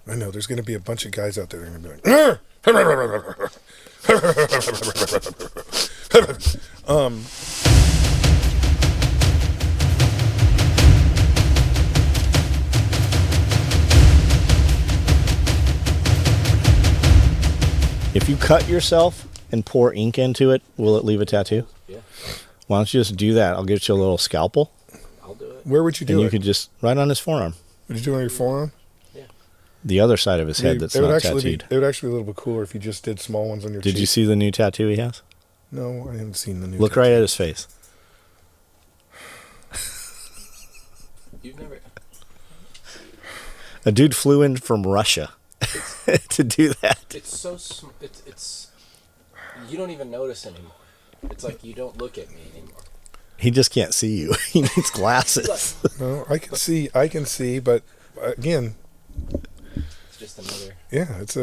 I know there's going to be a bunch of guys out there that are going to be like, If you cut yourself and pour ink into it, will it leave a tattoo? Yeah. Why don't you just do that? I'll get you a little scalpel. I'll do it. where would you do And it? you could just, right on his forearm. Would you do it on your forearm? Yeah. The other side of his head that's not tattooed. It would actually be a little bit cooler if you just did small ones on your cheek. Did you see the new tattoo he has? No, I haven't seen the new Look tattoo. right at his face. You've never... A dude flew in from Russia to do that. It's so... It's... You don't even notice anymore. It's like you don't look at me anymore. He just can't see you. He needs glasses. No, I can see, but again, It's just another... yeah, it's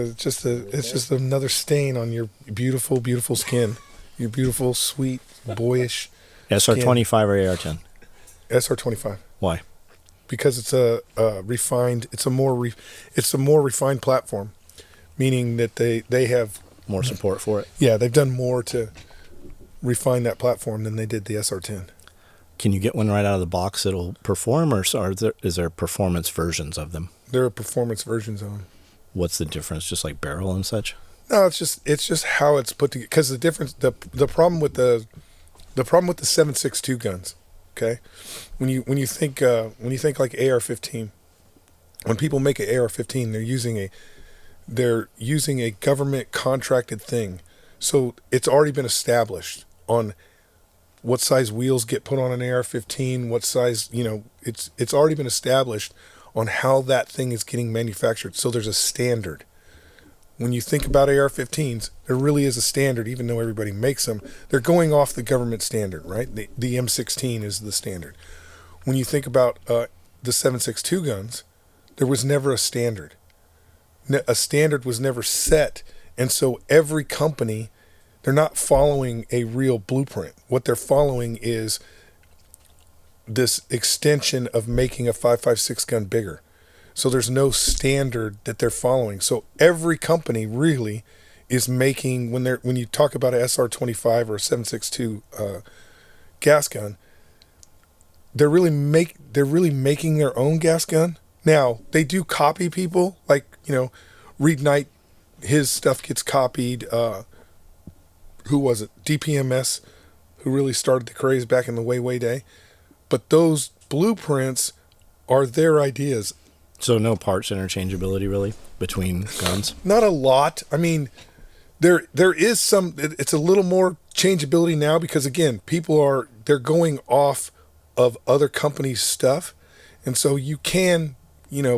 just another stain on your beautiful, beautiful skin. Your beautiful, sweet, boyish SR25 or AR10? SR25. Why? Because it's a refined, it's a more refined platform, meaning that they have More support for it. yeah, they've done more to refine that platform than they did the SR10. Can you get one right out of the box that'll perform, or is there performance versions of them? There are performance versions of them. What's the difference? Just like barrel and such? No, it's just how it's put together. Because the difference, the problem with the 7.62 guns, okay, when you think like AR-15, when people make an AR-15, they're using a government contracted thing, so it's already been established on what size wheels get put on an AR-15, what size, it's already been established on how that thing is getting manufactured. So there's a standard. When you think about AR-15s, there really is a standard, even though everybody makes them. They're going off the government standard, right? The M16 is the standard. When you think about the 7.62 guns, there was never a standard. A standard was never set, and so every company, they're not following a real blueprint. What they're following is this extension of making a 5.56 gun bigger. So there's no standard that they're following. So every company really is making, when you talk about a SR25 or a 7.62 gas gun, they're really making their own gas gun. Now they do copy people, like Reed Knight, his stuff gets copied. Who was it? DPMS, who really started the craze back in the way day. But those blueprints are their ideas. So no parts interchangeability really between guns? Not a lot. I mean, there is some. It's a little more changeability now because again, they're going off of other companies' stuff, and so you can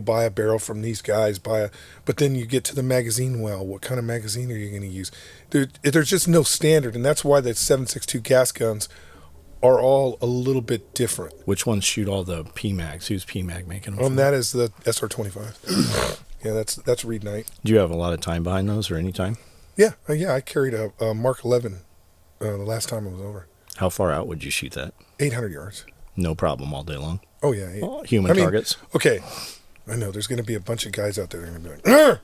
buy a barrel from these guys. But then you get to the magazine. Well, what kind of magazine are you going to use? There's just no standard, and that's why the 7.62 gas guns are all a little bit different. Which ones shoot all the PMags? Who's PMag making them? That is the SR25. Yeah, that's Reed Knight. Do you have a lot of time behind those, or any time? Yeah. I carried a Mark 11 the last time I was over. How far out would you shoot that? 800 yards. No problem all day long. Oh yeah. Human targets. Okay. I know there's going to be a bunch of guys out there that are going to be like,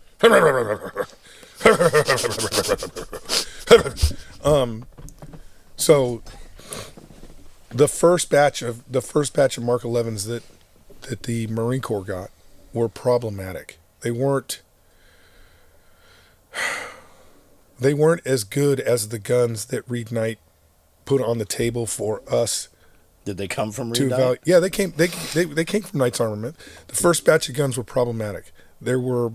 so the first batch of Mark 11s that the Marine Corps got were problematic. They weren't as good as the guns that Reed Knight put on the table for us. Did they come from Reed Knight? Yeah, they came from Knight's Armament. The first batch of guns were problematic. There were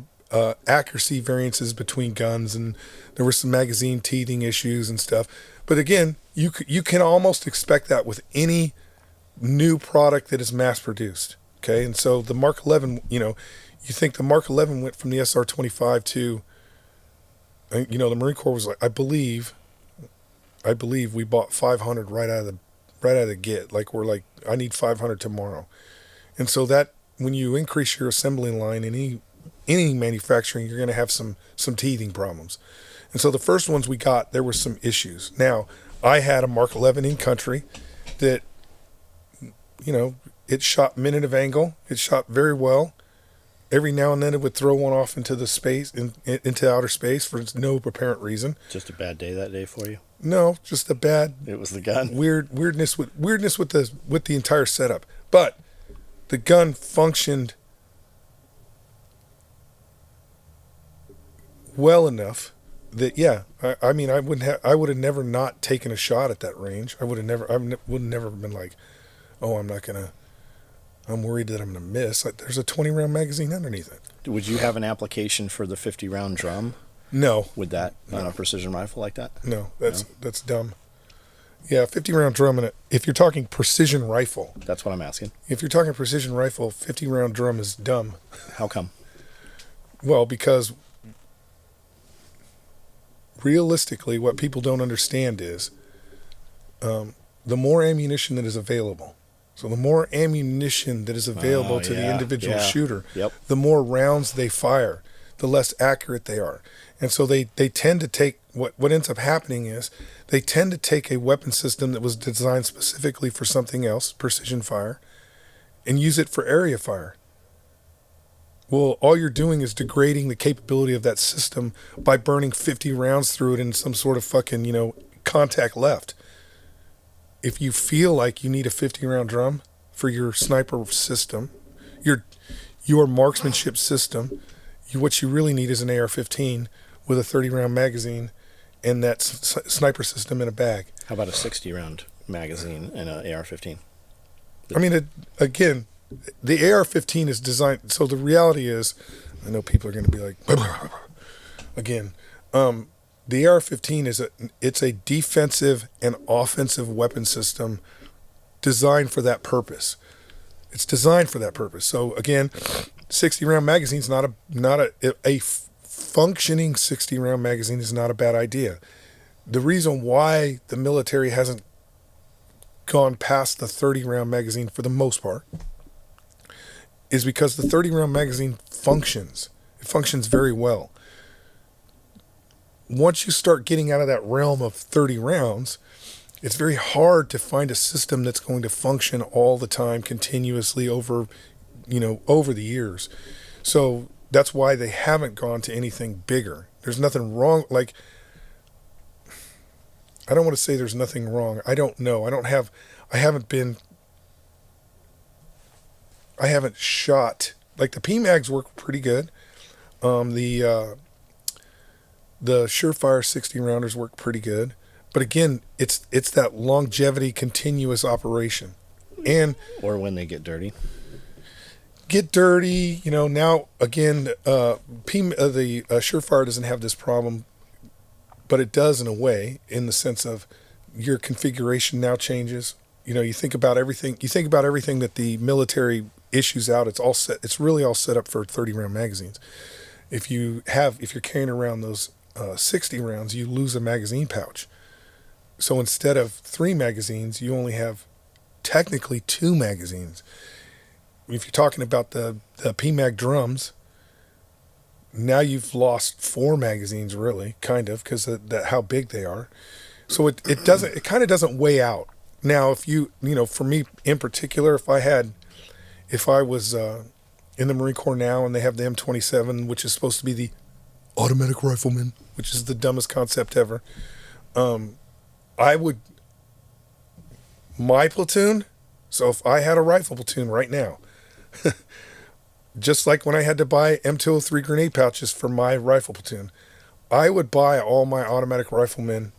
accuracy variances between guns, and there were some magazine teething issues and stuff. But again, you can almost expect that with any new product that is mass produced. Okay, and so the Mark 11, you think the Mark 11 went from the SR25 to, the Marine Corps was like, I believe we bought 500 right out of the gate. Like we're like, I need 500 tomorrow. And so that when you increase your assembly line in any manufacturing, you're going to have some teething problems. And so the first ones we got, there were some issues. Now, I had a Mark 11 in country that, it shot minute of angle. It shot very well. Every now and then it would throw one off into the space, into outer space for no apparent reason. Just a bad day that day for you? No, just a bad. It was the gun. Weirdness with the entire setup. But the gun functioned well enough that I mean I would have never not taken a shot at that range. I would have never been like, oh, I'm worried that I'm gonna miss. Like, there's a 20 round magazine underneath it. Would you have an application for the 50 round drum? No. With that on a precision rifle like that? No, that's dumb. Yeah, 50 round drum if you're talking precision rifle. That's what I'm asking. If you're talking precision rifle, 50 round drum is dumb. How come? Well, because realistically, what people don't understand is the more ammunition that is available. So the more ammunition that is available to the individual shooter, the more rounds they fire, the less accurate they are. And so they tend to take, what ends up happening is they tend to take a weapon system that was designed specifically for something else, precision fire, and use it for area fire. Well, all you're doing is degrading the capability of that system by burning 50 rounds through it in some sort of fucking, contact left. If you feel like you need a 50 round drum for your sniper system, your marksmanship system, what you really need is an AR-15 with a 30 round magazine and that sniper system in a bag. How about a 60 round magazine and an AR-15? I mean, again, the AR-15 is designed, so the reality is, I know people are going to be like, again, the AR-15 it's a defensive and offensive weapon system designed for that purpose. It's designed for that purpose. So again, 60 round magazine is not a functioning 60 round magazine is not a bad idea. The reason why the military hasn't gone past the 30 round magazine for the most part is because the 30 round magazine functions. It functions very well. Once you start getting out of that realm of 30 rounds, it's very hard to find a system that's going to function all the time, continuously over the years. So that's why they haven't gone to anything bigger. There's nothing wrong. Like, I don't want to say there's nothing wrong. I don't know. I haven't shot. Like, the PMags work pretty good. The Surefire 60 rounders work pretty good, but again, it's that longevity, continuous operation, or when they get dirty. Now again, the Surefire doesn't have this problem, but it does in a way, in the sense of your configuration now changes. You think about everything. You think about everything that the military issues out. It's all set. It's really all set up for 30 round magazines. If you're carrying around those 60 rounds, you lose a magazine pouch. So instead of 3 magazines, you only have technically 2 magazines. If you're talking about the PMag drums, now you've lost 4 magazines, really, kind of, because of how big they are. So it kind of doesn't weigh out. Now, if for me in particular, if I was in the Marine Corps now and they have the M27, which is supposed to be the automatic rifleman, which is the dumbest concept ever. My platoon, so if I had a rifle platoon right now, just like when I had to buy M203 grenade pouches for my rifle platoon, I would buy all my automatic riflemen,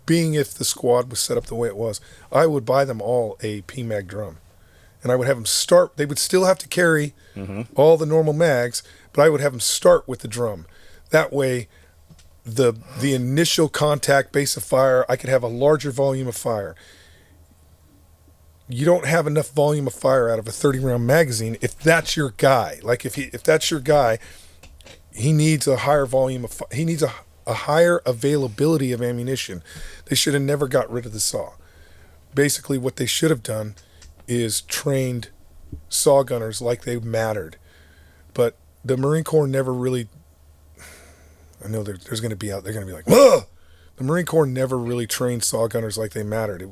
being if the squad was set up the way it was, I would buy them all a PMag drum. And I would have them start, they would still have to carry all the normal mags, but I would have them start with the drum. That way, the initial contact base of fire, I could have a larger volume of fire. You don't have enough volume of fire out of a 30 round magazine if that's your guy. Like if that's your guy, he needs a higher volume of he needs a higher availability of ammunition. They should have never got rid of the SAW. Basically, what they should have done is trained SAW gunners like they mattered. But the Marine Corps never really, I know they're going to be like, whoa! The Marine Corps never really trained SAW gunners like they mattered.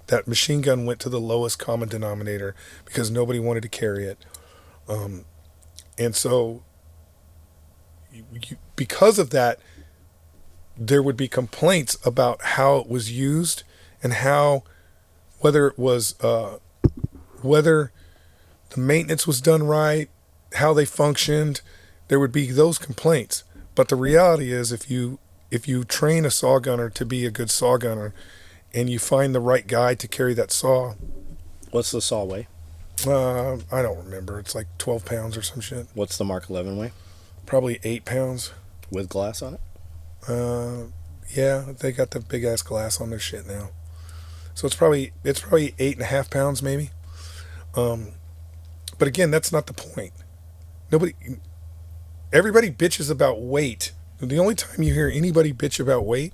That machine gun went to the lowest common denominator because nobody wanted to carry it. And so, because of that, there would be complaints about how it was used and how, whether it was, whether the maintenance was done right, how they functioned. There would be those complaints. But the reality is, if you train a saw gunner to be a good saw gunner, and you find the right guy to carry that saw. What's the saw weigh? I don't remember. It's like 12 pounds or some shit. What's the Mark 11 weigh? Probably 8 pounds. With glass on it? Yeah, they got the big ass glass on their shit now. So it's probably 8.5 pounds maybe. But again, that's not the point. Everybody bitches about weight. The only time you hear anybody bitch about weight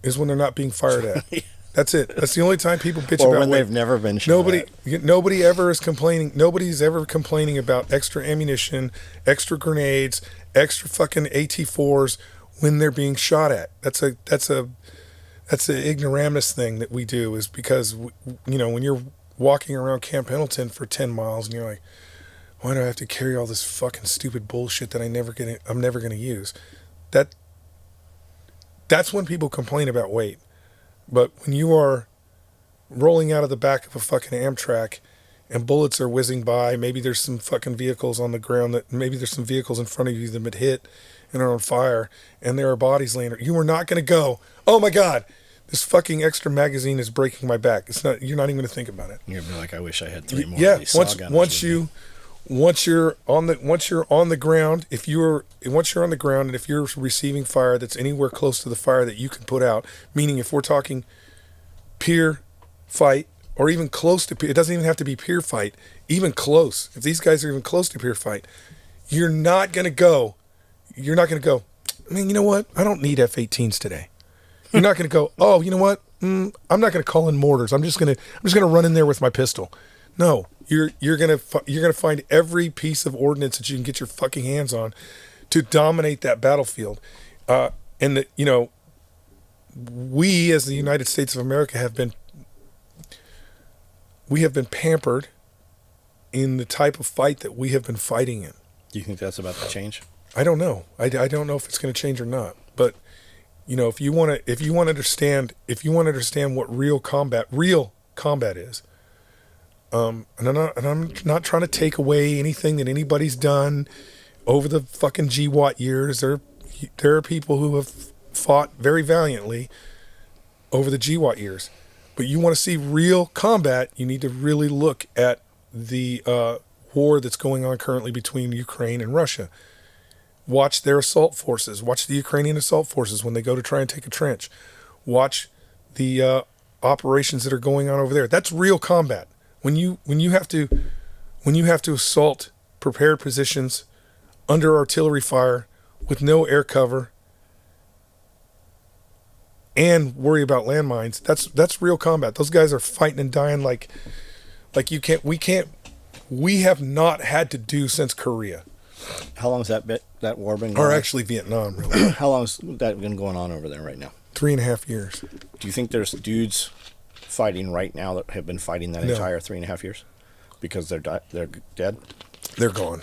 is when they're not being fired at. That's it. That's the only time people bitch or about when weight. they've never been shot at. Nobody ever is complaining. Nobody's ever complaining about extra ammunition, extra grenades, extra fucking AT4s when they're being shot at. That's an ignoramus thing that we do, is because, when you're walking around Camp Pendleton for 10 miles and you're like, why do I have to carry all this fucking stupid bullshit that I'm never gonna use? That's when people complain about weight. But when you are rolling out of the back of a fucking Amtrak and bullets are whizzing by, maybe there's some fucking vehicles on the ground, maybe there's some vehicles in front of you that have been hit and are on fire, and there are bodies laying there. You are not going to go, oh my God, this fucking extra magazine is breaking my back. You're not even going to think about it. You're gonna be like, I wish I had 3 more. Yeah, of these saw gunners once you're on the ground, and if you're receiving fire that's anywhere close to the fire that you can put out, meaning if we're talking peer fight or even close to peer, it doesn't even have to be peer fight, even close. If these guys are even close to peer fight, you're not going to go, I mean, you know what? I don't need F-18s today. You're not going to go, oh, you know what? I'm not going to call in mortars. I'm just going to run in there with my pistol. No, you're gonna find every piece of ordnance that you can get your fucking hands on to dominate that battlefield. And we as the United States of America have been pampered in the type of fight that we have been fighting in. Do you think that's about to change? I don't know. I don't know if it's going to change or not. But if you want to understand what real combat is. And I'm not trying to take away anything that anybody's done over the fucking GWAT years. There are people who have fought very valiantly over the GWAT years. But you want to see real combat, you need to really look at the war that's going on currently between Ukraine and Russia. Watch their assault forces. Watch the Ukrainian assault forces when they go to try and take a trench. Watch the operations that are going on over there. That's real combat. When you have to assault prepared positions under artillery fire with no air cover and worry about landmines, that's real combat. Those guys are fighting and dying like we have not had to do since Korea. How long has that war been going on? Or actually Vietnam, really. How long has that been going on over there right now? 3.5 years. Do you think there's dudes fighting right now that have been fighting that entire 3.5 years because they're dead? They're gone.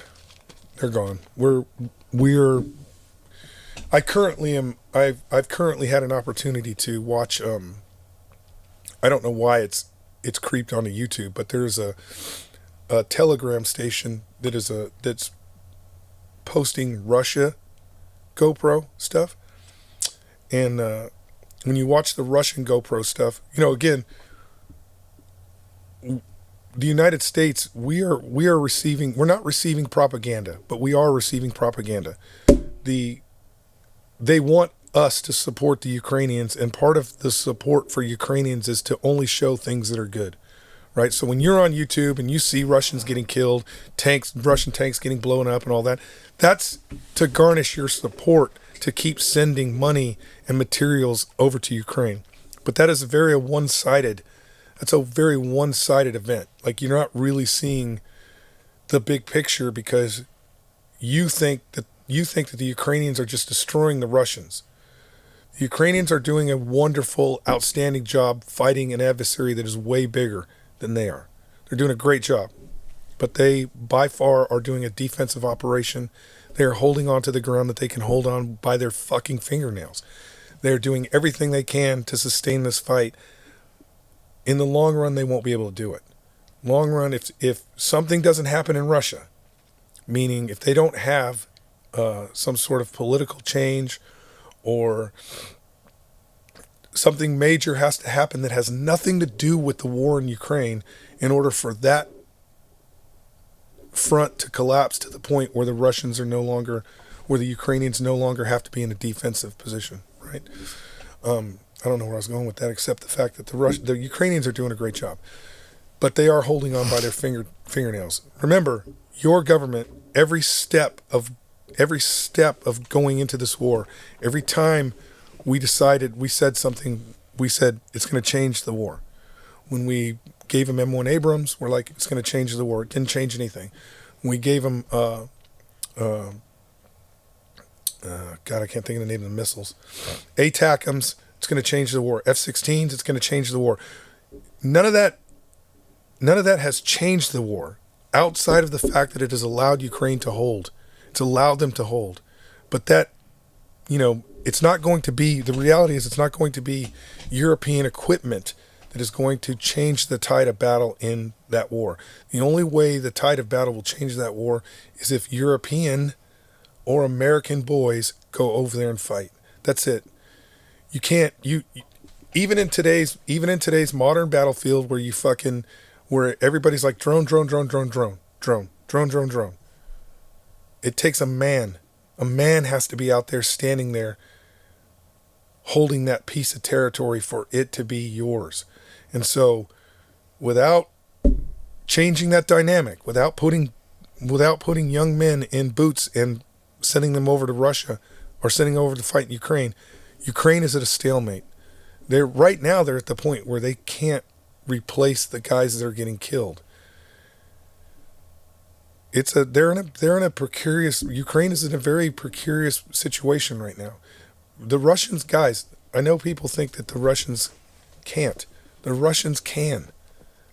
I've currently had an opportunity to watch. I don't know why it's creeped onto YouTube, but there's a Telegram station that's posting Russia GoPro stuff, and when you watch the Russian GoPro stuff, again, the United States, we're not receiving propaganda, but we are receiving propaganda. They want us to support the Ukrainians, and part of the support for Ukrainians is to only show things that are good, right? So when you're on YouTube and you see Russians getting killed, Russian tanks getting blown up and all that, that's to garnish your support to keep sending money and materials over to Ukraine. But that is a very one-sided event. Like, you're not really seeing the big picture because you think that the Ukrainians are just destroying the Russians. The Ukrainians are doing a wonderful, outstanding job fighting an adversary that is way bigger than they are. They're doing a great job. but they by far are doing a defensive operation. They're holding on to the ground that they can hold on by their fucking fingernails. They're doing everything they can to sustain this fight. In the long run, they won't be able to do it. Long run, if something doesn't happen in Russia, meaning if they don't have some sort of political change or something major has to happen that has nothing to do with the war in Ukraine in order for that front to collapse to the point where the Russians are no longer, where the Ukrainians no longer have to be in a defensive position, right? I don't know where I was going with that, except the fact that the Ukrainians are doing a great job, but they are holding on by their fingernails. Remember, your government, every step of going into this war, every time we said something, we said it's going to change the war. When we gave them M1 Abrams, we're like, it's going to change the war. It didn't change anything. When we gave them, God, I can't think of the name of the missiles. ATACMS, it's going to change the war. F-16s, it's going to change the war. None of that has changed the war outside of the fact that it has allowed Ukraine to hold. It's allowed them to hold. But that, it's not going to be, the reality is it's not going to be European equipment that is going to change the tide of battle in that war. The only way the tide of battle will change that war is if European or American boys go over there and fight. That's it. You can't, even in today's modern battlefield where everybody's like drone. It takes a man. A man has to be out there standing there holding that piece of territory for it to be yours. And so without changing that dynamic, without putting young men in boots and sending them over to Russia or sending over to fight in Ukraine is at a stalemate. Right now they're at the point where they can't replace the guys that are getting killed. They're in a precarious, Ukraine is in a very precarious situation right now. The Russians, guys, I know people think that the Russians can't. The Russians can.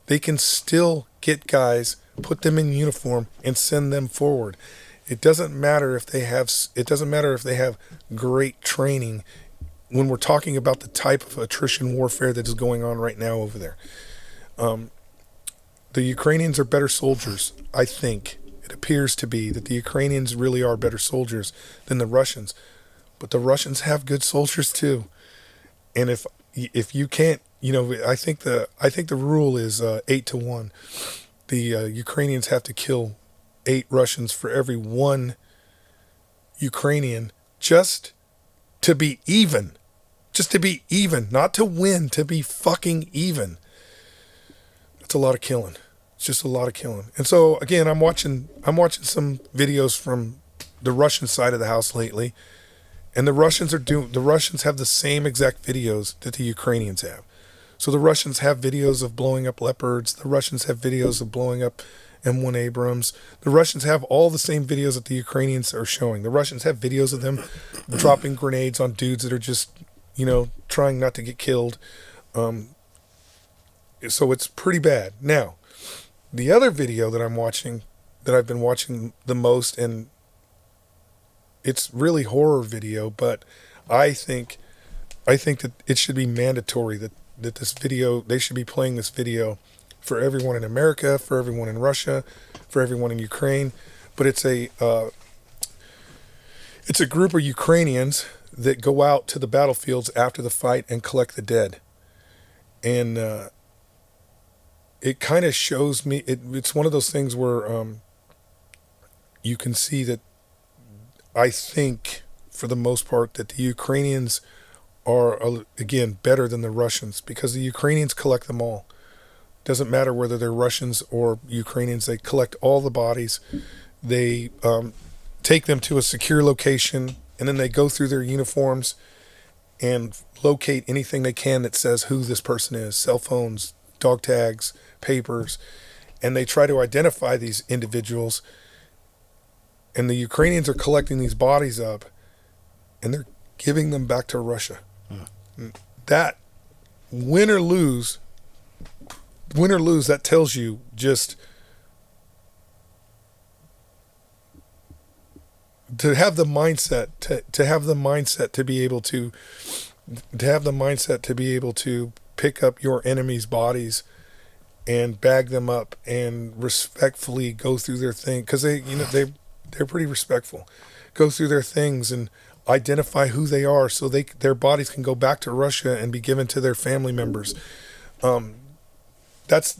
They can still get guys, put them in uniform, and send them forward. It doesn't matter if they have great training when we're talking about the type of attrition warfare that is going on right now over there. The Ukrainians are better soldiers, I think. It appears to be that the Ukrainians really are better soldiers than the Russians. But the Russians have good soldiers too. And if you can't, I think the rule is 8-1. The Ukrainians have to kill 8 Russians for every 1 Ukrainian just to be even. Just to be even, not to win, to be fucking even. That's a lot of killing. It's just a lot of killing. And so again, I'm watching some videos from the Russian side of the house lately, and the Russians have the same exact videos that the Ukrainians have. So the Russians have videos of blowing up Leopards. The Russians have videos of blowing up M1 Abrams. The Russians have all the same videos that the Ukrainians are showing. The Russians have videos of them dropping grenades on dudes that are just, trying not to get killed. So it's pretty bad. Now, the other video that I've been watching the most, and it's really horror video, but I think that it should be mandatory that this video, they should be playing this video for everyone in America, for everyone in Russia, for everyone in Ukraine. But it's a group of Ukrainians that go out to the battlefields after the fight and collect the dead. And it kind of shows me, it's one of those things where you can see that I think, for the most part, that the Ukrainians are, again, better than the Russians, because the Ukrainians collect them all. Doesn't matter whether they're Russians or Ukrainians, they collect all the bodies. They take them to a secure location, and then they go through their uniforms and locate anything they can that says who this person is: cell phones, dog tags, papers, and they try to identify these individuals. And the Ukrainians are collecting these bodies up, and they're giving them back to Russia. That, win or lose, that tells you just to have the mindset to have the mindset to be able to have the mindset to be able to pick up your enemy's bodies and bag them up and respectfully go through their thing, because they're pretty respectful, go through their things and identify who they are so their bodies can go back to Russia and be given to their family members. That's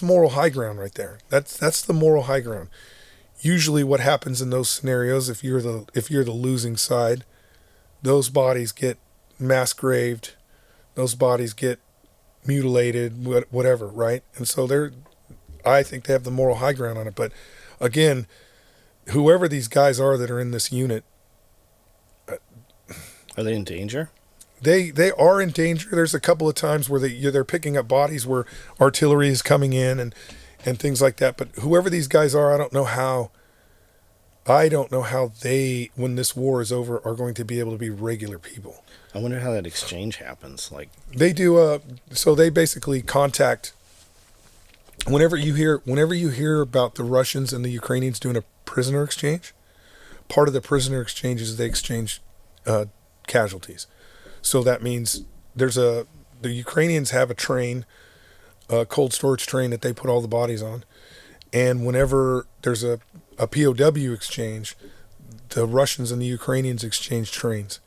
moral high ground right there. That's the moral high ground. Usually what happens in those scenarios, if you're the losing side, those bodies get mass graved, those bodies get mutilated, whatever, right? And so I think they have the moral high ground on it. But again, whoever these guys are that are in this unit, are they in danger? They are in danger. There's a couple of times where they're picking up bodies where artillery is coming in and things like that. But whoever these guys are, I don't know how they, when this war is over, are going to be able to be regular people. I wonder how that exchange happens. Like they do. So they basically contact. Whenever you hear about the Russians and the Ukrainians doing a prisoner exchange, part of the prisoner exchange is they exchange casualties. So that means the Ukrainians have a train, a cold storage train that they put all the bodies on, and whenever there's a POW exchange, the Russians and the Ukrainians exchange trains.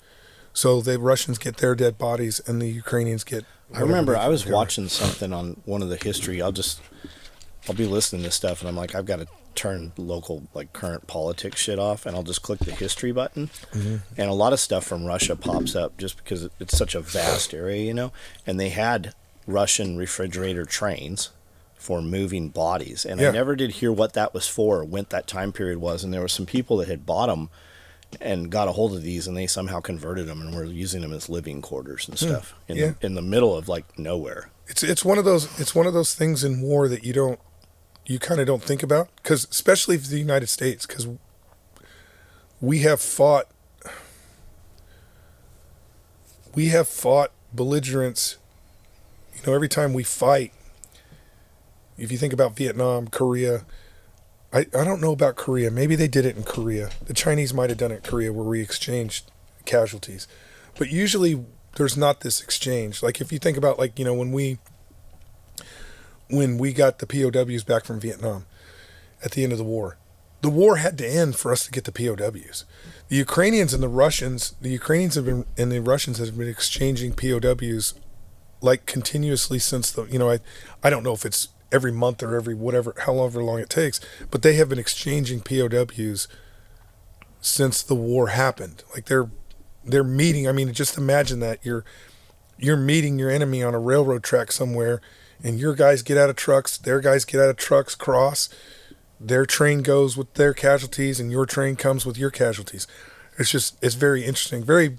So the Russians get their dead bodies and the Ukrainians get. I remember I was watching something on one of the history. I'll be listening to stuff and I'm like, I've got to turn local, like, current politics shit off, and I'll just click the history button. Mm-hmm. And a lot of stuff from Russia pops up just because it's such a vast area, and they had Russian refrigerator trains for moving bodies, and I never did hear what that was for or when that time period was. And there were some people that had bought them and got a hold of these, and they somehow converted them and were using them as living quarters and stuff in the middle of like nowhere. It's one of those things in war that you kind of don't think about, because especially for the United States, because we have fought belligerents. Every time we fight, if you think about Vietnam, Korea, I don't know about Korea. Maybe they did it in Korea. The Chinese might have done it in Korea where we exchanged casualties. But usually there's not this exchange. Like if you think about when we got the POWs back from Vietnam at the end of the war had to end for us to get the POWs. The Ukrainians and the Russians have been exchanging POWs like continuously since I don't know if it's every month or every however long it takes, but they have been exchanging POWs since the war happened. Like they're meeting. I mean, just imagine that you're meeting your enemy on a railroad track somewhere, and your guys get out of trucks, their guys get out of trucks, cross, their train goes with their casualties, and your train comes with your casualties. It's very interesting, very,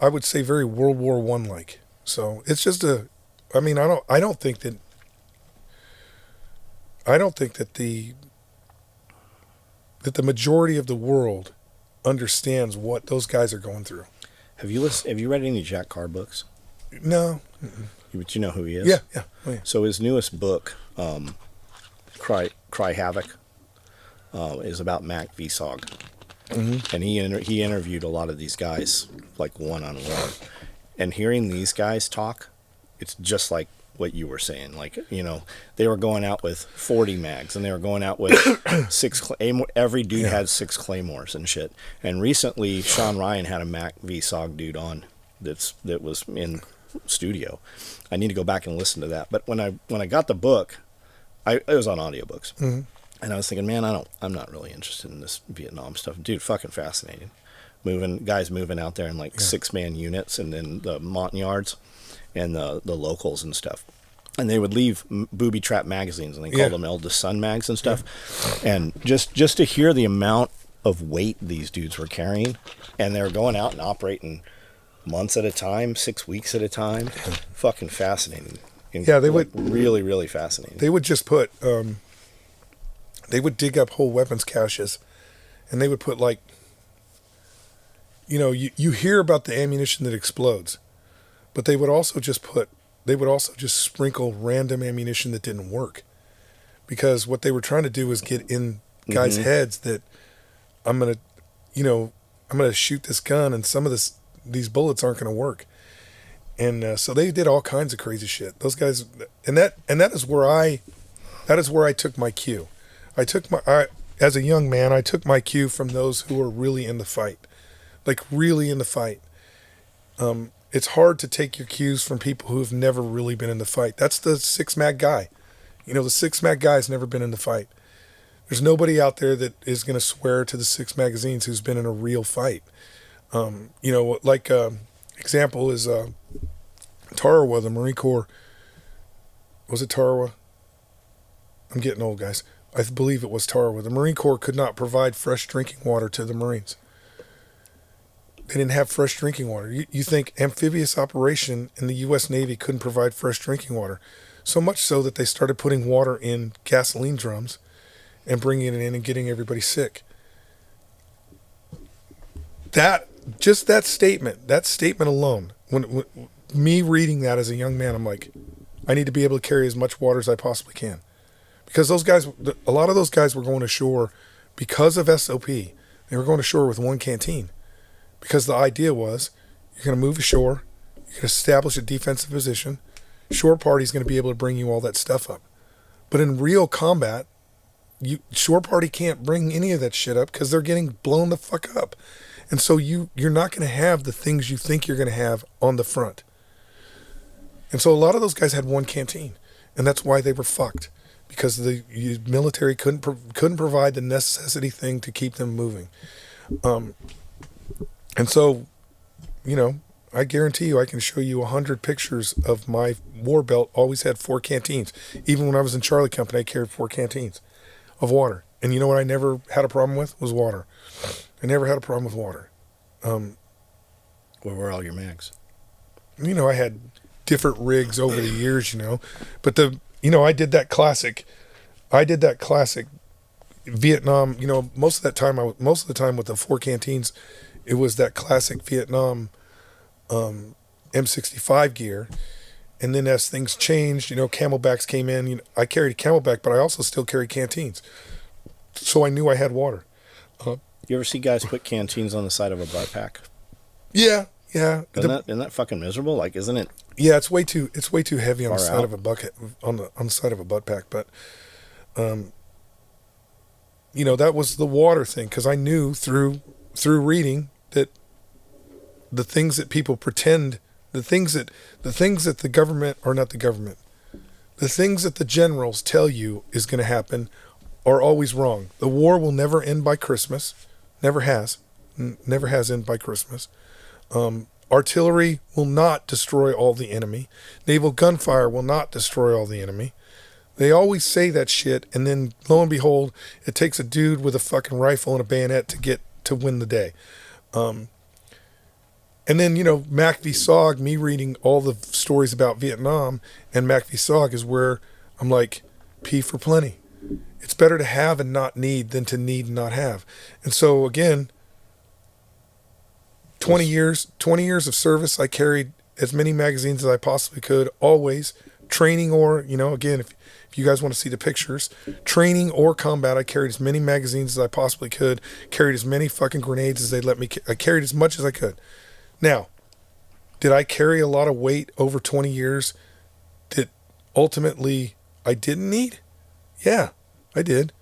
I would say very World War I like. So it's just I don't think that the majority of the world understands what those guys are going through. Have you read any Jack Carr books? No. But you know who he is? Yeah. Oh, yeah. So his newest book, Cry Havoc, is about MACV-SOG. Mm-hmm. And he interviewed a lot of these guys, like one-on-one. And hearing these guys talk, it's just like what you were saying. Like, they were going out with 40 mags, and they were going out with every dude had 6 claymores and shit. And recently, Sean Ryan had a MACV-SOG dude on that was in studio. I need to go back and listen to that. But when I got the book, it was on audiobooks. Mm-hmm. And I was thinking, man, I'm not really interested in this Vietnam stuff. Dude, fucking fascinating. Guys moving out there in like 6-man units, and then the Montagnards and the locals and stuff. And they would leave booby trap magazines, and they called them eldest son mags and stuff. Yeah. And just to hear the amount of weight these dudes were carrying, and they were going out and operating months at a time, 6 weeks at a time. Fucking fascinating. They would really, really fascinating. They would just put they would dig up whole weapons caches, and they would put like, you hear about the ammunition that explodes, but they would also just sprinkle random ammunition that didn't work, because what they were trying to do was get in guys' heads that I'm gonna, I'm gonna shoot this gun, and some of these bullets aren't gonna work. And so they did all kinds of crazy shit. Those guys, and that is where I took my cue. As a young man, I took my cue from those who were really in the fight, like really in the fight. It's hard to take your cues from people who have never really been in the fight. That's the 6-mag guy. The 6-mag guy's never been in the fight. There's nobody out there that is going to swear to the 6 magazines who's been in a real fight. Example is Tarawa, the Marine Corps. Was it Tarawa? I'm getting old, guys. I believe it was Tarawa. The Marine Corps could not provide fresh drinking water to the Marines. They didn't have fresh drinking water. You think amphibious operation in the U.S. Navy couldn't provide fresh drinking water? So much so that they started putting water in gasoline drums and bringing it in and getting everybody sick. That statement alone, when me reading that as a young man, I'm like, I need to be able to carry as much water as I possibly can. Because those guys, a lot of those guys were going ashore because of SOP. They were going ashore with one canteen. Because the idea was, you're going to move ashore, you're going to establish a defensive position, shore party's going to be able to bring you all that stuff up. But in real combat, shore party can't bring any of that shit up because they're getting blown the fuck up. And so you're not going to have the things you think you're going to have on the front. And so a lot of those guys had one canteen, and that's why they were fucked, because the military couldn't provide the necessity thing to keep them moving. And so, I guarantee you I can show you 100 pictures of my war belt always had 4 canteens. Even when I was in Charlie Company, I carried 4 canteens of water. And you know what I never had a problem with? Was water. I never had a problem with water. Where were all your mags? I had different rigs over the years, But I did that classic Vietnam, most of the time with the 4 canteens, it was that classic Vietnam M65 gear. And then as things changed, camelbacks came in. I carried a camelback, but I also still carried canteens. So I knew I had water. You ever see guys put canteens on the side of a butt pack? Yeah. Isn't that fucking miserable? Like, isn't it? Yeah, it's way too heavy on the side out? of a bucket on the side of a butt pack. But that was the water thing, because I knew through reading that the things that people pretend, the things that the government, or not the government, the things that the generals tell you is going to happen are always wrong. The war will never end by Christmas. Never has ended by Christmas. Artillery will not destroy all the enemy. Naval gunfire will not destroy all the enemy. They always say that shit, and then lo and behold, it takes a dude with a fucking rifle and a bayonet to win the day. And then, MACV-SOG, me reading all the stories about Vietnam, and MACV-SOG is where I'm like, P for plenty. It's better to have and not need than to need and not have. And so again, 20 years of service, I carried as many magazines as I possibly could, always. Training or, again, if you guys want to see the pictures, training or combat, I carried as many magazines as I possibly could, carried as many fucking grenades as they'd let me, I carried as much as I could. Now, did I carry a lot of weight over 20 years that ultimately I didn't need? Yeah, I did.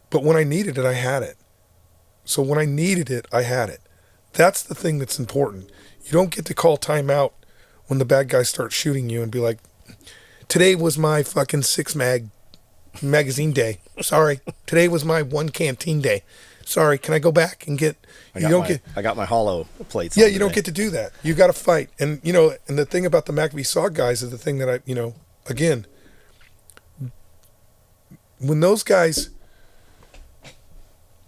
But when I needed it, I had it. So when I needed it, I had it. That's the thing that's important. You don't get to call time out when the bad guys start shooting you and be like, today was my fucking 6-magazine day. Sorry. Today was my 1 canteen day. Sorry. Can I go back and get... I got my hollow plates. Yeah, you don't get to do that. You got to fight. And, and the thing about the MACV-SOG guys is the thing that I, again, when those guys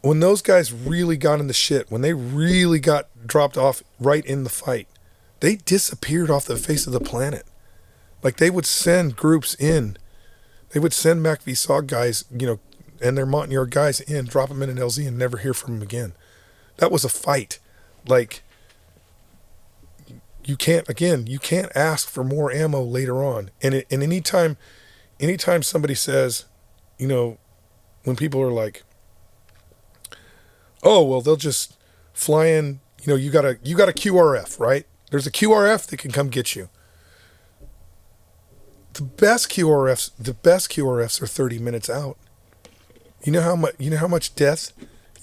really got in the shit, when they really got dropped off right in the fight, they disappeared off the face of the planet. Like, they would send groups in. They would send MACV-SOG guys, and their Montagnard guys in, drop them in an LZ and never hear from them again. That was a fight. Like, you can't ask for more ammo later on. And anytime somebody says, when people are like, Oh, well, they'll just fly in. You know, you got a QRF, right? There's a QRF that can come get you. The best QRFs are 30 minutes out. You know how much death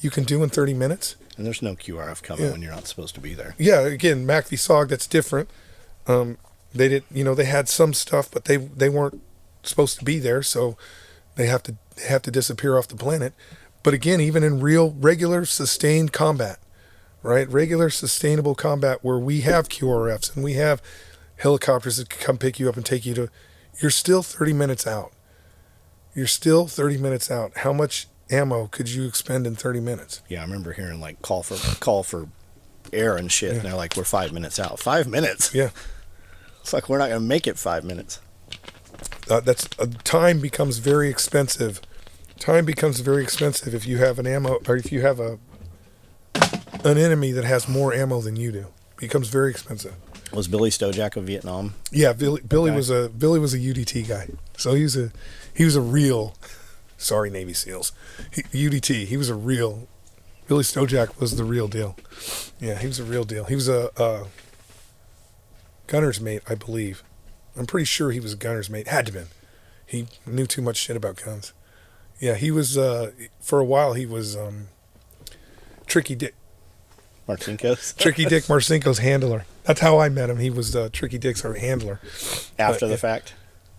you can do in 30 minutes? And there's no QRF coming when you're not supposed to be there. Yeah, again, MACV-SOG, that's different. They had some stuff, but they weren't supposed to be there, so they have to disappear off the planet. But again, even in regular sustained combat, right? Regular sustainable combat where we have QRFs and we have helicopters that can come pick you up and take you to, you're still 30 minutes out. You're still 30 minutes out. How much ammo could you expend in 30 minutes? Yeah, I remember hearing like call for air and shit, and they're like, we're 5 minutes out. 5 minutes? Yeah. It's like we're not going to make it 5 minutes. Time becomes very expensive. Time becomes very expensive if you have an ammo, or if you have an enemy that has more ammo than you do. It becomes very expensive. Was Billy Stojak of Vietnam? Yeah, Billy was a UDT guy. So he was a real, sorry Navy SEALs, UDT. He was a real. Billy Stojak was the real deal. Yeah, he was a real deal. He was a gunner's mate, I believe. I'm pretty sure he was a gunner's mate. Had to been. He knew too much shit about guns. Yeah, he was, for a while, he was Tricky Dick. Tricky Dick Marcinko's handler. That's how I met him. He was Tricky Dick's our handler. After the fact?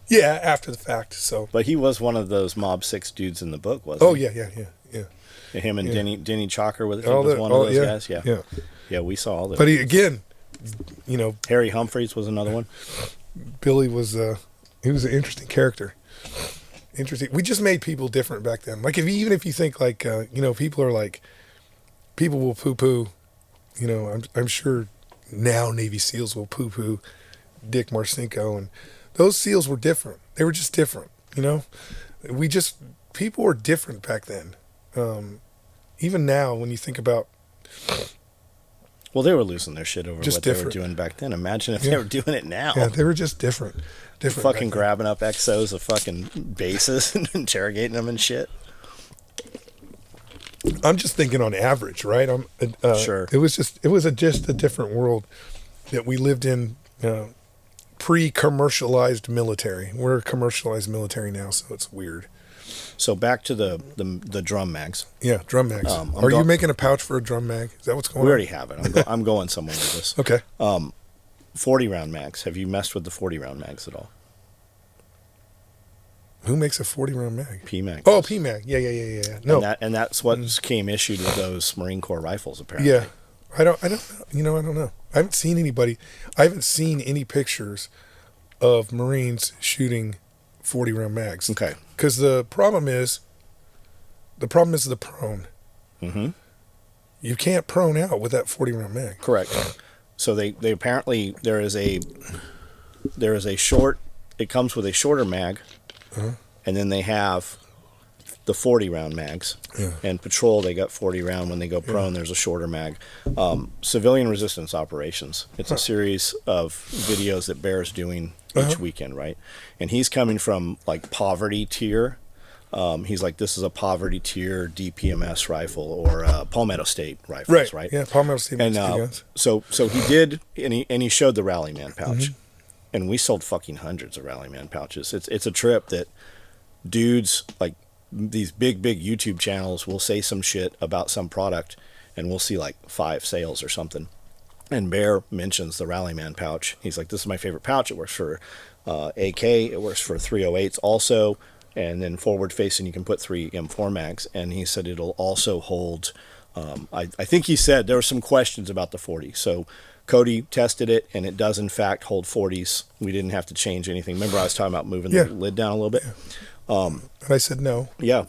Yeah, after the fact. So. But he was one of those Mob 6 dudes in the book, wasn't he? Yeah. Him and Denny Chalker was one of those guys? Yeah. Yeah, we saw all that. But he Harry Humphreys was another one. Billy was, he was an interesting character. Interesting. We just made people different back then. Like even if you think like, people are like, people will poo-poo, I'm sure now Navy SEALs will poo-poo Dick Marcinko, and those SEALs were different. They were just different, people were different back then. Even now, when you think about... Well, they were losing their shit over just what different. They were doing back then. Imagine if they were doing it now. Yeah, they were just different. Fucking grabbing up XOs of fucking bases and interrogating them and shit. I'm just thinking on average, right? Sure. It was just a different world that we lived in. Pre-commercialized military. We're a commercialized military now, so it's weird. So back to the drum mags. Yeah, drum mags. Are you making a pouch for a drum mag? Is that what's going on? We already have it. I'm going somewhere with this. Okay. 40 round mags. Have you messed with the 40 round mags at all? Who makes a 40 round mag? PMag. Oh, PMag. Yeah. No. And that's what came issued with those Marine Corps rifles, apparently. Yeah. I don't know. I haven't seen any pictures of Marines shooting 40 round mags. Okay. Because the problem is the prone. Mm-hmm. You can't prone out with that 40 round mag. Correct. So they apparently there is a short. It comes with a shorter mag, and then they have the 40 round mags. Yeah. And patrol, they got 40 round. When they go prone, there's a shorter mag. Civilian resistance operations. It's a series of videos that Bear's doing each weekend, right? And he's coming from like poverty tier. He's like, this is a poverty tier DPMS rifle or Palmetto State rifles, right? Yeah, Palmetto State. And so he did, and he showed the Rallyman pouch, and we sold fucking hundreds of Rallyman pouches. It's a trip that dudes like these big YouTube channels will say some shit about some product, and we'll see like 5 sales or something. And Bear mentions the Rallyman pouch. He's like, this is my favorite pouch. It works for AK. It works for 308s also. And then forward facing, you can put 3 M4 mags. And he said it'll also hold, I think he said there were some questions about the 40. So Cody tested it, and it does in fact hold 40s. We didn't have to change anything. Remember I was talking about moving the lid down a little bit? And I said no. Yeah.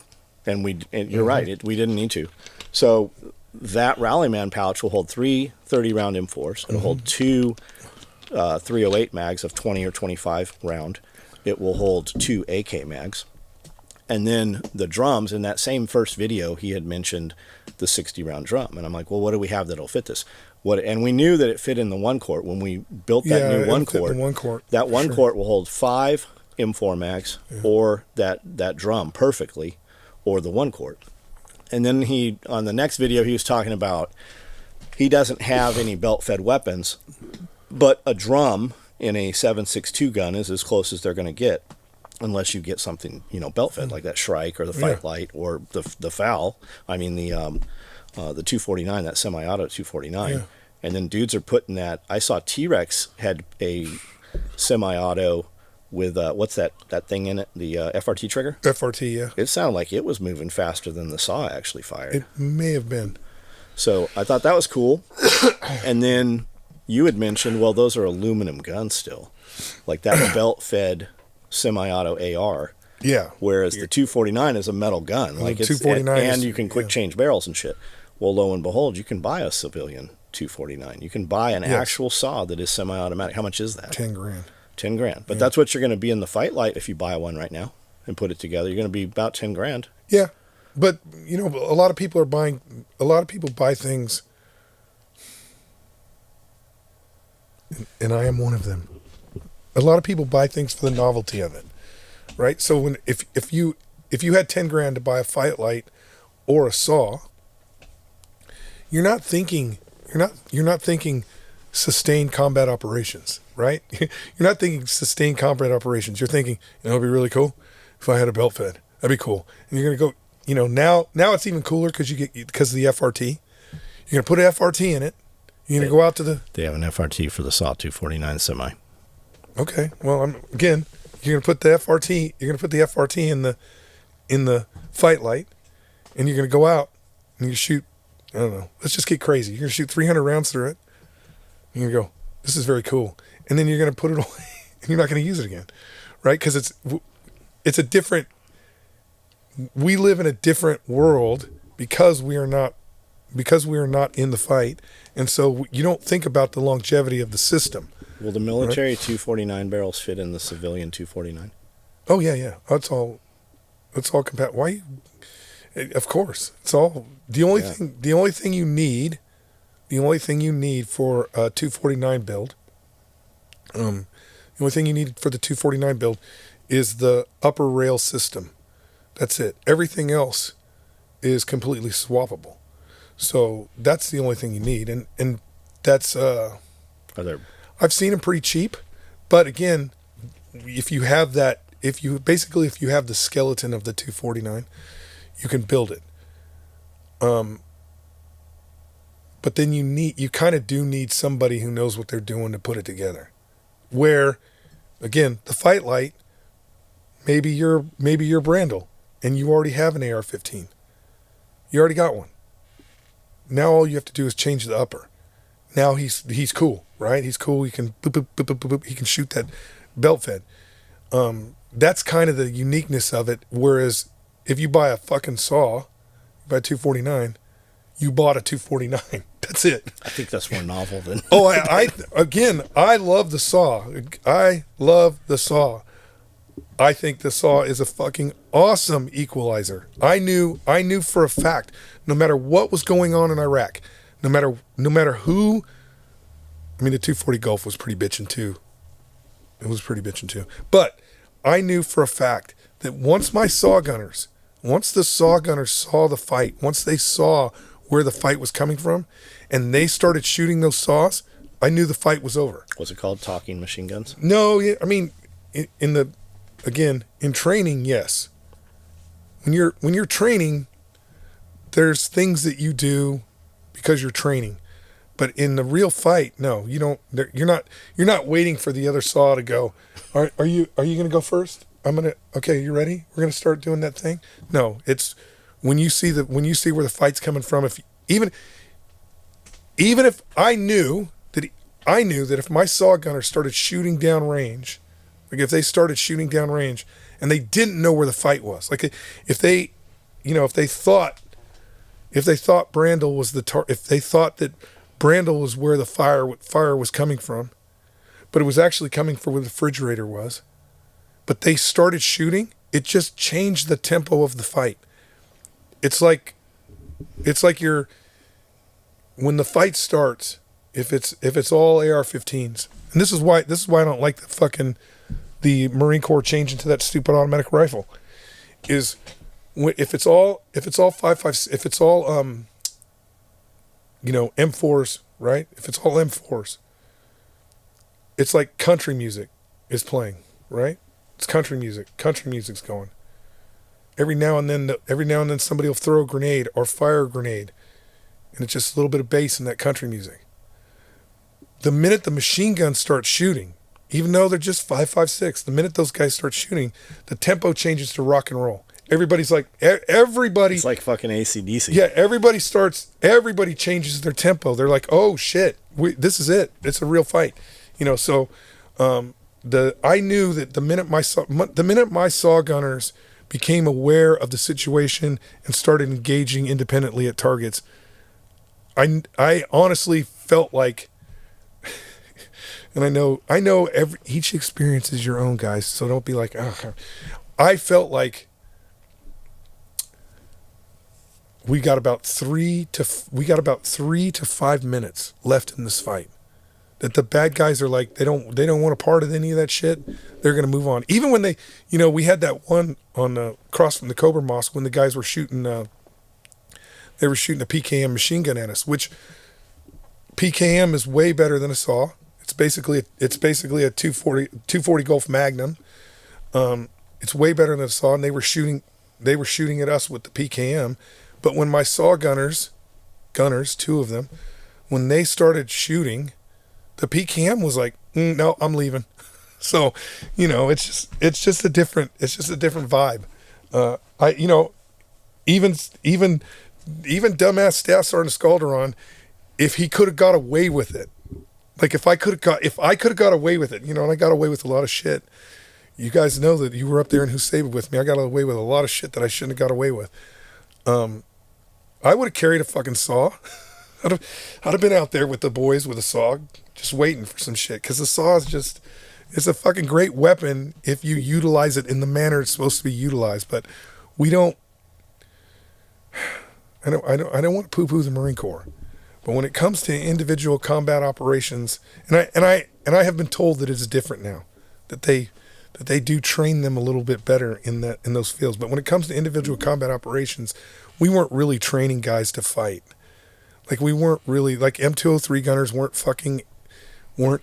And you're right. We didn't need to. So that Rallyman pouch will hold 3 30-round M4s. It'll hold 2 308 mags of 20 or 25 round. It will hold 2 AK mags. And then the drums, in that same first video, he had mentioned the 60-round drum. And I'm like, well, what do we have that'll fit this? And we knew that it fit in the one quart. When we built that new one quart, that one quart will hold 5 M4 mags or that drum perfectly, or the one quart. And then on the next video, he was talking about he doesn't have any belt-fed weapons, but a drum in a 7.62 gun is as close as they're going to get, unless you get something, belt-fed, like that Shrike or the Fight Light or the FAL. I mean, the 249, that semi-auto 249. Yeah. And then dudes are putting that. I saw T-Rex had a semi-auto with, what's that thing in it? The FRT trigger? FRT, yeah. It sounded like it was moving faster than the saw actually fired. It may have been. So I thought that was cool. And then you had mentioned, well, those are aluminum guns still. Like that belt-fed semi-auto AR. Yeah. Whereas the 249 is a metal gun. Like it's 249 and you can quick change barrels and shit. Well, lo and behold, you can buy a civilian 249. You can buy an actual saw that is semi-automatic. How much is that? $10,000. $10,000. But that's what you're going to be in the Fight Light if you buy one right now and put it together. You're going to be about $10,000. Yeah. But, a lot of people buy things, and I am one of them. A lot of people buy things for the novelty of it, right? So if you had $10,000 to buy a Fight Light or a saw, you're not thinking sustained combat operations, right? You're not thinking sustained combat operations. You're thinking, it'd be really cool if I had a belt fed. That'd be cool. And you're gonna go, now it's even cooler because of the FRT. You're gonna put an FRT in it. You're gonna go out to the. They have an FRT for the saw 249 semi. Okay. Well, you're gonna put the FRT. You're gonna put the FRT in the Fight Light, and you're gonna go out and you shoot. I don't know. Let's just get crazy. You're gonna shoot 300 rounds through it. You're gonna go, this is very cool, and then you're gonna put it away, and you're not gonna use it again, right? Because it's a different. We live in a different world because we are not in the fight, and so you don't think about the longevity of the system. Will the military 249 barrels fit in the civilian 249? Oh yeah. That's all compatible. Why? Of course, it's all the only thing. The only thing you need for a 249 build. The only thing you need for the 249 build is the upper rail system. That's it. Everything else is completely swappable. So that's the only thing you need, and that's. I've seen them pretty cheap, but again, if you have that, if you have the skeleton of the 249. You can build it. But then you kind of do need somebody who knows what they're doing to put it together. Where, again, the Fight Light, maybe you're Brandel, and you already have an AR-15. You already got one. Now all you have to do is change the upper. Now he's cool, right? He's cool. He can boop, boop, boop, boop, boop, boop. He can shoot that belt fed. That's kind of the uniqueness of it. Whereas if you buy a fucking saw, buy a 249, you bought a 249. That's it. I think that's more novel than. Oh, I love the saw. I love the saw. I think the saw is a fucking awesome equalizer. I knew for a fact, no matter what was going on in Iraq, no matter who. I mean, the 240 Gulf was pretty bitching too. It was pretty bitching too. But I knew for a fact that once the saw gunners saw the fight, once they saw where the fight was coming from, and they started shooting those saws, I knew the fight was over. Was it called talking machine guns? No, I mean, in training, yes. When you're training, there's things that you do because you're training. But in the real fight, no, you don't. You're not waiting for the other saw to go. Are you gonna go first? Okay, you ready? We're gonna start doing that thing. No, it's when you see where the fight's coming from. Even if I knew that if my saw gunner started shooting down range, like if they started shooting down range and they didn't know where the fight was, like if they thought Brandel was if they thought that Brandel was where the fire was coming from, but it was actually coming from where the refrigerator was. But they started shooting, it just changed the tempo of the fight. It's like when the fight starts, if it's all AR-15s, and this is why I don't like the Marine Corps changing to that stupid automatic rifle, is if it's all 5.5, if it's all M4s, right? If it's all M4s, it's like country music is playing, right? It's country music. Country music's going. Every now and then somebody will throw a grenade or fire a grenade, and it's just a little bit of bass in that country music. The minute the machine guns start shooting, even though they're just 5.56, the minute those guys start shooting, the tempo changes to rock and roll. Everybody's like, everybody. It's like fucking AC/DC. Yeah, everybody changes their tempo. They're like, oh shit, this is it. It's a real fight. So I knew that the minute my saw gunners became aware of the situation and started engaging independently at targets, I honestly felt like, and I know each experience is your own, guys, so don't be like, oh. I felt like we got about 3 to 5 minutes left in this fight. That the bad guys are like, they don't want a part of any of that shit. They're gonna move on. Even when they, we had that one on across from the Cobra Mosque when the guys were shooting. They were shooting a PKM machine gun at us, which PKM is way better than a saw. It's basically a 240 Gulf Magnum. It's way better than a saw, and they were shooting at us with the PKM. But when my saw gunners, 2 of them, when they started shooting, the PKM was like, no, I'm leaving. So, it's just a different vibe. Even dumbass Staff Sergeant Scalderon, if he could have got away with it, like if I could have got away with it, and I got away with a lot of shit. You guys know that you were up there in Hussein with me. I got away with a lot of shit that I shouldn't have got away with. I would have carried a fucking saw. I'd have been out there with the boys with a saw, just waiting for some shit. Because the saw is it's a fucking great weapon if you utilize it in the manner it's supposed to be utilized. But we don't. I don't want to poo-poo the Marine Corps, but when it comes to individual combat operations, and I have been told that it's different now, that they do train them a little bit better in those fields. But when it comes to individual combat operations, we weren't really training guys to fight. Like we weren't really, like M203 gunners weren't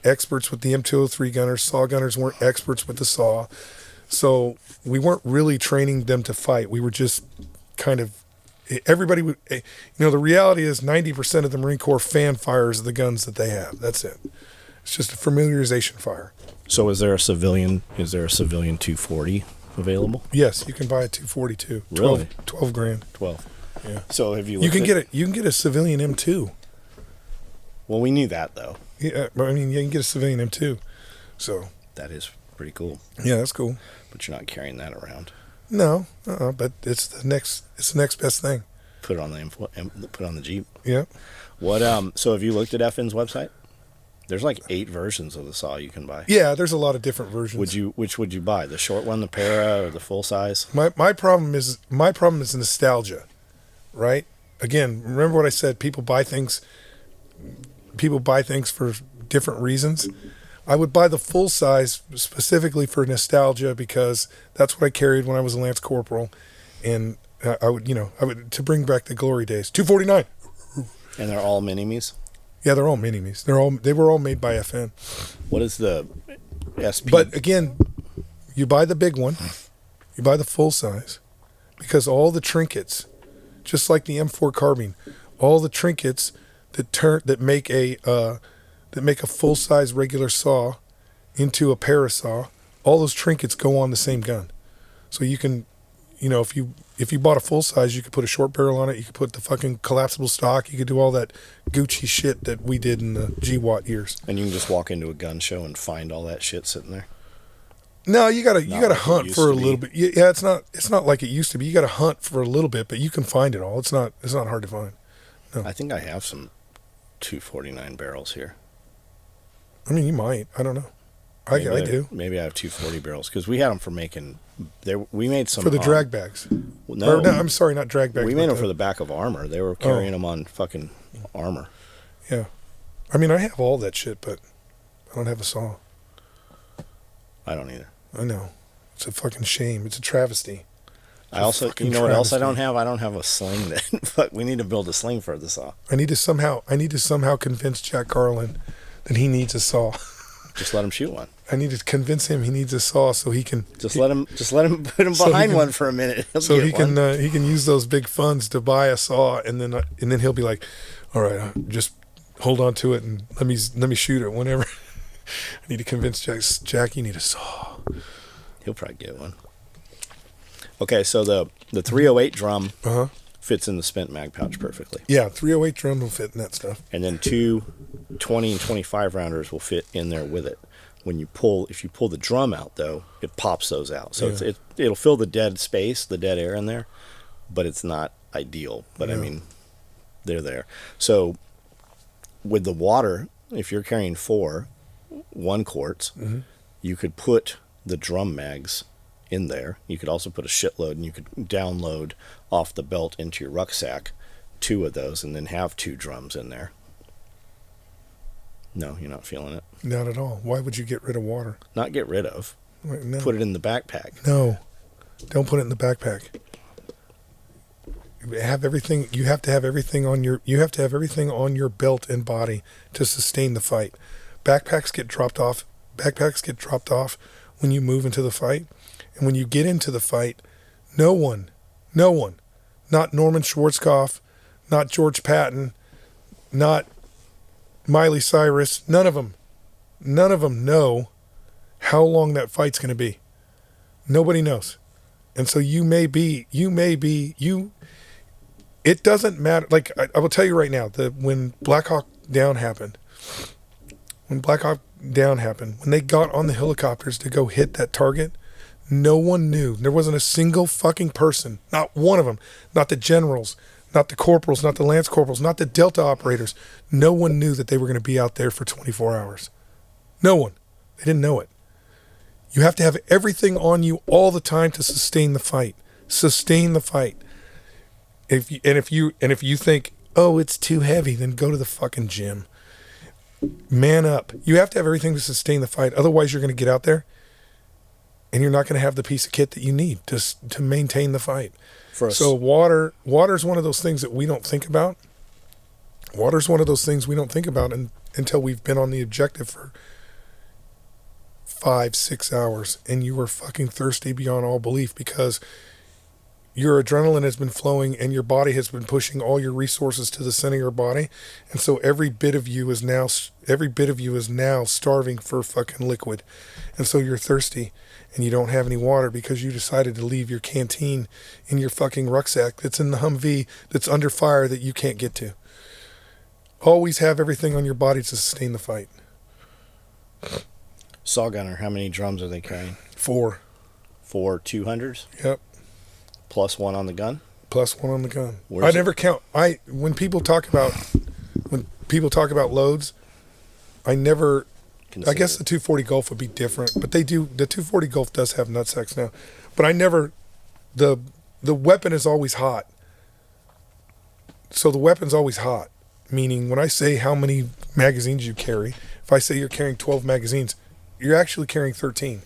experts with the M203 gunners. Saw gunners weren't experts with the saw. So we weren't really training them to fight. We were just kind of, everybody would, the reality is 90% of the Marine Corps fan fires the guns that they have. That's it. It's just a familiarization fire. So is there a civilian 240 available? Yes, you can buy a 242. Really? 12 grand. 12. Yeah. So have you You can get a civilian M2. Well, we knew that though. Yeah, I mean, you can get a civilian M2. So that is pretty cool. Yeah, that's cool. But you're not carrying that around. No, but it's the next best thing. Put it on the Jeep. Yeah. What so have you looked at FN's website? There's like 8 versions of the saw you can buy. Yeah, there's a lot of different versions. Which would you buy? The short one, the para, or the full size? My problem is nostalgia, right? Again, remember what I said, people buy things for different reasons. I would buy the full size specifically for nostalgia because that's what I carried when I was a Lance Corporal, and I would to bring back the glory days. 249. And they're all mini-me's? Yeah, they're all mini-me's. They were all made by FN. What is the SP? But again, you buy the big one, you buy the full size, because all the trinkets, just like the M4 carbine, all the trinkets that make a full size regular saw into a parasaw, all those trinkets go on the same gun. So you can, if you bought a full size, you could put a short barrel on it. You could put the fucking collapsible stock. You could do all that Gucci shit that we did in the GWAT years. And you can just walk into a gun show and find all that shit sitting there. No, you gotta hunt for a little bit. Yeah, it's not like it used to be. You gotta hunt for a little bit, but you can find it all. It's not hard to find. No. I think I have some 249 barrels here. I mean, you might. I don't know. I do. Maybe I have 240 barrels because we had them for making. We made some for the drag bags. No, I'm sorry, not drag bags. We made them for the back of armor. They were carrying them on fucking armor. Yeah, I mean, I have all that shit, but I don't have a saw. I don't either. I know. It's a fucking shame. It's a travesty. I also, you know what else I don't have? I don't have a sling. That fuck, we need to build a sling for the saw. I need to somehow convince Jack Garland that he needs a saw. Just let him shoot one. I need to convince him he needs a saw so he can Let him put him behind one for a minute. So he can use those big funds to buy a saw, and then he'll be like, all right, just hold on to it and let me shoot it whenever. I need to convince Jack you need a saw. He'll probably get one. Okay, so the 308 drum fits in the spent mag pouch perfectly. Yeah, 308 drum will fit in that stuff. And then two 20 and 25 rounders will fit in there with it. If you pull the drum out though, it pops those out. So it'll fill the dead space, the dead air in there, but it's not ideal. But I mean, they're there. So with the water, if you're carrying 4 1-quarts, you could put the drum mags in there. You could also put a shitload, and you could download off the belt into your rucksack 2 of those, and then have 2 drums in there. No, you're not feeling it. Not at all. Why would you get rid of water? Not get rid of. No. Put it in the backpack. No, don't put it in the backpack. Have everything. You have to have everything on your. You have to have everything on your belt and body to sustain the fight. Backpacks get dropped off. Backpacks get dropped off when you move into the fight, and when you get into the fight, no one, not Norman Schwarzkopf, not George Patton, not Miley Cyrus, none of them know how long that fight's going to be. Nobody knows. And so it doesn't matter. Like, I will tell you right now, when Black Hawk Down happened, when they got on the helicopters to go hit that target, no one knew. There wasn't a single fucking person, not one of them, not the generals, not the corporals, not the lance corporals, not the Delta operators. No one knew that they were going to be out there for 24 hours. No one. They didn't know it. You have to have everything on you all the time to sustain the fight. Sustain the fight. If you think, oh, it's too heavy, then go to the fucking gym. Man up. You have to have everything to sustain the fight. Otherwise, you're going to get out there and you're not going to have the piece of kit that you need to maintain the fight. So water's one of those things that we don't think about. Water's one of those things we don't think about until we've been on the objective for 5-6 hours and you were fucking thirsty beyond all belief because your adrenaline has been flowing and your body has been pushing all your resources to the center of your body. And so every bit of you is now starving for fucking liquid. And so you're thirsty and you don't have any water because you decided to leave your canteen in your fucking rucksack that's in the Humvee that's under fire that you can't get to. Always have everything on your body to sustain the fight. Saw gunner, how many drums are they carrying? 4. 4 200s? Yep. Plus 1 on the gun? Plus 1 on the gun. I never count. When people talk about loads, I guess the 240 Gulf would be different, but the 240 Gulf does have nutsacks now. But the weapon is always hot. So the weapon's always hot, meaning when I say how many magazines you carry, if I say you're carrying 12 magazines, you're actually carrying 13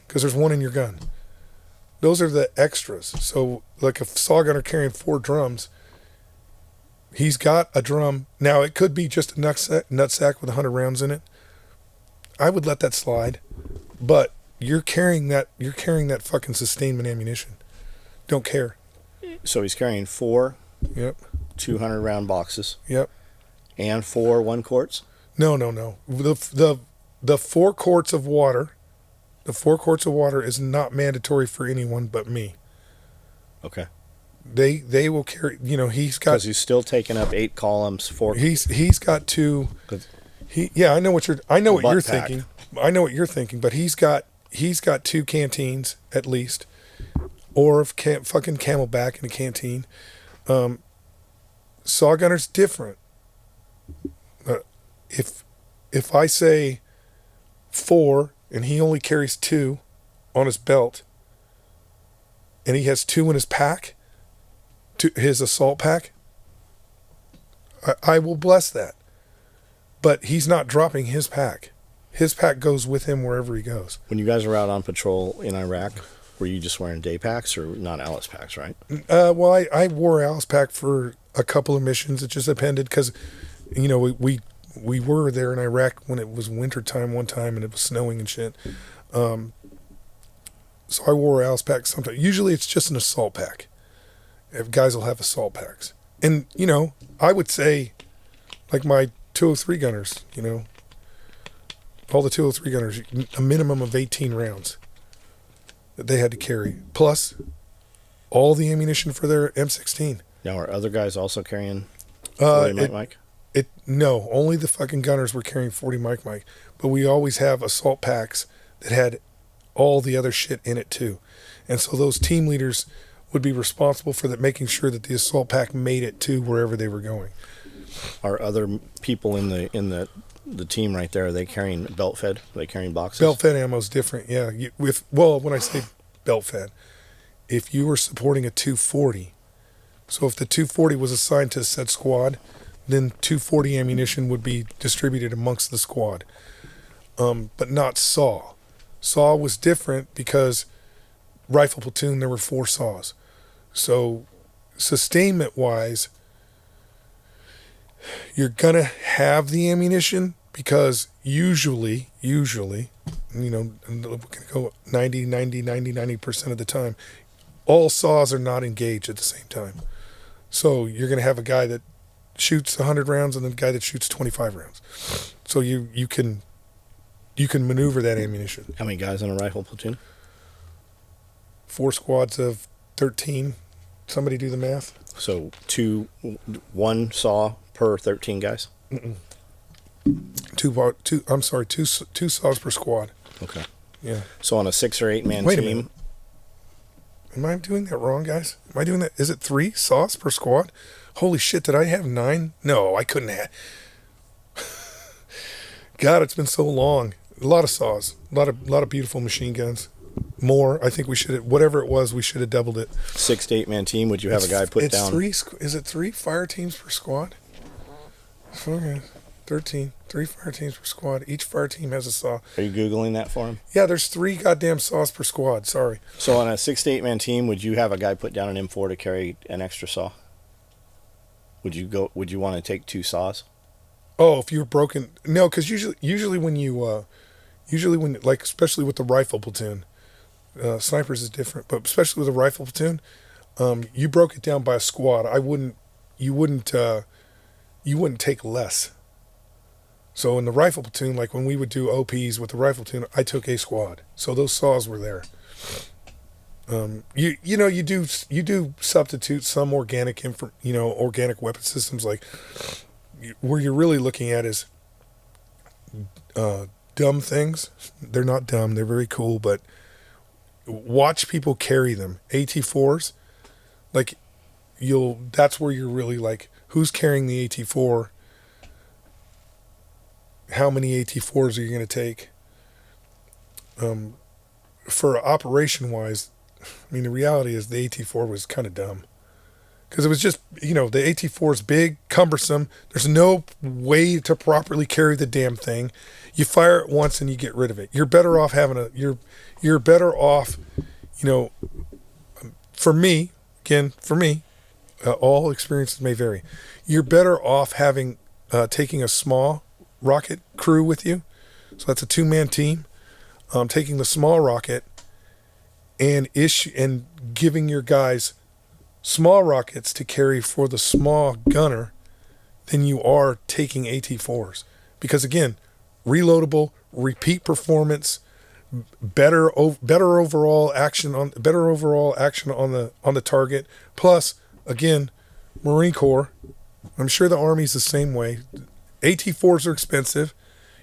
because there's 1 in your gun. Those are the extras. So like a saw gunner carrying 4 drums, he's got a drum. Now it could be just a nutsack with 100 rounds in it. I would let that slide, but you're carrying that fucking sustainment ammunition. Don't care. So he's carrying 4 Yep. 200 round boxes. Yep. And 4 1-quarts? No. The 4 quarts of water, is not mandatory for anyone but me. Okay. They will carry, he's got, because he's still taking up 8 columns, 4. He's got 2. I know what you're thinking. I know what you're thinking, but he's got 2 canteens at least, or fucking Camelback in a canteen. Saw gunner's different. If I say 4 and he only carries 2 on his belt, and he has 2 in his pack, his assault pack, I will bless that. But he's not dropping his pack. His pack goes with him wherever he goes. When you guys were out on patrol in Iraq, Were you just wearing day packs or not Alice packs, right? Well, I wore Alice pack for a couple of missions. It just depended because, you know, we were there in Iraq when it was winter time one time and it was snowing and shit. So I wore Alice pack sometimes. Usually it's just an assault pack. If guys will have assault packs. And, you know, I would say like my 203 gunners, you know, all the 203 gunners, a minimum of 18 rounds that they had to carry, plus all the ammunition for their M16. Now, are other guys also carrying 40 Mike? No, only the fucking gunners were carrying 40 Mike, but we always have assault packs that had all the other shit in it too. And so those team leaders would be responsible for that, making sure that the assault pack made it to wherever they were going. Are other people in the team right there, are they carrying belt fed? Are they carrying boxes? Belt fed ammo is different, yeah. When I say belt fed, if you were supporting a 240, so if the 240 was assigned to said squad, then 240 ammunition would be distributed amongst the squad, but not SAW. SAW was different because rifle platoon, there were 4 SAWs. So sustainment wise, you're gonna have the ammunition because usually, you know, we're gonna go 90% of the time, all SAWs are not engaged at the same time. So you're gonna have a guy that shoots 100 rounds and then a guy that shoots 25 rounds. So you can maneuver that ammunition. How many guys in a rifle platoon? 4 squads of 13. Somebody do the math. So one SAW per 13 guys? Two SAWs per squad. Okay. Yeah. So on a 6 or 8 man Wait a team. minute. Am I doing that wrong, guys? Am I doing that? Is it 3 SAWs per squad? Holy shit, did I have 9? No, I couldn't have. God, it's been so long. A lot of SAWs. A lot of beautiful machine guns. More. I think we should have, whatever it was, we should have doubled it. 6 to 8 man team, would you have a guy put down? Is it 3 fire teams per squad? Okay. 13. 3 fire teams per squad. Each fire team has a SAW. Are you Googling that for him? Yeah, there's 3 goddamn SAWs per squad. Sorry. So on a 6 to 8 man team, would you have a guy put down an M4 to carry an extra SAW? Would you want to take 2 SAWs? Oh, if you were broken. No, because usually when like, especially with the rifle platoon, snipers is different, but especially with a rifle platoon, you broke it down by a squad. You wouldn't take less. So in the rifle platoon, like when we would do OPs with the rifle platoon, I took a squad. So those SAWs were there. You do substitute some organic weapon systems, like where you're really looking at is dumb things. They're not dumb, they're very cool, but watch people carry them. AT4s, like that's where you're really like, who's carrying the AT4? How many AT4s are you going to take? For operation wise, I mean, the reality is the AT4 was kind of dumb. Because it was just, the AT4 is big, cumbersome. There's no way to properly carry the damn thing. You fire it once and you get rid of it. You're better off you're better off, for me, all experiences may vary. You're better off taking a small rocket crew with you. So that's a 2-man team. Taking the small rocket and giving your guys small rockets to carry for the small gunner than you are taking AT4s. Because again, reloadable, repeat performance, better overall action on the target. Plus, again, Marine Corps, I'm sure the Army's the same way. AT4s are expensive.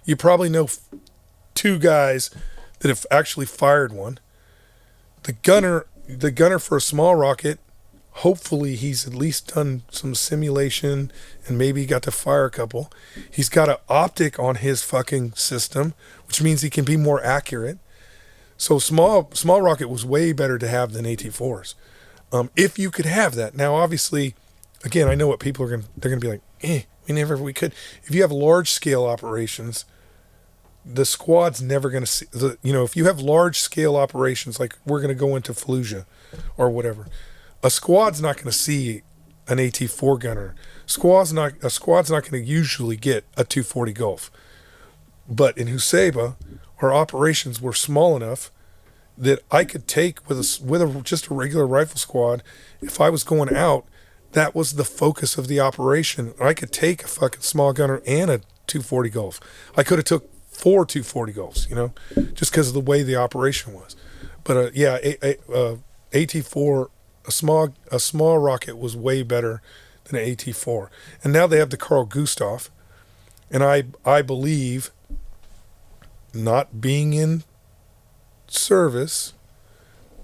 You probably know 2 guys that have actually fired one. The gunner for a small rocket, hopefully he's at least done some simulation and maybe got to fire a couple. He's got an optic on his fucking system, which means he can be more accurate. So small rocket was way better to have than AT4s. If you could have that. Now, obviously, again, I know what people they're going to be like, we could. If you have large scale operations, the squad's never going to see, if you have large scale operations, like we're going to go into Fallujah or whatever, a squad's not going to see an AT4 gunner. A squad's not going to usually get a 240 Gulf. But in Huseba, our operations were small enough that I could take with just a regular rifle squad. If I was going out, that was the focus of the operation. I could take a fucking small gunner and a 240 Gulf. I could have took 4 240 Gulfs, just because of the way the operation was. But AT4, a small rocket was way better than an AT4. And now they have the Carl Gustav, and I believe, not being in service,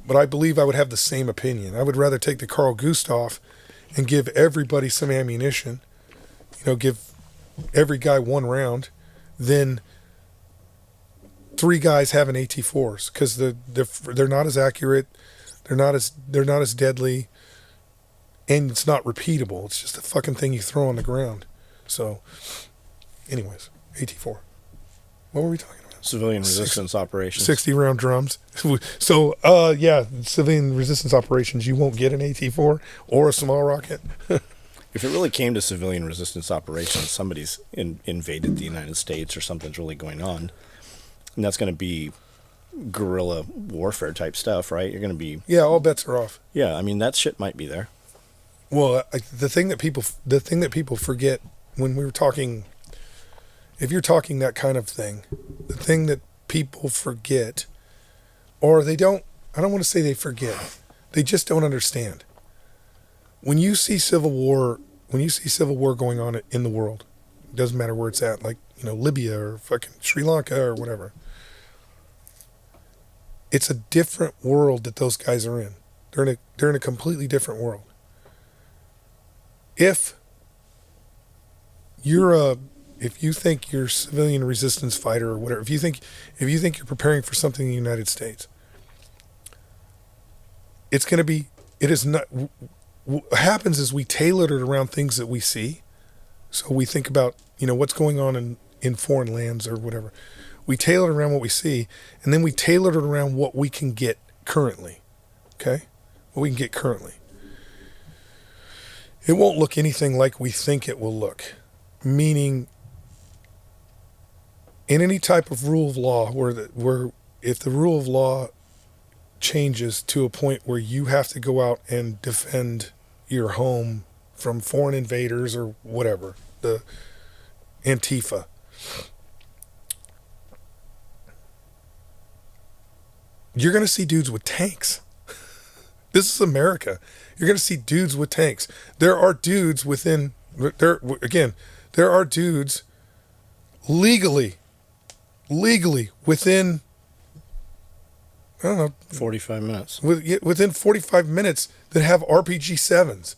but I believe I would have the same opinion. I would rather take the Carl Gustav and give everybody some ammunition, give every guy 1 round, than 3 guys having AT4s, because they're not as accurate, they're not as deadly, and it's not repeatable. It's just a fucking thing you throw on the ground. So, anyways, AT4. What were we talking about? Civilian resistance operations. 60 round drums. So, civilian resistance operations, you won't get an AT4 or a small rocket. If it really came to civilian resistance operations, somebody's invaded the United States or something's really going on, and that's going to be guerrilla warfare type stuff, right? You're going to be... Yeah, all bets are off. Yeah, I mean, that shit might be there. Well, the thing that people forget when we were talking... If you're talking that kind of thing, the thing that people forget, or I don't want to say they forget, they just don't understand. When you see civil war going on in the world, it doesn't matter where it's at, like, Libya or fucking Sri Lanka or whatever, it's a different world that those guys are in. They're in a completely different world. If you think you're a civilian resistance fighter or whatever, if you think you're preparing for something in the United States, it is not, what happens is we tailor it around things that we see. So we think about, what's going on in foreign lands or whatever. We tailor it around what we see, and then we tailor it around what we can get currently. Okay? What we can get currently. It won't look anything like we think it will look. Meaning, in any type of rule of law, where if the rule of law changes to a point where you have to go out and defend your home from foreign invaders or whatever, the Antifa, you're going to see dudes with tanks. This is America. You're going to see dudes with tanks. There are dudes there are dudes legally within, I don't know, 45 minutes. Within 45 minutes that have RPG-7s,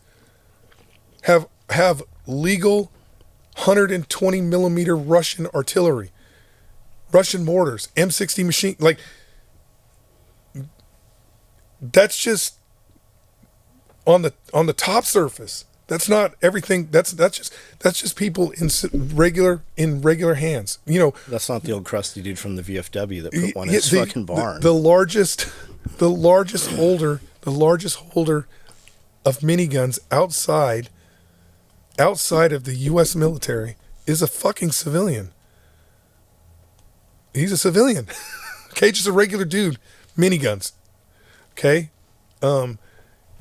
have legal 120 millimeter Russian artillery, Russian mortars, M60 machine, like, that's just on the top surface. That's not everything. That's just people in regular hands. That's not the old crusty dude from the VFW that put one in his the, fucking barn. The largest holder of miniguns outside of the U.S. military is a fucking civilian. He's a civilian. Okay, just a regular dude, miniguns. Okay,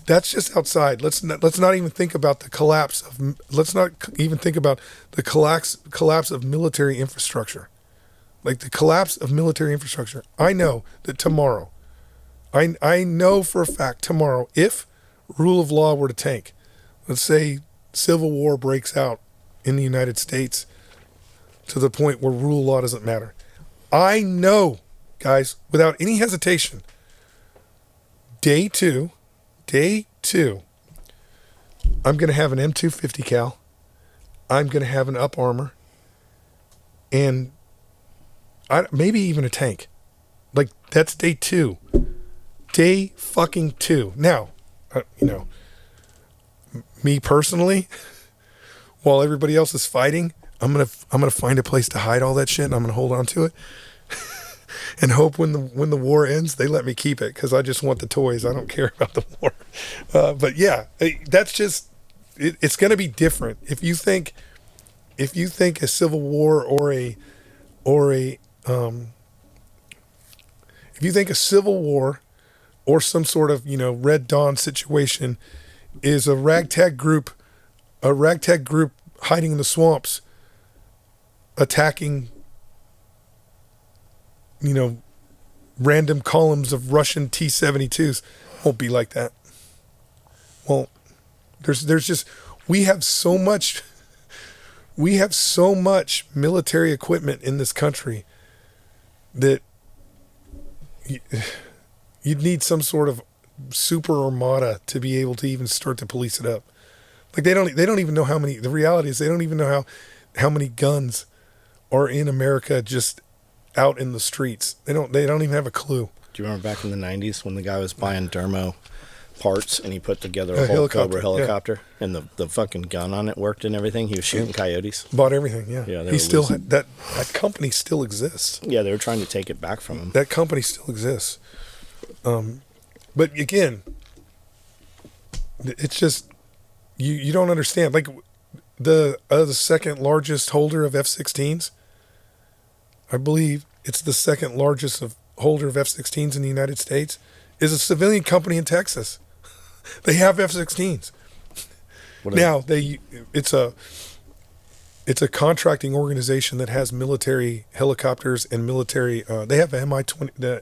that's just outside. Let's not even think about the collapse of. Let's not even think about the collapse of military infrastructure, like the collapse of military infrastructure. I know that tomorrow, I know for a fact tomorrow, if rule of law were to tank, let's say civil war breaks out in the United States to the point where rule of law doesn't matter. I know, guys, without any hesitation. Day two, I'm going to have an M250 cal. I'm going to have an up armor. And maybe even a tank. Like, that's day 2. Day fucking 2. Now, me personally, while everybody else is fighting, I'm gonna find a place to hide all that shit, and I'm gonna hold on to it, and hope when the war ends, they let me keep it, because I just want the toys. I don't care about the war. But yeah, that's just it's gonna be different. If you think a civil war if you think a civil war or some sort of Red Dawn situation is a ragtag group hiding in the swamps, attacking, random columns of Russian T-72s, won't be like that. Well, there's just, we have so much military equipment in this country that you'd need some sort of super armada to be able to even start to police it up. Like they don't even know how many. The reality is they don't even know how many guns are in America just out in the streets. They don't even have a clue. Do you remember back in the 90s when the guy was buying Dermo parts and he put together A a whole helicopter, Cobra helicopter and the fucking gun on it worked and everything? He was shooting coyotes. Bought everything, yeah. Yeah, He still that company still exists. Yeah, they were trying to take it back from him. That company still exists. But again, it's just you don't understand. Like the second largest holder of F-16s, I believe it's the second largest holder of F-16s in the United States, is a civilian company in Texas. They have F-16s. Now it's a contracting organization that has military helicopters and military. They have the Mi-20. They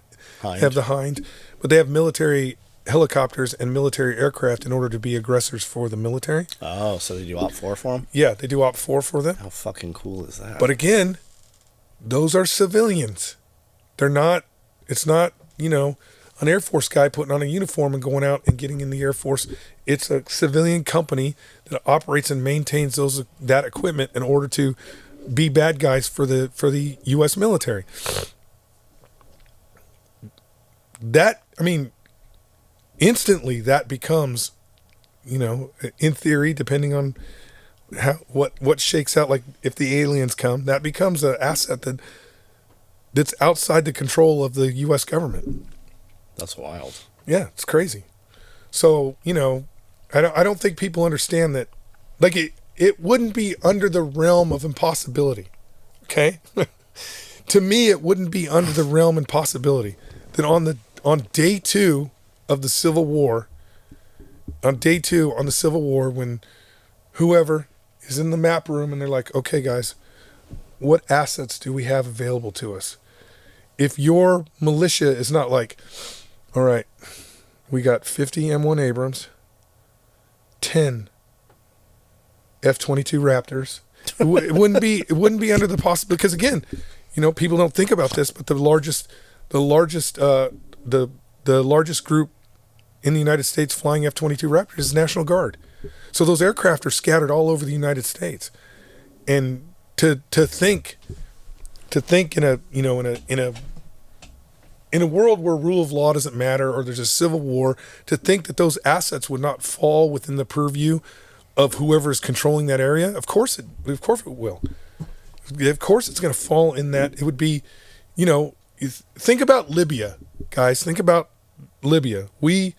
have the Hind, but they have military helicopters and military aircraft in order to be aggressors for the military. Oh, so they do OP4 for them? Yeah, they do OP4 for them. How fucking cool is that? But again, those are civilians. They're not. It's not an Air Force guy putting on a uniform and going out and getting in the Air Force. It's a civilian company that operates and maintains that equipment in order to be bad guys for the U.S. military. Instantly that becomes, in theory, depending on what shakes out, like if the aliens come, that becomes an asset that's outside the control of the U.S. government. That's wild. Yeah, it's crazy. So, I don't think people understand that, like it wouldn't be under the realm of impossibility. Okay? To me, it wouldn't be under the realm of impossibility that on day 2 of the Civil War, when whoever is in the map room and they're like, okay, guys, what assets do we have available to us? If your militia is not like, all right, we got 50 M1 Abrams, 10 F-22 Raptors. It wouldn't be under the possibility, because again, people don't think about this, but the largest group in the United States flying F-22 Raptors is National Guard. So those aircraft are scattered all over the United States. And to think in a world where rule of law doesn't matter, or there's a civil war, to think that those assets would not fall within the purview of whoever is controlling that area, of course it will. Of course it's going to fall in that. It would be, think about Libya, guys. Think about Libya. We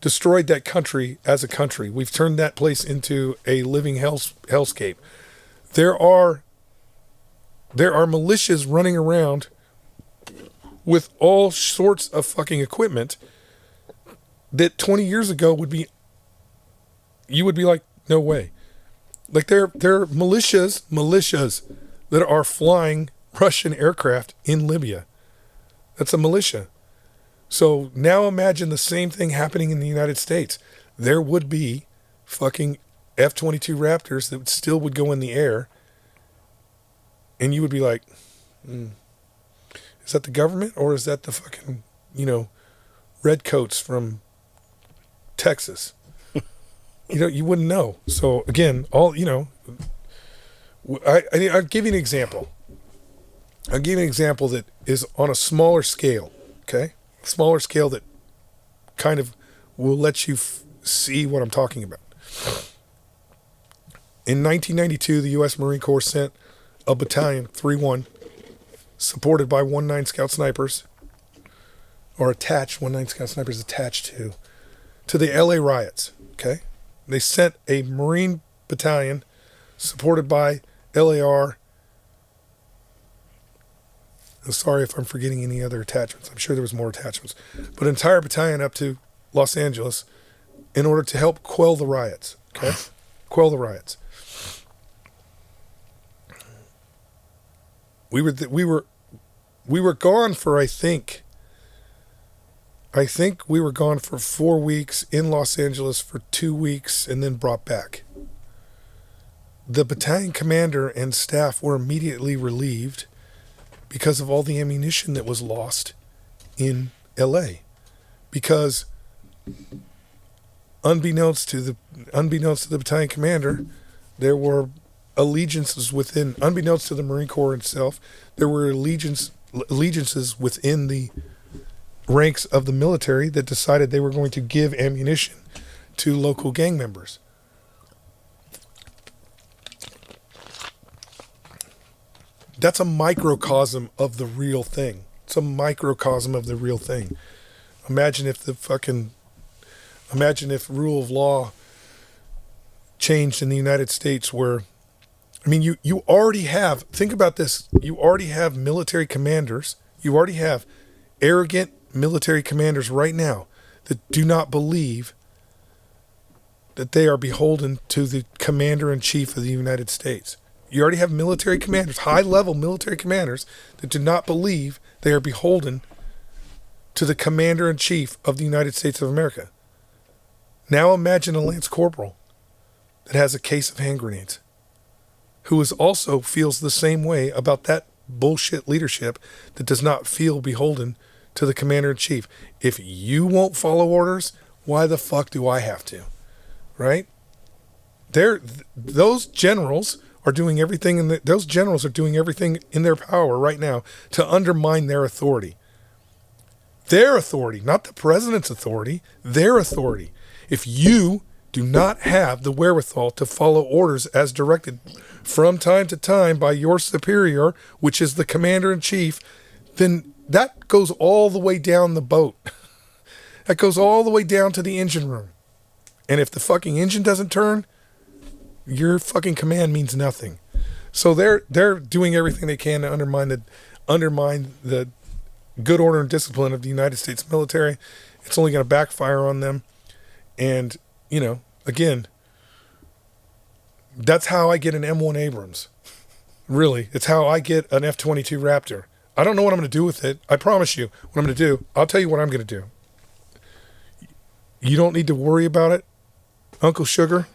destroyed that country as a country. We've turned that place into a living hellscape. There are militias running around with all sorts of fucking equipment that 20 years ago you would be like, no way. Like they're militias that are flying Russian aircraft in Libya. That's a militia. So now imagine the same thing happening in the United States. There would be fucking F-22 Raptors that still would go in the air, and you would be like, is that the government, or is that the fucking, redcoats from Texas? You wouldn't know. So again, I'll give you an example. I'll give you an example that is on a smaller scale, okay? Smaller scale that kind of will let you see what I'm talking about. In 1992, the U.S. Marine Corps sent a battalion, 3-1, supported by 1-9 Scout Snipers, or attached, 1-9 Scout Snipers attached to the LA riots, okay? They sent a Marine battalion supported by LAR. I'm sorry if I'm forgetting any other attachments. I'm sure there was more attachments. But an entire battalion up to Los Angeles in order to help quell the riots, okay? Quell the riots. We were gone for I think we were gone for 4 weeks in Los Angeles for 2 weeks and then brought back. The battalion commander and staff were immediately relieved because of all the ammunition that was lost in LA. Because unbeknownst to the battalion commander, there were allegiances within, unbeknownst to the Marine Corps itself, there were allegiances within the ranks of the military that decided they were going to give ammunition to local gang members. That's a microcosm of the real thing. It's a microcosm of the real thing. Imagine if rule of law changed in the United States where, I mean, you already have, think about this, you already have military commanders, you already have arrogant military commanders right now that do not believe that they are beholden to the commander-in-chief of the United States. You already have military commanders, high-level military commanders, that do not believe they are beholden to the commander-in-chief of the United States of America. Now imagine a Lance Corporal that has a case of hand grenades, who also feels the same way about that bullshit leadership that does not feel beholden to the commander-in-chief. If you won't follow orders, why the fuck do I have to? Right? Those generals are doing everything in their power right now to undermine their authority. Their authority, not the president's authority, their authority. If you do not have the wherewithal to follow orders as directed from time to time by your superior, which is the commander-in-chief, then that goes all the way down the boat. That goes all the way down to the engine room. And if the fucking engine doesn't turn, your fucking command means nothing. So they're doing everything they can to undermine the good order and discipline of the United States military. It's only going to backfire on them. And, you know, again, that's how I get an M1 Abrams. Really, it's how I get an F-22 Raptor. I don't know what I'm going to do with it. I promise you what I'm going to do. I'll tell you what I'm going to do. You don't need to worry about it, Uncle Sugar.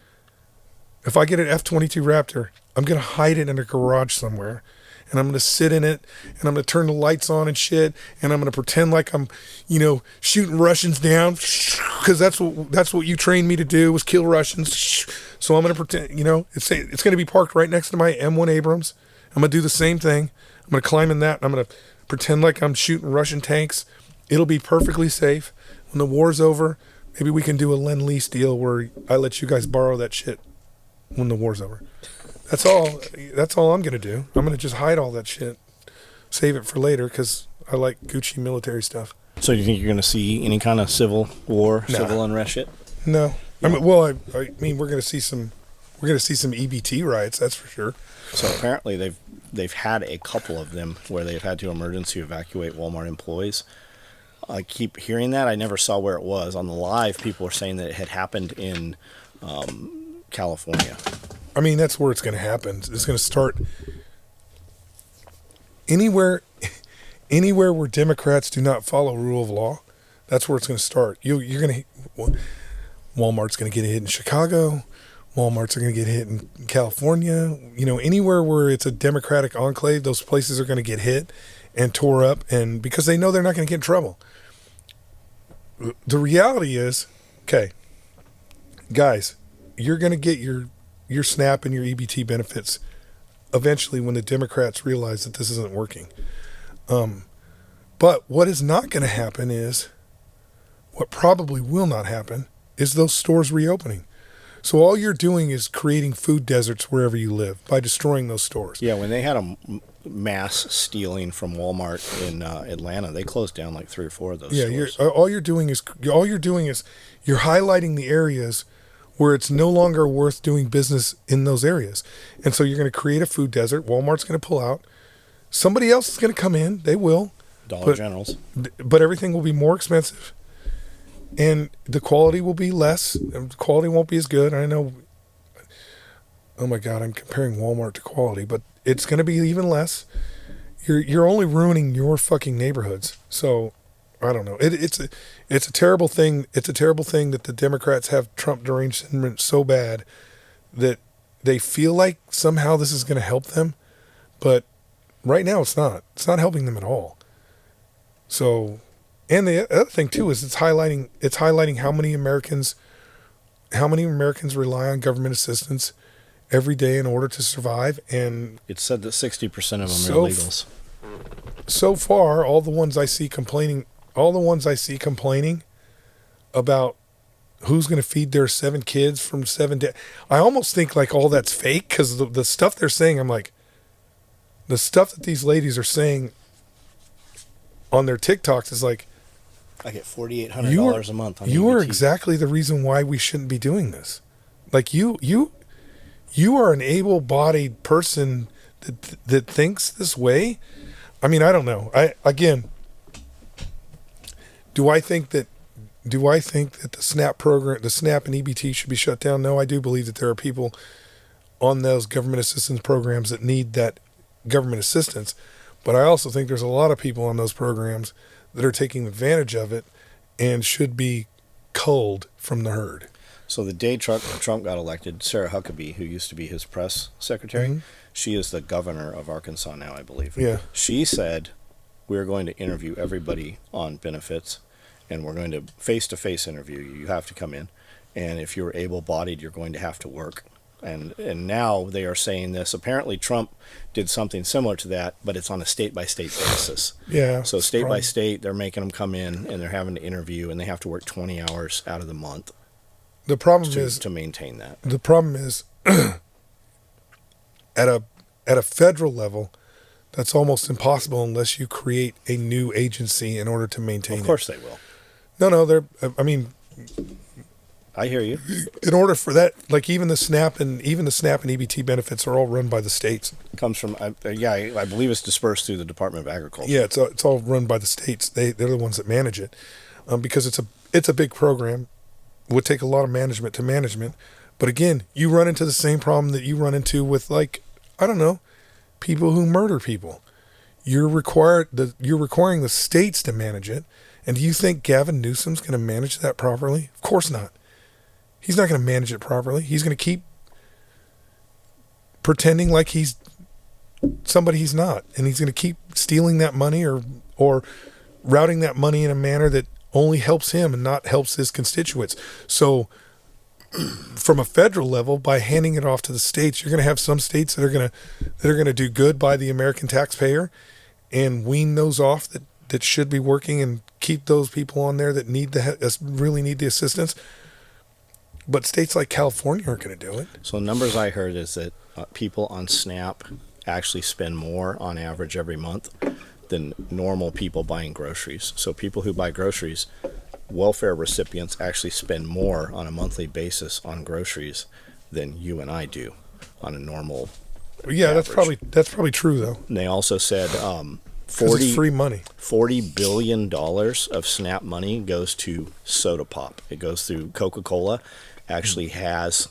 If I get an F-22 Raptor, I'm going to hide it in a garage somewhere. And I'm going to sit in it, and I'm going to turn the lights on and shit, and I'm going to pretend like I'm, you know, shooting Russians down, because that's what you trained me to do, was kill Russians. So I'm going to pretend, you know, it's going to be parked right next to my M1 Abrams. I'm going to do the same thing. I'm going to climb in that, and I'm going to pretend like I'm shooting Russian tanks. It'll be perfectly safe. When the war's over, maybe we can do a Lend-Lease deal where I let you guys borrow that shit when the war's over. That's all I'm going to do. I'm going to just hide all that shit. Save it for later because I like Gucci military stuff. So do you think you're going to see any kind of civil war, civil unrest shit? No. I mean, well, I mean, we're going to see some EBT riots, that's for sure. So apparently they've had a couple of them where they've had to emergency evacuate Walmart employees. I keep hearing that. I never saw where it was. On the live, people were saying that it had happened in California. I mean, that's where it's going to happen. It's going to start anywhere where Democrats do not follow rule of law. That's where it's going to start. You're going to Walmart's going to get hit in Chicago. Walmart's going to get hit in California. You know, anywhere where it's a Democratic enclave, those places are going to get hit and tore up, and because they know they're not going to get in trouble. The reality is, okay, guys, you're going to get your SNAP and your EBT benefits eventually when the Democrats realize that this isn't working. But what is not going to happen is, what probably will not happen, is those stores reopening. So all you're doing is creating food deserts wherever you live by destroying those stores. Yeah, when they had a mass stealing from Walmart in Atlanta, they closed down like 3 or 4 of those stores. All you're doing is you're highlighting the areas where it's no longer worth doing business in those areas. And so you're going to create a food desert. Walmart's going to pull out. Somebody else is going to come in. They will. Dollar Generals. But everything will be more expensive. And the quality will be less. The quality won't be as good. I know. Oh my God, I'm comparing Walmart to quality, but it's going to be even less. You're only ruining your fucking neighborhoods. So I don't know. It's a terrible thing. It's a terrible thing that the Democrats have Trump derangement so bad that they feel like somehow this is going to help them, but right now it's not. It's not helping them at all. So. And the other thing too is it's highlighting how many Americans rely on government assistance every day in order to survive. And it's said that 60% of them are illegals. So far, all the ones I see complaining about who's going to feed their 7 kids from 7 days. I almost think like all that's fake because the stuff they're saying. I'm like, the stuff that these ladies are saying on their TikToks is like. I get $4,800 a month on EBT. You are exactly the reason why we shouldn't be doing this. Like you are an able-bodied person that thinks this way. I mean, I don't know. Do I think that the SNAP program, the SNAP and EBT should be shut down? No, I do believe that there are people on those government assistance programs that need that government assistance. But I also think there's a lot of people on those programs that are taking advantage of it and should be culled from the herd. So the day Trump got elected, Sarah Huckabee, who used to be his press secretary, she is the governor of Arkansas now, I believe. Yeah. She said, we're going to interview everybody on benefits, and we're going to face-to-face interview you. You have to come in. And if you're able-bodied, you're going to have to work. And now they are saying this. Apparently Trump did something similar to that, but it's on a state-by-state basis. Yeah. So state-by-state, they're making them come in, and they're having to interview, and they have to work 20 hours out of the month. The problem is to maintain that. The problem is at a federal level, that's almost impossible unless you create a new agency in order to maintain it. Of course they will. No, I hear you. In order for that, like even the SNAP and EBT benefits are all run by the states. Comes from I believe it's dispersed through the Department of Agriculture. Yeah, it's all run by the states. They're the ones that manage it, because it's a big program. Would take a lot of management, but again, you run into the same problem that you run into with people who murder people. You're requiring the states to manage it, and do you think Gavin Newsom's going to manage that properly? Of course not. He's not going to manage it properly. He's going to keep pretending like he's somebody he's not, and he's going to keep stealing that money or routing that money in a manner that only helps him and not helps his constituents. So from a federal level, by handing it off to the states, you're going to have some states that are going to do good by the American taxpayer and wean those off that should be working and keep those people on there that really need the assistance. But states like California aren't going to do it. So numbers I heard is that people on SNAP actually spend more on average every month than normal people buying groceries. So people who buy groceries, welfare recipients actually spend more on a monthly basis on groceries than you and I do on a normal Yeah, average. that's probably true though. And they also said 40 free money. $40 billion of SNAP money goes to soda pop. It goes through Coca-Cola, actually has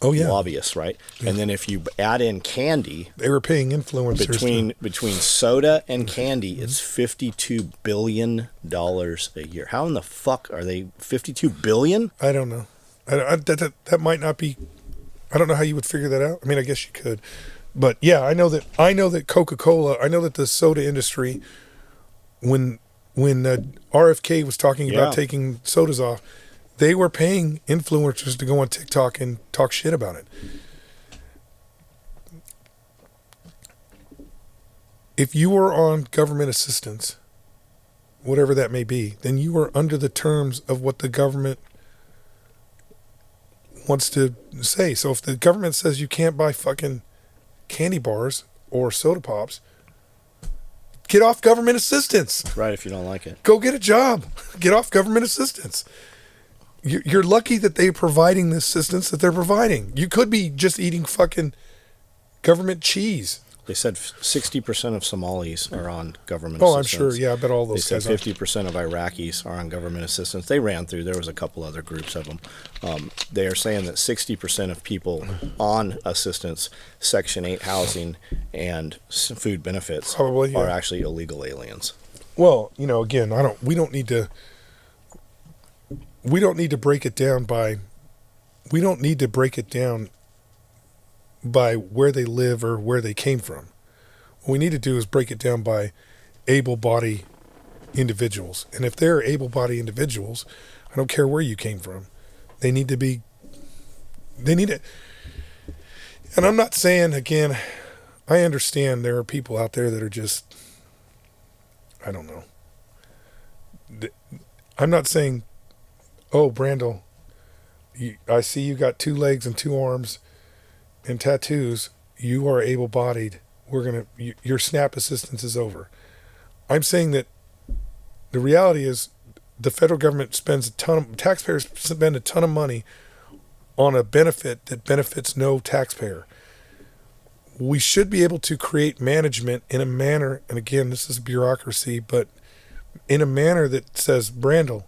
lobbyists, right? Yeah. And then if you add in candy, they were paying influencers between soda and candy, it's $52 billion a year. How in the fuck are they $52 billion? I don't know. That might not be. I don't know how you would figure that out. I mean, I guess you could, but yeah, I know that Coca-Cola. I know that the soda industry, when RFK was talking about taking sodas off, they were paying influencers to go on TikTok and talk shit about it. If you are on government assistance, whatever that may be, then you are under the terms of what the government wants to say. So if the government says you can't buy fucking candy bars or soda pops, get off government assistance. Right, if you don't like it. Go get a job. Get off government assistance. You're lucky that they're providing the assistance that they're providing. You could be just eating fucking government cheese. They said 60% of Somalis are on government Oh, I'm assistance. sure. Yeah, I bet all those They guys said are. 50% of Iraqis are on government assistance. They ran through. There was a couple other groups of them. They are saying that 60% of people on assistance, Section 8 housing, and food benefits Probably, yeah. are actually illegal aliens. Well, again, we don't need to break it down by where they live or where they came from. What we need to do is break it down by able-bodied individuals. And if they're able-bodied individuals, I don't care where you came from. They need it. And I'm not saying, again, I understand there are people out there that are just, I don't know. I'm not saying, oh, Brandel, I see you got 2 legs and 2 arms and tattoos. You are able-bodied. Your SNAP assistance is over. I'm saying that the reality is the federal government taxpayers spend a ton of money on a benefit that benefits no taxpayer. We should be able to create management in a manner, and again, this is bureaucracy, but in a manner that says, Brandel,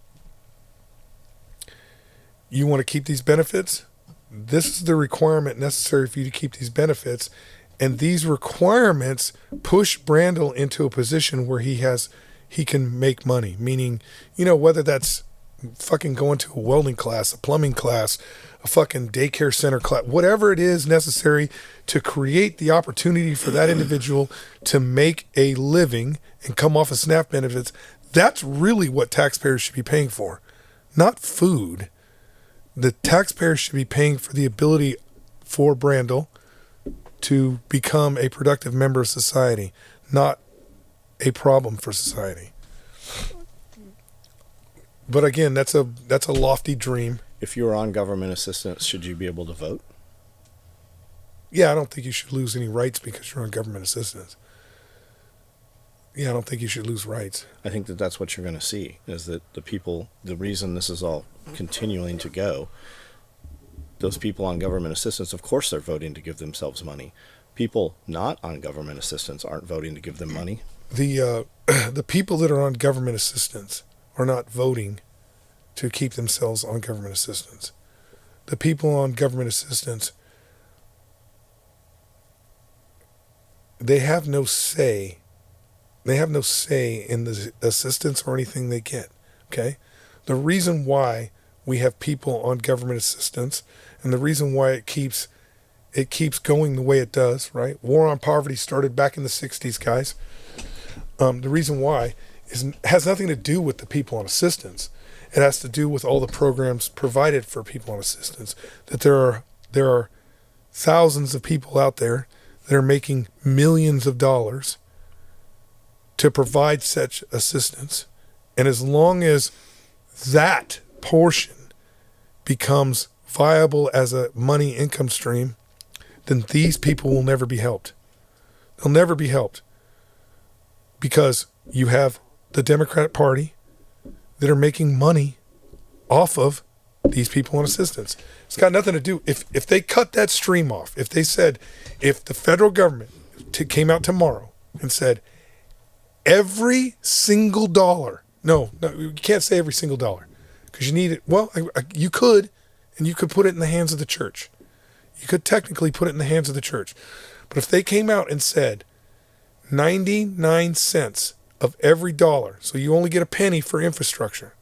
you want to keep these benefits? This is the requirement necessary for you to keep these benefits. And these requirements push Brandel into a position where he can make money. Meaning, whether that's fucking going to a welding class, a plumbing class, a fucking daycare center class, whatever it is necessary to create the opportunity for that individual to make a living and come off of SNAP benefits. That's really what taxpayers should be paying for, not food. The taxpayers should be paying for the ability for Brandel to become a productive member of society, not a problem for society. But again, that's a lofty dream. If you were on government assistance, should you be able to vote? Yeah, I don't think you should lose any rights because you're on government assistance. Yeah, I don't think you should lose rights. I think that's what you're going to see, is that the reason this is all continuing to go, those people on government assistance, of course they're voting to give themselves money. People not on government assistance aren't voting to give them money. The people that are on government assistance are not voting to keep themselves on government assistance. The people on government assistance, they have no say. They have no say in the assistance or anything they get, okay? The reason why we have people on government assistance and the reason why it keeps going the way it does, right? War on poverty started back in the 60s, guys. The reason why has nothing to do with the people on assistance. It has to do with all the programs provided for people on assistance. That there are thousands of people out there that are making millions of dollars to provide such assistance. And as long as that portion becomes viable as a money income stream, then these people will never be helped. They'll never be helped because you have the Democratic Party that are making money off of these people on assistance. It's got nothing to do, if they cut that stream off, if they said, if the federal government came out tomorrow and said, every single dollar, no, you can't say every single dollar because you need it. Well, you could, and you could put it in the hands of the church. You could technically put it in the hands of the church. But if they came out and said 99 cents of every dollar, so you only get a penny for infrastructure,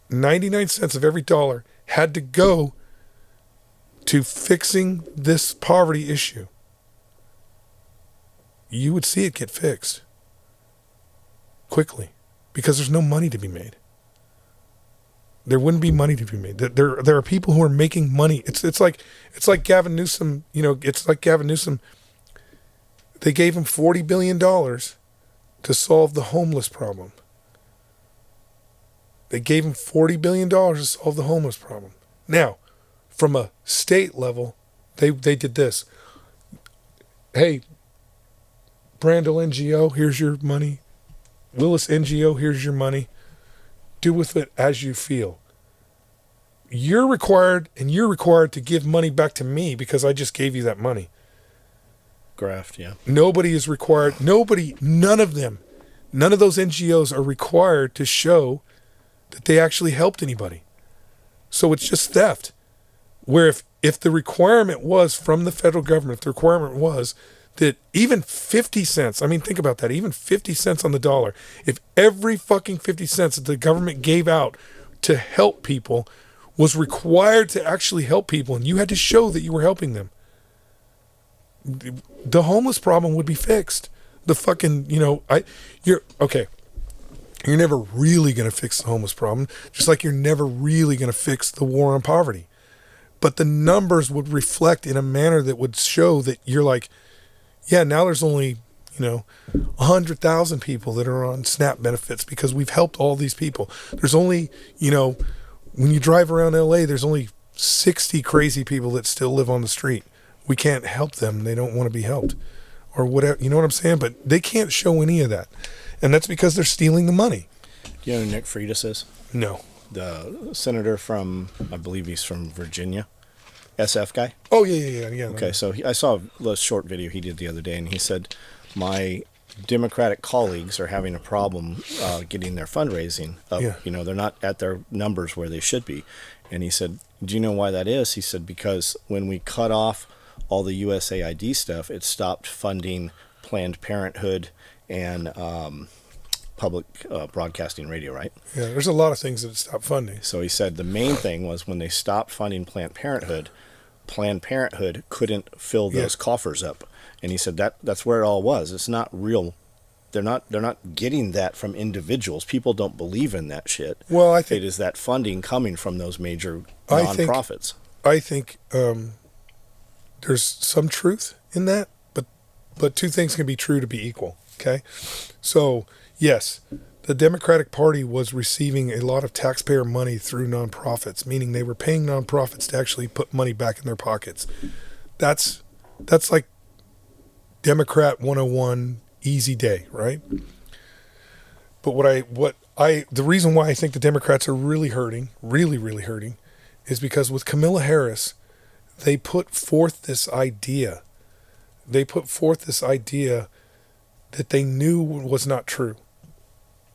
99 cents of every dollar had to go to fixing this poverty issue, you would see it get fixed quickly because there's no money to be made. There wouldn't be money to be made. There are people who are making money. It's like Gavin Newsom. It's like Gavin Newsom. They gave him $40 billion to solve the homeless problem. They gave him $40 billion to solve the homeless problem. Now, from a state level, they did this. Hey, Brandel NGO, here's your money. Willis NGO, here's your money. Do with it as you feel. You're required to give money back to me because I just gave you that money. Graft, yeah. Nobody is required. None of those NGOs are required to show that they actually helped anybody. So it's just theft. Where if the requirement was from the federal government, the requirement was that even 50 cents, I mean, think about that, even 50 cents on the dollar, if every fucking 50 cents that the government gave out to help people was required to actually help people, and you had to show that you were helping them, the homeless problem would be fixed. The fucking, you're never really going to fix the homeless problem, just like you're never really going to fix the war on poverty. But the numbers would reflect in a manner that would show that you're like, yeah, now there's only, 100,000 people that are on SNAP benefits because we've helped all these people. There's only, when you drive around LA, there's only 60 crazy people that still live on the street. We can't help them. They don't want to be helped or whatever. You know what I'm saying? But they can't show any of that. And that's because they're stealing the money. Do you know who Nick Freitas is? No. The senator from, I believe he's from Virginia. SF guy? Oh, yeah. Okay, so I saw a short video he did the other day, and he said, my Democratic colleagues are having a problem getting their fundraising up. Yeah. They're not at their numbers where they should be. And he said, do you know why that is? He said, because when we cut off all the USAID stuff, it stopped funding Planned Parenthood and public broadcasting radio, right? Yeah, there's a lot of things that stopped funding. So he said the main thing was when they stopped funding Planned Parenthood couldn't fill those coffers up. And he said that's where it all was. It's not real. They're not getting that from individuals. People don't believe in that shit. Well, I think it is that funding coming from those major nonprofits. I think there's some truth in that, but two things can be true to be equal. Okay, so yes, the Democratic Party was receiving a lot of taxpayer money through nonprofits, meaning they were paying nonprofits to actually put money back in their pockets. That's like Democrat 101 easy day, right? But the reason why I think the Democrats are really hurting, is because with Kamala Harris, they put forth this idea. They put forth this idea that they knew was not true.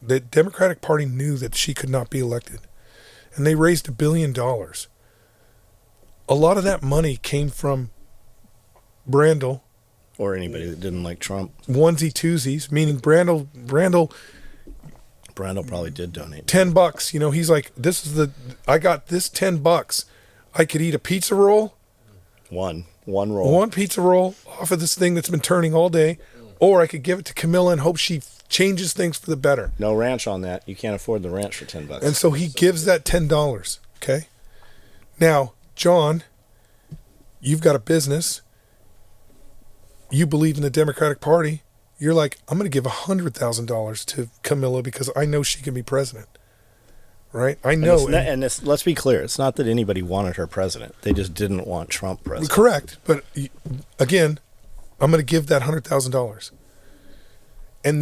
The Democratic Party knew that she could not be elected. And they raised $1 billion. A lot of that money came from Brandel. Or anybody that didn't like Trump. Onesie twosies, meaning Brandel probably did donate. $10. He's like, I got this $10. I could eat a pizza roll. One roll. One pizza roll off of this thing that's been turning all day. Or I could give it to Camilla and hope she changes things for the better. No ranch on that. You can't afford the ranch for $10. And so he gives that $10. Okay. Now, John, you've got a business. You believe in the Democratic Party. You're like, I'm going to give $100,000 to Camilla because I know she can be president. Right? I know. Let's be clear. It's not that anybody wanted her president. They just didn't want Trump president. Correct. But again, I'm going to give that $100,000. And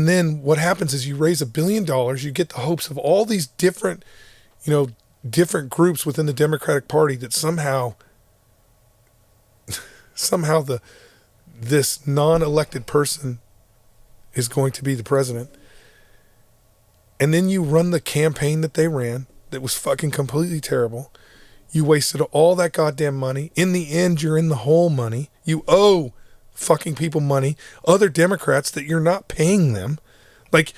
then what happens is you raise $1 billion, you get the hopes of all these different groups within the Democratic Party that somehow this non-elected person is going to be the president. And then you run the campaign that they ran that was fucking completely terrible. You wasted all that goddamn money. In the end, you're in the hole money. You owe fucking people money, other Democrats that you're not paying them. Like,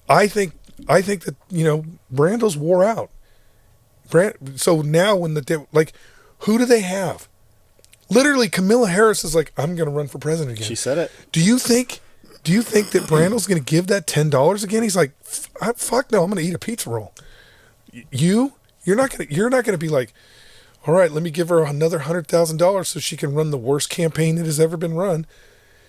I think that, Brandel's wore out. So now when who do they have? Literally, Kamala Harris is like, I'm going to run for president again. She said it. Do you think that Brandel's going to give that $10 again? He's like, fuck no, I'm going to eat a pizza roll. You're not going to be like, all right, let me give her another $100,000 so she can run the worst campaign that has ever been run.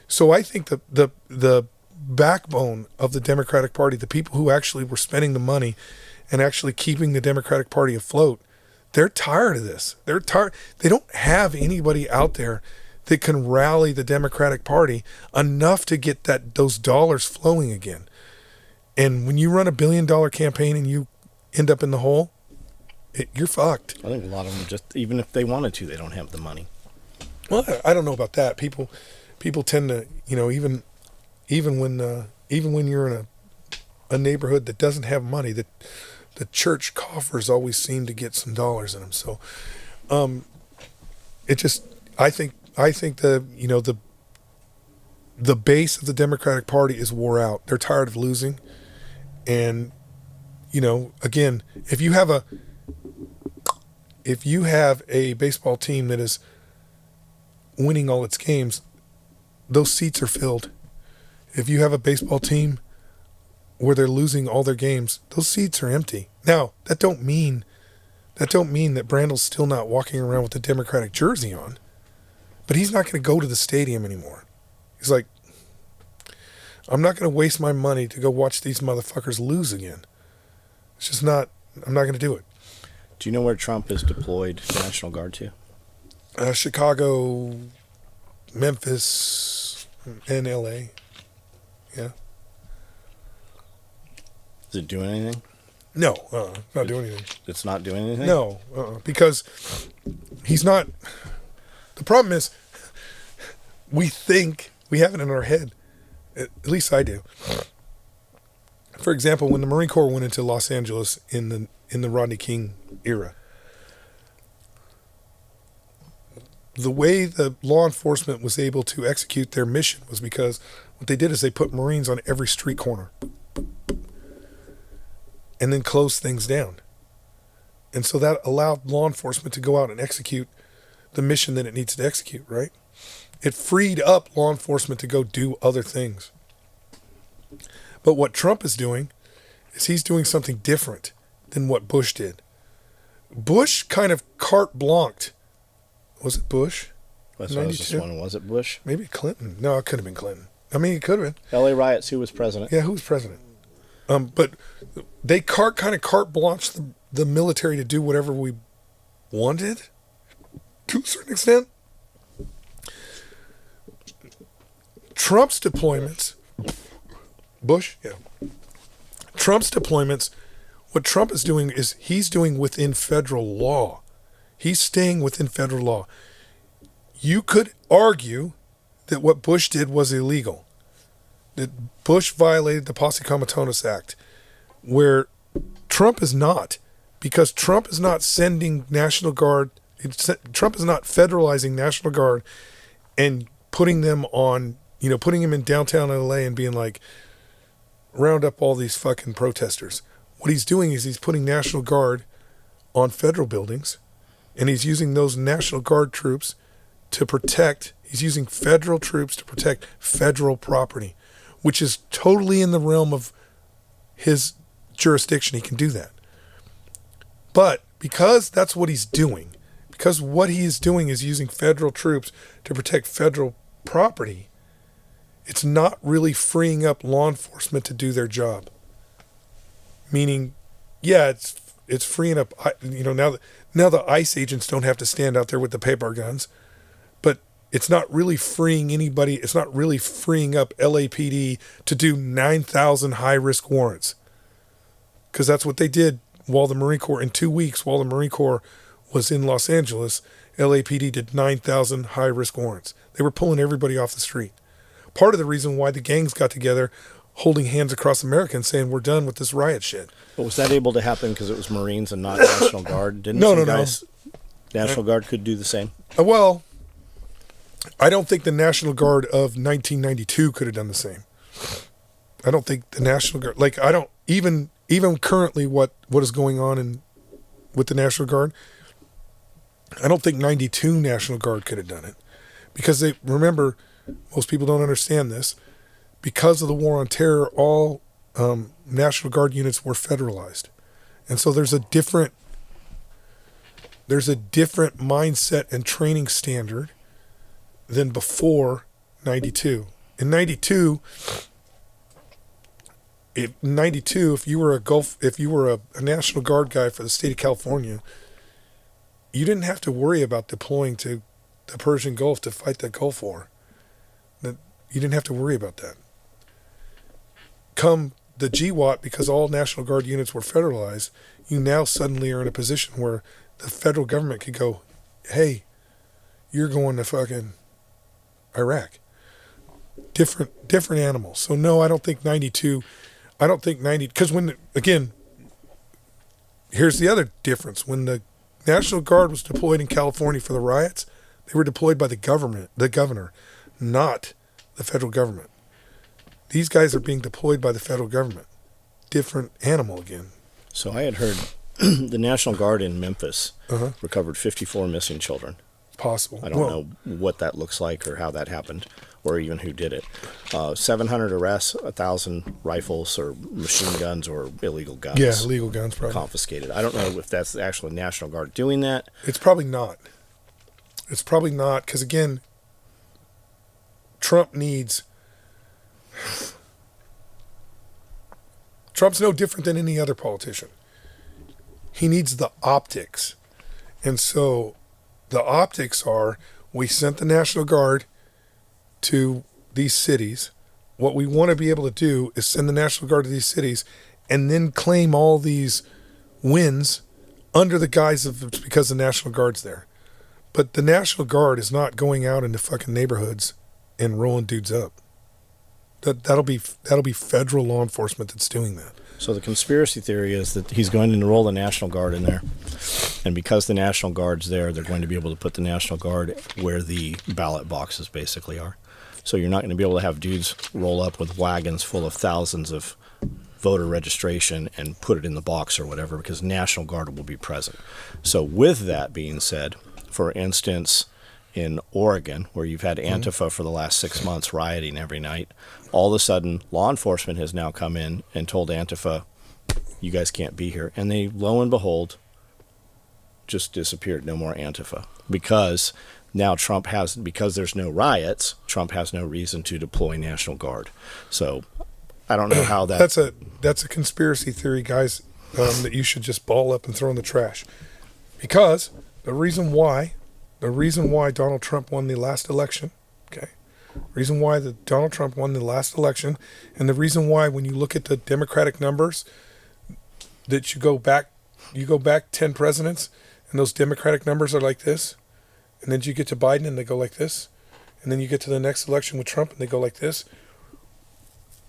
So I think the backbone of the Democratic Party, the people who actually were spending the money and actually keeping the Democratic Party afloat, They're tired of this. They're tired. They don't have anybody out there that can rally the Democratic Party enough to get those dollars flowing again. And when you run $1 billion campaign and you end up in the hole, you're fucked. I think a lot of them just, even if they wanted to, they don't have the money. Well, I don't know about that. People tend to, even when you're in a neighborhood that doesn't have money, that the church coffers always seem to get some dollars in them. So, I think the base of the Democratic Party is wore out. They're tired of losing, and again, if you have a baseball team that is winning all its games, those seats are filled. If you have a baseball team where they're losing all their games, those seats are empty. Now, that don't mean that Brandel's still not walking around with the Democratic jersey on, but he's not going to go to the stadium anymore. He's like, I'm not going to waste my money to go watch these motherfuckers lose again. It's just not, I'm not going to do it. Do you know where Trump is deployed National Guard to? Chicago, Memphis, and LA. Yeah. Is it doing anything? No, not doing anything. It's not doing anything? No, because he's not. The problem is, we think, we have it in our head, at least I do. For example, when the Marine Corps went into Los Angeles in the Rodney King era, the way the law enforcement was able to execute their mission was because what they did is they put Marines on every street corner and then closed things down. And so that allowed law enforcement to go out and execute the mission that it needs to execute, right? It freed up law enforcement to go do other things. But what Trump is doing is he's doing something different than what Bush did. Bush kind of carte blanched. Was it Bush? That's what I was just wondering. Was it Bush? Maybe Clinton. No, it could have been Clinton. I mean, it could have been. LA riots, who was president? Yeah, who was president? But they kind of carte blanched the military to do whatever we wanted, to a certain extent. Trump's deployments, Bush, yeah. Trump's deployments, what Trump is doing is he's doing within federal law. He's staying within federal law. You could argue that what Bush did was illegal. That Bush violated the Posse Comitatus Act, where Trump is not, because Trump is not sending National Guard, Trump is not federalizing National Guard and putting them on, putting them in downtown LA and being like, round up all these fucking protesters. What he's doing is he's putting National Guard on federal buildings, and he's using those National Guard troops to protect, he's using federal troops to protect federal property, which is totally in the realm of his jurisdiction. He can do that. But because that's what he's doing, because what he is doing is using federal troops to protect federal property, it's not really freeing up law enforcement to do their job. Meaning, yeah, it's freeing up, now the ICE agents don't have to stand out there with the paper guns, but it's not really freeing anybody, it's not really freeing up LAPD to do 9,000 high-risk warrants. Because that's what they did while the Marine Corps, in 2 weeks, while the Marine Corps was in Los Angeles, LAPD did 9,000 high-risk warrants. They were pulling everybody off the street. Part of the reason why the gangs got together, holding hands across America and saying, we're done with this riot shit. But was that able to happen because it was Marines and not National Guard? Didn't No. National Guard could do the same? Well, I don't think the National Guard of 1992 could have done the same. I don't think the National Guard, even currently what is going on with the National Guard, I don't think 92 National Guard could have done it. Because remember, most people don't understand this, because of the war on terror, all National Guard units were federalized. And so there's a different mindset and training standard than before 92. In 92, if you were a National Guard guy for the state of California, you didn't have to worry about deploying to the Persian Gulf to fight the Gulf War. You didn't have to worry about that. Come the GWAT, because all National Guard units were federalized, you now suddenly are in a position where the federal government could go, hey, you're going to fucking Iraq. Different animals. So no, I don't think 92, because again, here's the other difference. When the National Guard was deployed in California for the riots, they were deployed by the governor, not the federal government. These guys are being deployed by the federal government. Different animal again. So I had heard the National Guard in Memphis recovered 54 missing children. Possible. I don't know what that looks like or how that happened or even who did it. 700 arrests, 1,000 rifles or machine guns or illegal guns. Yeah, illegal guns probably. Confiscated. I don't know if that's the actual National Guard doing that. It's probably not. It's probably not, because again, Trump's no different than any other politician. He needs the optics. And so the optics are, we sent the National Guard to these cities. What we want to be able to do is send the National Guard to these cities and then claim all these wins under the guise of it's because the National Guard's there. But the National Guard is not going out into fucking neighborhoods and rolling dudes up. That'll be federal law enforcement that's doing that. So the conspiracy theory is that he's going to enroll the National Guard in there. And because the National Guard's there, they're going to be able to put the National Guard where the ballot boxes basically are. So you're not going to be able to have dudes roll up with wagons full of thousands of voter registration and put it in the box or whatever, because National Guard will be present. So with that being said, for instance, in Oregon, where you've had Antifa for the last 6 months rioting every night, all of a sudden law enforcement has now come in and told Antifa, you guys can't be here. And they, lo and behold, just disappeared. No more Antifa. Because now because there's no riots, Trump has no reason to deploy National Guard. So I don't know how that... That's a conspiracy theory, guys, that you should just ball up and throw in the trash. Because the reason why Donald Trump won the last election, okay? Reason why Donald Trump won the last election, and the reason why when you look at the Democratic numbers, that you go back 10 presidents, and those Democratic numbers are like this, and then you get to Biden and they go like this, and then you get to the next election with Trump and they go like this,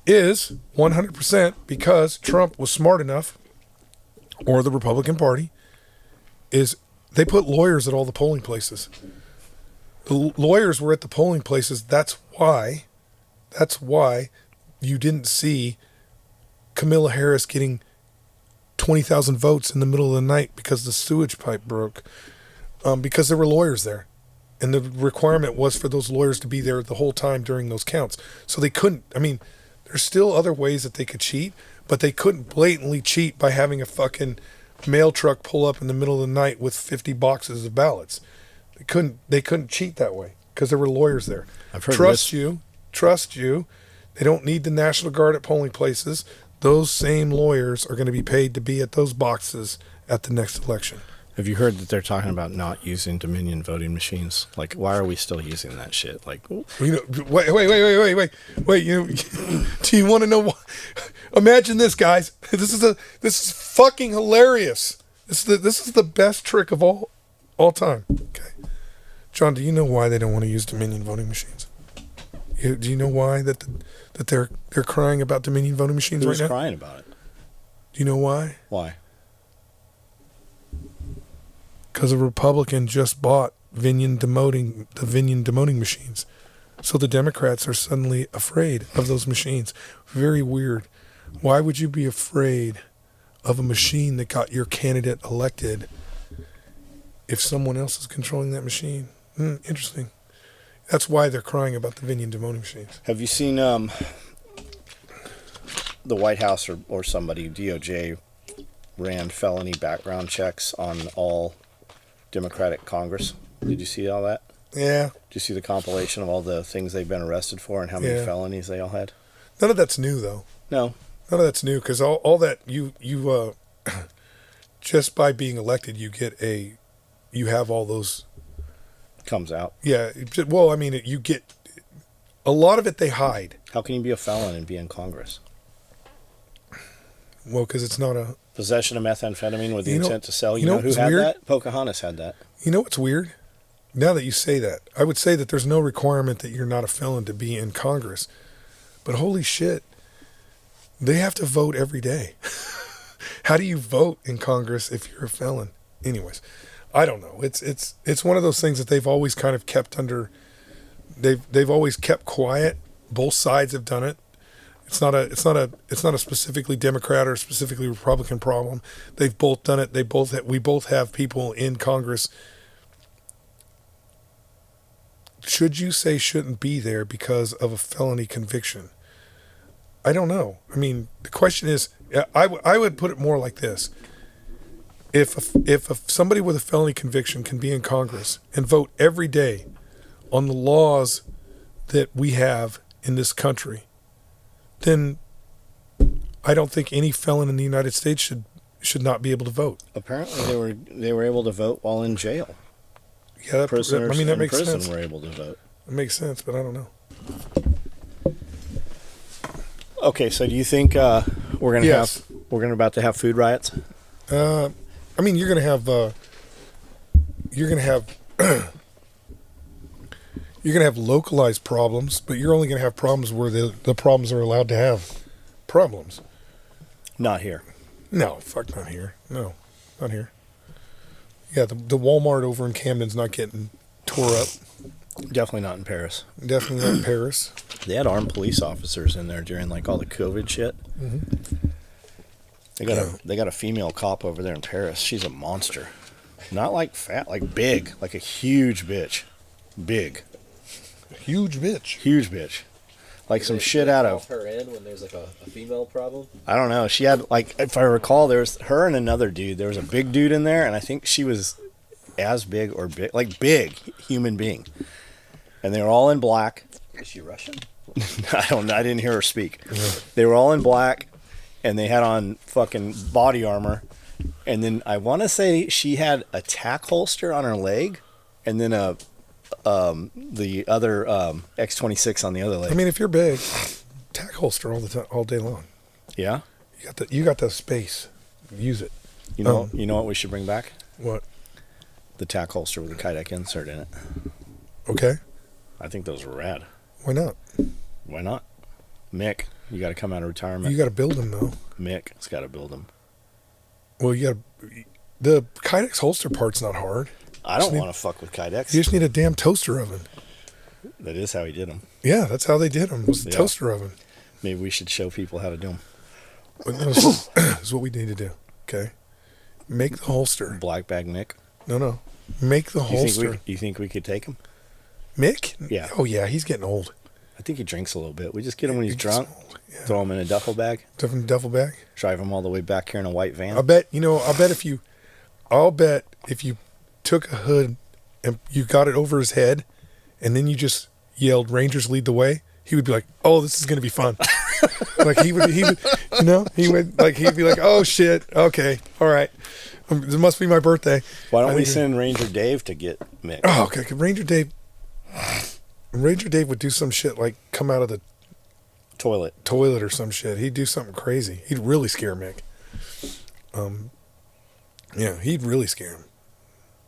is 100% because Trump was smart enough, or the Republican Party, is they put lawyers at all the polling places. The lawyers were at the polling places. That's why you didn't see Kamala Harris getting 20,000 votes in the middle of the night because the sewage pipe broke, because there were lawyers there. And the requirement was for those lawyers to be there the whole time during those counts. So they couldn't, there's still other ways that they could cheat, but they couldn't blatantly cheat by having a fucking mail truck pull up in the middle of the night with 50 boxes of ballots. They couldn't cheat that way because there were lawyers there. I've heard Trust you. They don't need the National Guard at polling places. Those same lawyers are going to be paid to be at those boxes at the next election. Have you heard that they're talking about not using Dominion voting machines? Like, why are we still using that shit? Like, wait. Do you want to know what? Imagine this, guys. This is fucking hilarious. This is the best trick of all time. Okay, John, do you know why they don't want to use Dominion voting machines? Do you know why that they're crying about Dominion voting machines right now? Who's crying about it? Do you know why? Why? Because a Republican just bought the Vinion demoting machines. So the Democrats are suddenly afraid of those machines. Very weird. Why would you be afraid of a machine that got your candidate elected if someone else is controlling that machine? Interesting. That's why they're crying about the Vinion demoting machines. Have you seen the White House or somebody, DOJ, ran felony background checks on all Democratic Congress? Did you see all that? Yeah. Did you see the compilation of all the things they've been arrested for and how many felonies they all had? None of that's new, though. No. None of that's new, because all that you just by being elected, you get a you have all those. Comes out. Yeah. Well, I mean, you get a lot of it. They hide. How can you be a felon and be in Congress? Well, because it's not a Possession of methamphetamine with the You know- intent to sell. you You know know who what's had weird? that? Pocahontas had that. You know what's weird? Now that you say that, I would say that there's no requirement that you're not a felon to be in Congress. But holy shit, they have to vote every day. How do you vote in Congress if you're a felon? Anyways, I don't know. It's one of those things that they've always kind of kept under. They've always kept quiet. Both sides have done it. It's not a specifically Democrat or specifically Republican problem. They've both done it. We both have people in Congress. Should you say shouldn't be there because of a felony conviction? I don't know. I mean, the question is, I would put it more like this: if somebody with a felony conviction can be in Congress and vote every day on the laws that we have in this country, then I don't think any felon in the United States should not be able to vote. Apparently, they were able to vote while in jail. Yeah, Prisoners I mean, that in makes prison sense. were able to vote. It makes sense, but I don't know. Okay, so do you think we're gonna Yes. about to have food riots? I mean, you're gonna have you're gonna have localized problems, but you're only gonna have problems where the problems are allowed to have problems. Not here. No, fuck, not here. No, not here. Yeah, the Walmart over in Camden's not getting tore up. Definitely not in Paris. Definitely not in Paris. They had armed police officers in there during like all the COVID shit. Mm-hmm. They got a female cop over there in Paris. She's a monster. Not like fat, like big, like a huge bitch. Big, Huge bitch. huge bitch. Like some shit out of. her in when there's like a female problem. I don't know. She had like, if I recall, there was her and another dude. There was a big dude in there, and I think she was as big or big, like big human being. And they were all in black. Is she Russian? I didn't hear her speak. They were all in black, and they had on fucking body armor. And then I want to say she had a tack holster on her leg, and then the other X26 on the other leg. I mean, if you're big, tack holster all the time, all day long. Yeah. You got the space. Use it. You know what we should bring back? What? The tack holster with a Kydeck insert in it. Okay. I think those are rad. Why not? Why not? Mick, you got to come out of retirement. You got to build them though. Mick's got to build them. Well, the Kydex holster part's not hard. I don't want to fuck with Kydex. You just need a damn toaster oven. That is how he did them. Yeah, that's how they did them. Was the Yeah. toaster oven. Maybe we should show people how to do them. This is what we need to do. Okay. Make the holster. Black bag Mick. No. Make the holster. You think we could take him? Mick? Yeah. Oh yeah, he's getting old. I think he drinks a little bit. We just get him when he's He gets drunk, old, yeah. throw him in a duffel bag, Different duffel bag. drive him all the way back here in a white van. I'll bet if you took a hood and you got it over his head and then you just yelled "Rangers lead the way," he would be like, "Oh, this is going to be fun." Like he would, he'd be like, "Oh shit. Okay. All right. It must be my birthday." Why don't I we think- send Ranger Dave to get Mick? Oh, okay. Ranger Dave would do some shit like come out of the Toilet. toilet or some shit. He'd do something crazy. He'd really scare Mick. Yeah, he'd really scare him.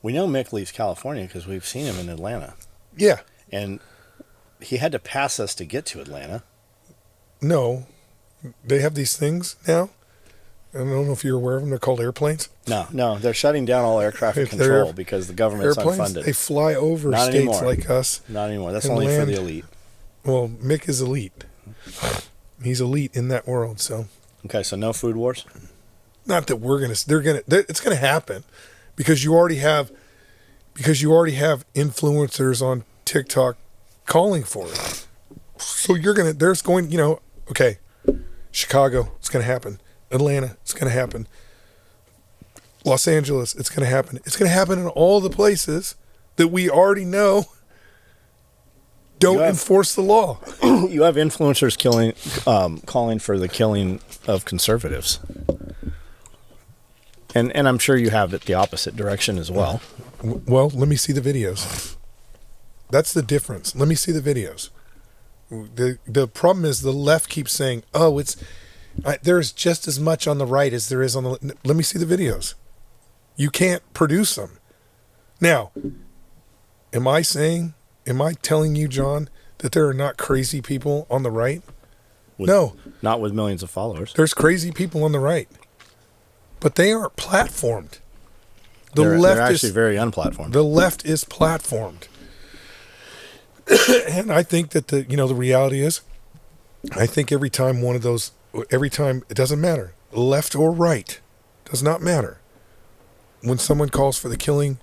We know Mick leaves California because we've seen him in Atlanta. Yeah. And he had to pass us to get to Atlanta. No, they have these things now. I don't know if you're aware of them. They're called airplanes. No, they're shutting down all air traffic They're control because the government's Airplanes. unfunded. They fly over Not states anymore. like us. Not anymore. That's and only land. for the elite. Well, Mick is elite. He's elite in that world. So, Okay, so no food wars? not that it's gonna happen because you already have influencers on TikTok calling for it. So okay, Chicago, it's gonna happen. Atlanta, it's gonna happen. Los Angeles, it's gonna happen. It's gonna happen in all the places that we already know don't enforce the law. You have influencers calling for the killing of conservatives. And I'm sure you have it the opposite direction as well. Well, let me see the videos. That's the difference. Let me see the videos. The problem is the left keeps saying, "Oh, there's just as much on the right as there is on the." Let me see the videos. You can't produce them. Now, am I telling you, John, that there are not crazy people on the right? No, not with millions of followers. There's crazy people on the right, but they aren't platformed. They're actually very unplatformed. The left is platformed. And I think that the reality is, I think every time it doesn't matter, left or right, does not matter. When someone calls for the killing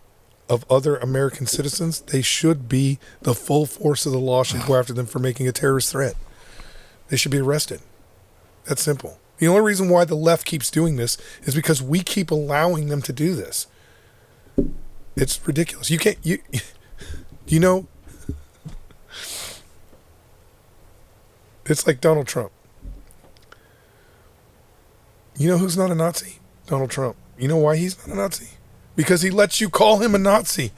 of other American citizens, the full force of the law should go after them for making a terrorist threat. They should be arrested. That's simple. The only reason why the left keeps doing this is because we keep allowing them to do this. It's ridiculous. You can't, it's like Donald Trump. You know who's not a Nazi? Donald Trump. You know why he's not a Nazi? Because he lets you call him a Nazi.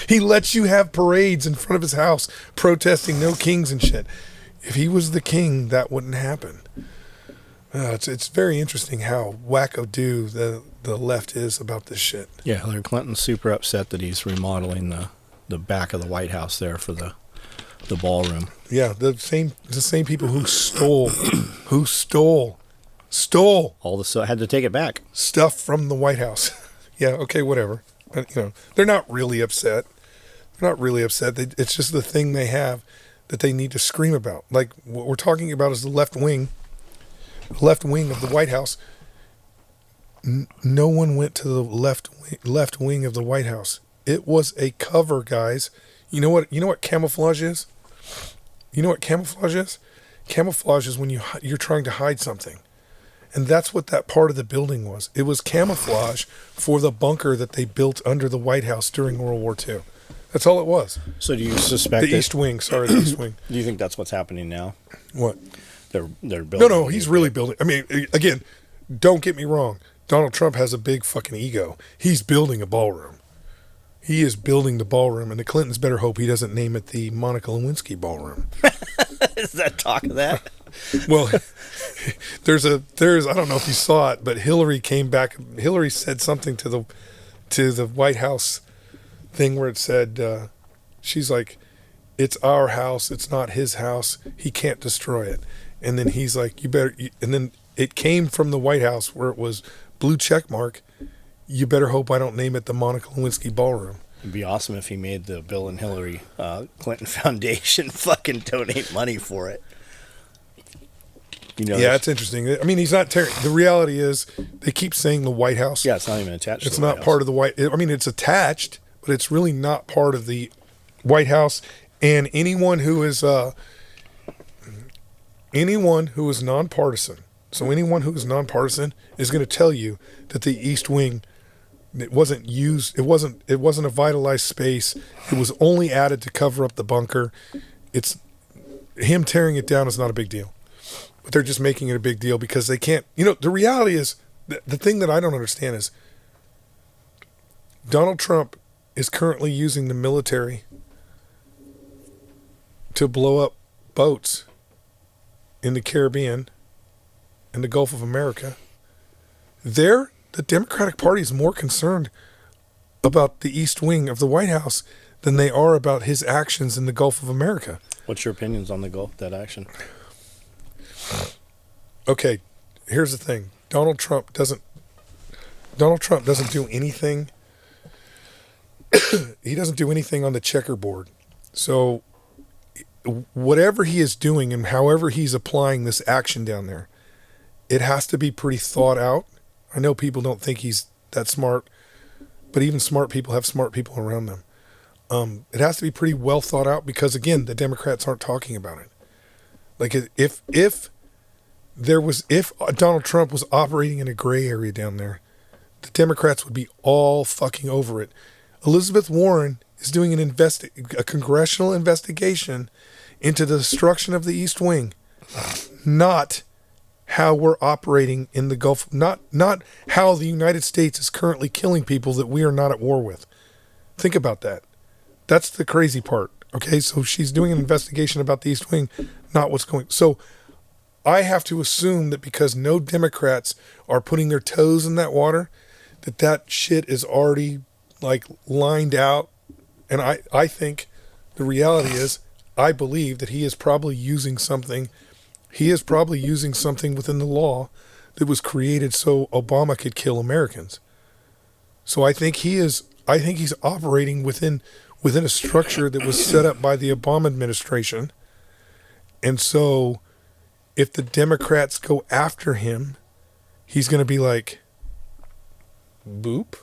He lets you have parades in front of his house protesting no kings and shit. If he was the king, that wouldn't happen. It's very interesting how wackadoo the left is about this shit. Yeah, Hillary Clinton's super upset that he's remodeling the back of the White House there for the ballroom. Yeah, the same people who stole all the had to take it back. Stuff from the White House. Yeah, okay, whatever. But, they're not really upset. They're not really upset. It's just the thing they have that they need to scream about. Like what we're talking about is the left wing of the White House. No one went to the left wing of the White House. It was a cover, guys. You know what camouflage is? You know what camouflage is? Camouflage is when you're trying to hide something. And that's what that part of the building was. It was camouflage for the bunker that they built under the White House during World War II. That's all it was. So do you suspect the East Wing? Sorry, the East Wing. Do you think that's what's happening now? What? They're building. No, he's really building. I mean, again, don't get me wrong. Donald Trump has a big fucking ego. He's building a ballroom. He is building the ballroom, and the Clintons better hope he doesn't name it the Monica Lewinsky Ballroom. Is that talk of that? Well, there's I don't know if you saw it, but Hillary came back. Hillary said something to the White House thing where it said, she's like, "It's our house. It's not his house. He can't destroy it." And then he's like, and then it came from the White House where it was blue check mark. You better hope I don't name it the Monica Lewinsky Ballroom. It'd be awesome if he made the Bill and Hillary Clinton Foundation fucking donate money for it. Yeah, it's interesting. I mean, he's not the reality is they keep saying the White House. Yeah, it's not even attached. It's not part of the White. I mean, it's attached, but it's really not part of the White House. And anyone who is nonpartisan. So anyone who is nonpartisan is going to tell you that the East Wing, it wasn't used. It wasn't a vitalized space. It was only added to cover up the bunker. It's him tearing it down is not a big deal, but they're just making it a big deal because they can't. The reality is the thing that I don't understand is Donald Trump is currently using the military to blow up boats in the Caribbean and the Gulf of America. The Democratic Party is more concerned about the East Wing of the White House than they are about his actions in the Gulf of America. What's your opinions on the Gulf, that action? Okay, here's the thing. Donald Trump doesn't do anything. He doesn't do anything on the checkerboard. So whatever he is doing and however he's applying this action down there, it has to be pretty thought out. I know people don't think he's that smart, but even smart people have smart people around them. It has to be pretty well thought out because, again, the Democrats aren't talking about it. Like if Donald Trump was operating in a gray area down there, the Democrats would be all fucking over it. Elizabeth Warren is doing a congressional investigation into the destruction of the East Wing, not how we're operating in the Gulf, not how the United States is currently killing people that we are not at war with. Think about that. That's the crazy part. Okay, so she's doing an investigation about the East Wing, not what's going. So I have to assume that because no Democrats are putting their toes in that water, that shit is already like lined out. And I think the reality is, I believe that he is probably using something. He is probably using something within the law that was created so Obama could kill Americans. So I think he's operating within a structure that was set up by the Obama administration. And so if the Democrats go after him, he's going to be like, boop.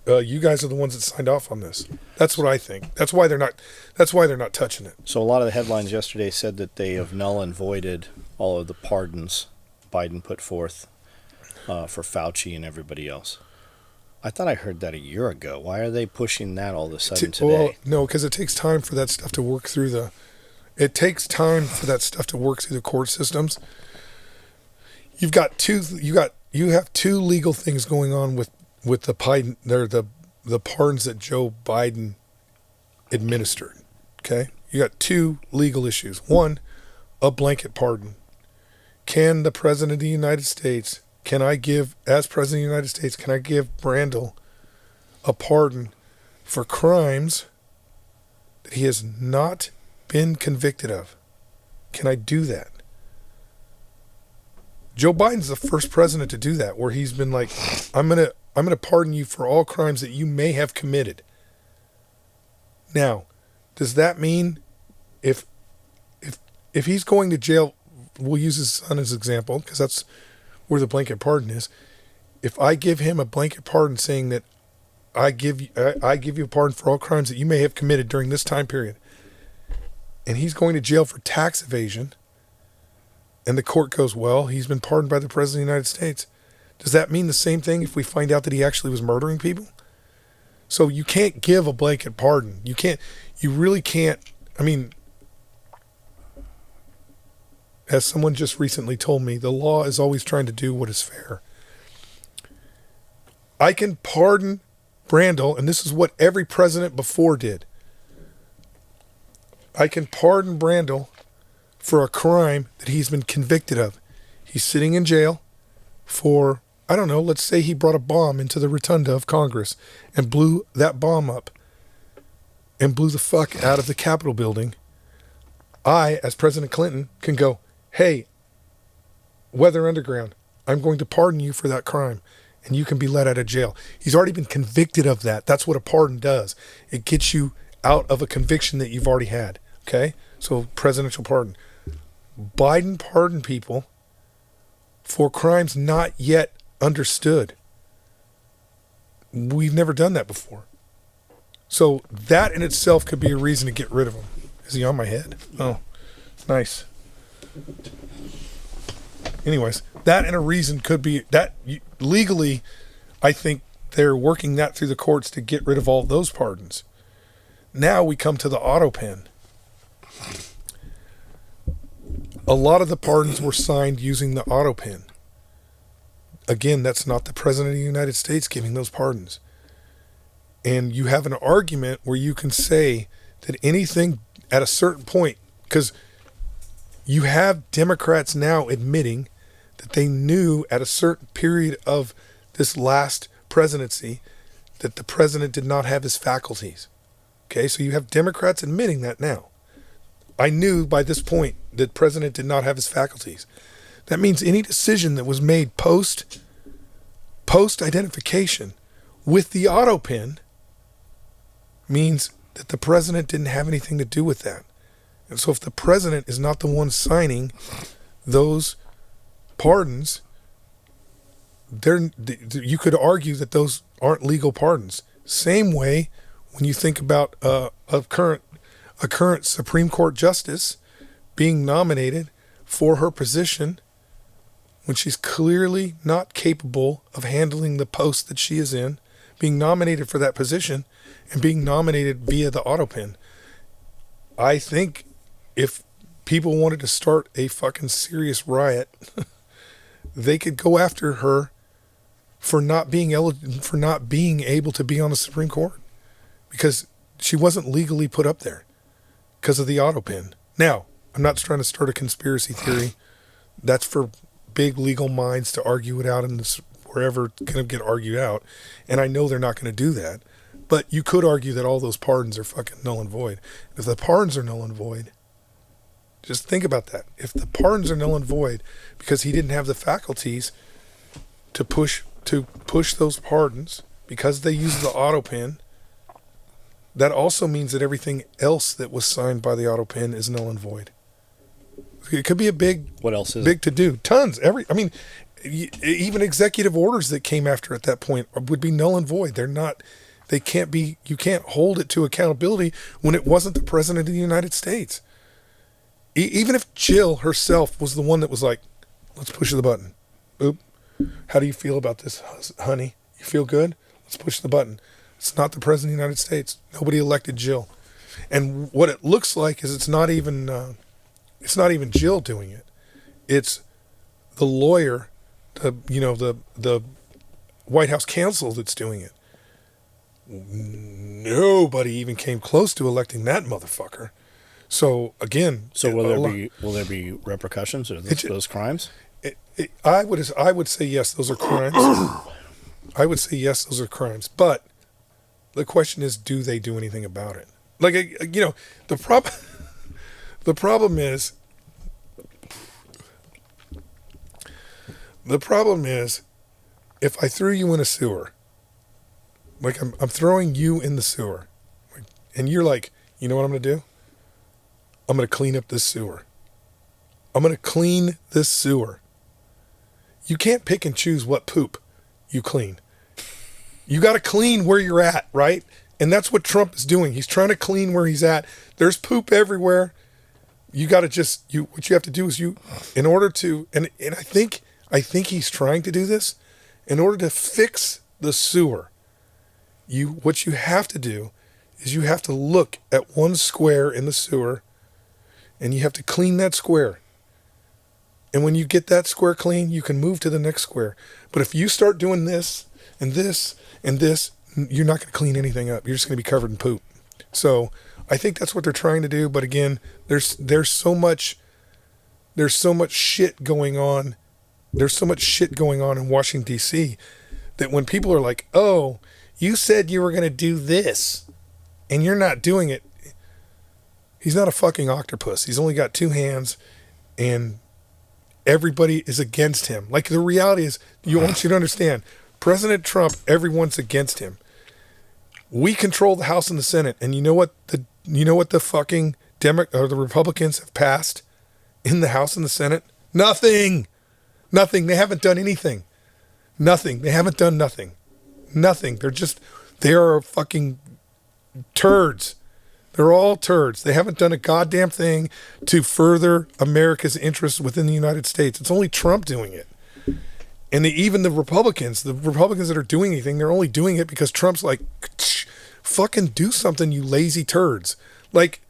You guys are the ones that signed off on this. That's what I think. That's why they're not touching it. So a lot of the headlines yesterday said that they have null and voided all of the pardons Biden put forth for Fauci and everybody else. I thought I heard that a year ago. Why are they pushing that all of a sudden today? Well, no, because it takes time for that stuff to work through the. It takes time for that stuff to work through the court systems. You have two legal things going on with the Biden, the pardons that Joe Biden administered. Okay, you got two legal issues. One, a blanket pardon. Can the President of the United States? As President of the United States, can I give Brandel a pardon for crimes that he has not been convicted of? Can I do that? Joe Biden's the first president to do that, where he's been like, I'm gonna pardon you for all crimes that you may have committed. Now, does that mean if he's going to jail, we'll use his son as an example, because that's where the blanket pardon is. If I give him a blanket pardon saying that I give you a pardon for all crimes that you may have committed during this time period, and he's going to jail for tax evasion, and the court goes, well, he's been pardoned by the President of the United States. Does that mean the same thing if we find out that he actually was murdering people? So you can't give a blanket pardon. You really can't. I mean, as someone just recently told me, the law is always trying to do what is fair. I can pardon Brandel, and this is what every president before did. I can pardon Brandel for a crime that he's been convicted of. He's sitting in jail for, I don't know, let's say he brought a bomb into the rotunda of Congress and blew that bomb up and blew the fuck out of the Capitol building. I, as President Clinton, can go, hey, Weather Underground, I'm going to pardon you for that crime, and you can be let out of jail. He's already been convicted of that. That's what a pardon does. It gets you out of a conviction that you've already had. Okay? So presidential pardon. Biden pardoned people for crimes not yet understood. We've never done that before. So that in itself could be a reason to get rid of him. Is he on my head? Oh, nice. Anyways, that and a reason could be that legally, I think they're working that through the courts to get rid of all those pardons. Now we come to the auto pen. A lot of the pardons were signed using the auto pen. Again, that's not the President of the United States giving those pardons. And you have an argument where you can say that anything at a certain point, because you have Democrats now admitting that they knew at a certain period of this last presidency that the president did not have his faculties. Okay, so you have Democrats admitting that now. I knew by this point that president did not have his faculties. That means any decision that was made post identification with the auto pen means that the president didn't have anything to do with that. And so if the president is not the one signing those pardons, you could argue that those aren't legal pardons. Same way when you think about a current Supreme Court justice being nominated for her position when she's clearly not capable of handling the post that she is in, being nominated for that position and being nominated via the auto pen. I think if people wanted to start a fucking serious riot, they could go after her for not being able to be on the Supreme Court. because she wasn't legally put up there because of the auto pin. Now, I'm not trying to start a conspiracy theory. That's for big legal minds to argue it out in this, wherever it's going to get argued out. And I know they're not going to do that. But you could argue that all those pardons are fucking null and void. If the pardons are null and void, just think about that. If the pardons are null and void because he didn't have the faculties to push those pardons because they used the auto pin, that also means that everything else that was signed by the auto pin is null and void. It could be a big, what else is big to do. Tons. Even executive orders that came after at that point would be null and void. They're not. They can't be. You can't hold it to accountability when it wasn't the president of the United States. Even if Jill herself was the one that was like, "Let's push the button." Oop. How do you feel about this, honey? You feel good? Let's push the button. It's not the president of the United States. Nobody elected Jill. And what it looks like is it's not even Jill doing it. It's the lawyer, the White House counsel that's doing it. Nobody even came close to electing that motherfucker. So again, will there be repercussions of those crimes? I would say yes, those are crimes. I would say yes, those are crimes. But the question is, do they do anything about it? Like, the problem is, if I threw you in a sewer, like I'm throwing you in the sewer, and you're like, you know what I'm going to do? I'm going to clean up this sewer. I'm going to clean this sewer. You can't pick and choose what poop you clean. You got to clean where you're at, right? And that's what Trump is doing. He's trying to clean where he's at. There's poop everywhere. You got to what you have to do is in order to, and I think he's trying to do this, in order to fix the sewer, what you have to do is you have to look at one square in the sewer and you have to clean that square. And when you get that square clean, you can move to the next square. But if you start doing this and this and this, you're not going to clean anything up. You're just going to be covered in poop. So I think that's what they're trying to do. But again, there's so much shit going on. There's so much shit going on in Washington, D.C. that when people are like, oh, you said you were going to do this and you're not doing it. He's not a fucking octopus. He's only got two hands and everybody is against him. Like, the reality is, I want you to understand, President Trump, everyone's against him. We control the House and the Senate, and you know what the fucking the Republicans have passed in the House and the Senate? Nothing. They haven't done anything. Nothing. They haven't done nothing. Nothing. They are fucking turds. They're all turds. They haven't done a goddamn thing to further America's interests within the United States. It's only Trump doing it. And even the Republicans that are doing anything, they're only doing it because Trump's like, fucking do something, you lazy turds. Like,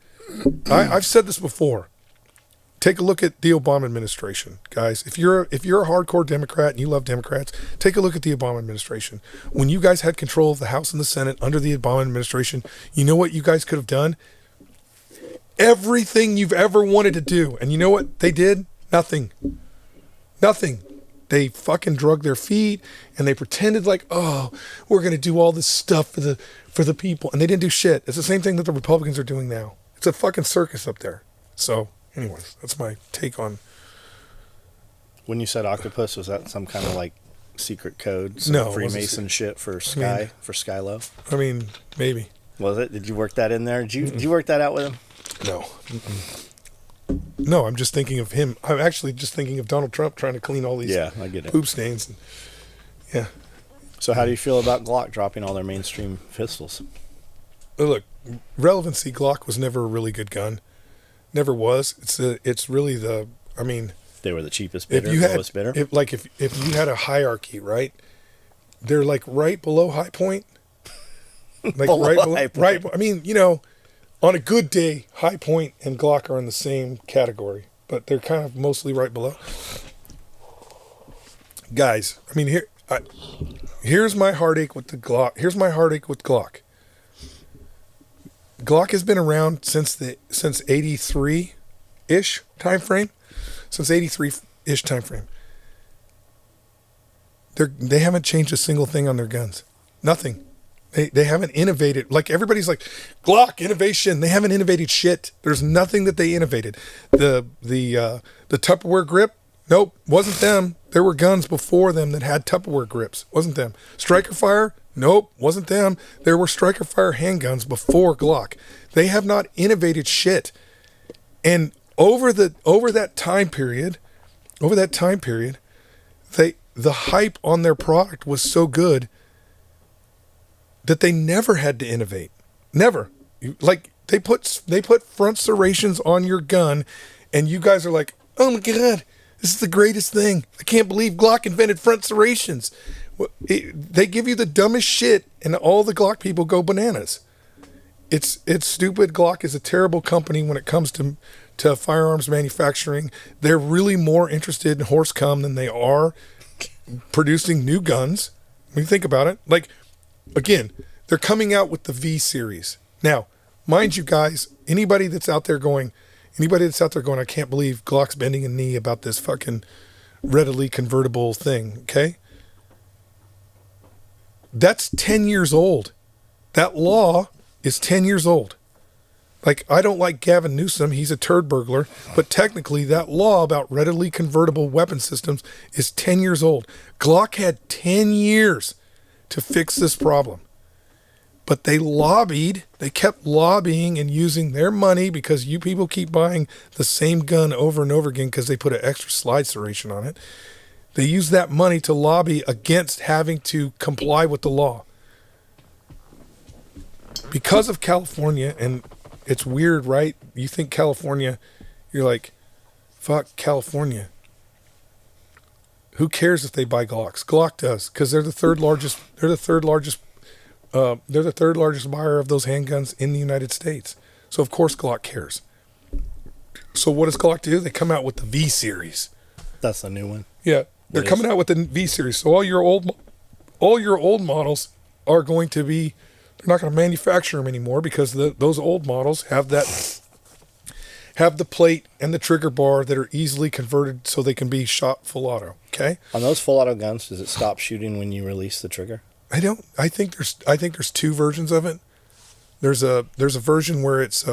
I've said this before. Take a look at the Obama administration, guys. If you're a hardcore Democrat and you love Democrats, take a look at the Obama administration. When you guys had control of the House and the Senate under the Obama administration, you know what you guys could have done? Everything you've ever wanted to do. And you know what they did? Nothing. They fucking drug their feet and they pretended like, oh, we're going to do all this stuff for the people. And they didn't do shit. It's the same thing that the Republicans are doing now. It's a fucking circus up there. So anyways, that's my take on. When you said octopus, was that some kind of like secret code? No, Freemason shit for Skylo? I mean, maybe. Was it? Did you work that in there? Did you work that out with him? No. No, I'm just thinking of him. I'm actually just thinking of Donald Trump trying to clean all these I get it. poop stains. Yeah. So how do you feel about Glock dropping all their mainstream pistols? Look, relevancy, Glock was never a really good gun. Never was. It's really they were the cheapest bidder, lowest bidder. If you had a hierarchy, right? They're like right below High Point. Like High Point. Right. I mean, on a good day, High Point and Glock are in the same category, but they're kind of mostly right below. Guys, I mean, here's my heartache with the Glock. Here's my heartache with Glock. Glock has been around since 83-ish time frame. Since 83-ish time frame. They haven't changed a single thing on their guns. Nothing. They haven't innovated. Like everybody's like, Glock innovation. They haven't innovated shit. There's nothing that they innovated. The Tupperware grip, nope, wasn't them. There were guns before them that had Tupperware grips. Wasn't them. Striker fire, nope, wasn't them. There were striker fire handguns before Glock. They have not innovated shit. And over that time period, the hype on their product was so good that they never had to innovate. Never. Like they put front serrations on your gun, and you guys are like, oh my God, this is the greatest thing. I can't believe Glock invented front serrations. They give you the dumbest shit, and all the Glock people go bananas. It's stupid. Glock is a terrible company when it comes to firearms manufacturing. They're really more interested in horse cum than they are producing new guns. When you think about it, like, again, they're coming out with the V series. Now, mind you guys, anybody that's out there going, I can't believe Glock's bending a knee about this fucking readily convertible thing, okay? That's 10 years old. That law is 10 years old. Like, I don't like Gavin Newsom. He's a turd burglar. But technically, that law about readily convertible weapon systems is 10 years old. Glock had 10 years to fix this problem. But they kept lobbying and using their money, because you people keep buying the same gun over and over again because they put an extra slide serration on it. They use that money to lobby against having to comply with the law. Because of California, and it's weird, right? You think California, you're like, fuck California. Who cares if they buy Glocks? Glock does, because they're the third largest buyer of those handguns in the United States. So of course Glock cares. So what does Glock do? They come out with the V series. That's the new one. Yeah, they're coming out with the V series. So all your old models are going to be, they're not going to manufacture them anymore, because those old models have the plate and the trigger bar that are easily converted so they can be shot full auto. Okay. On those full auto guns, does it stop shooting when you release the trigger? I think there's two versions of it. There's a version where it's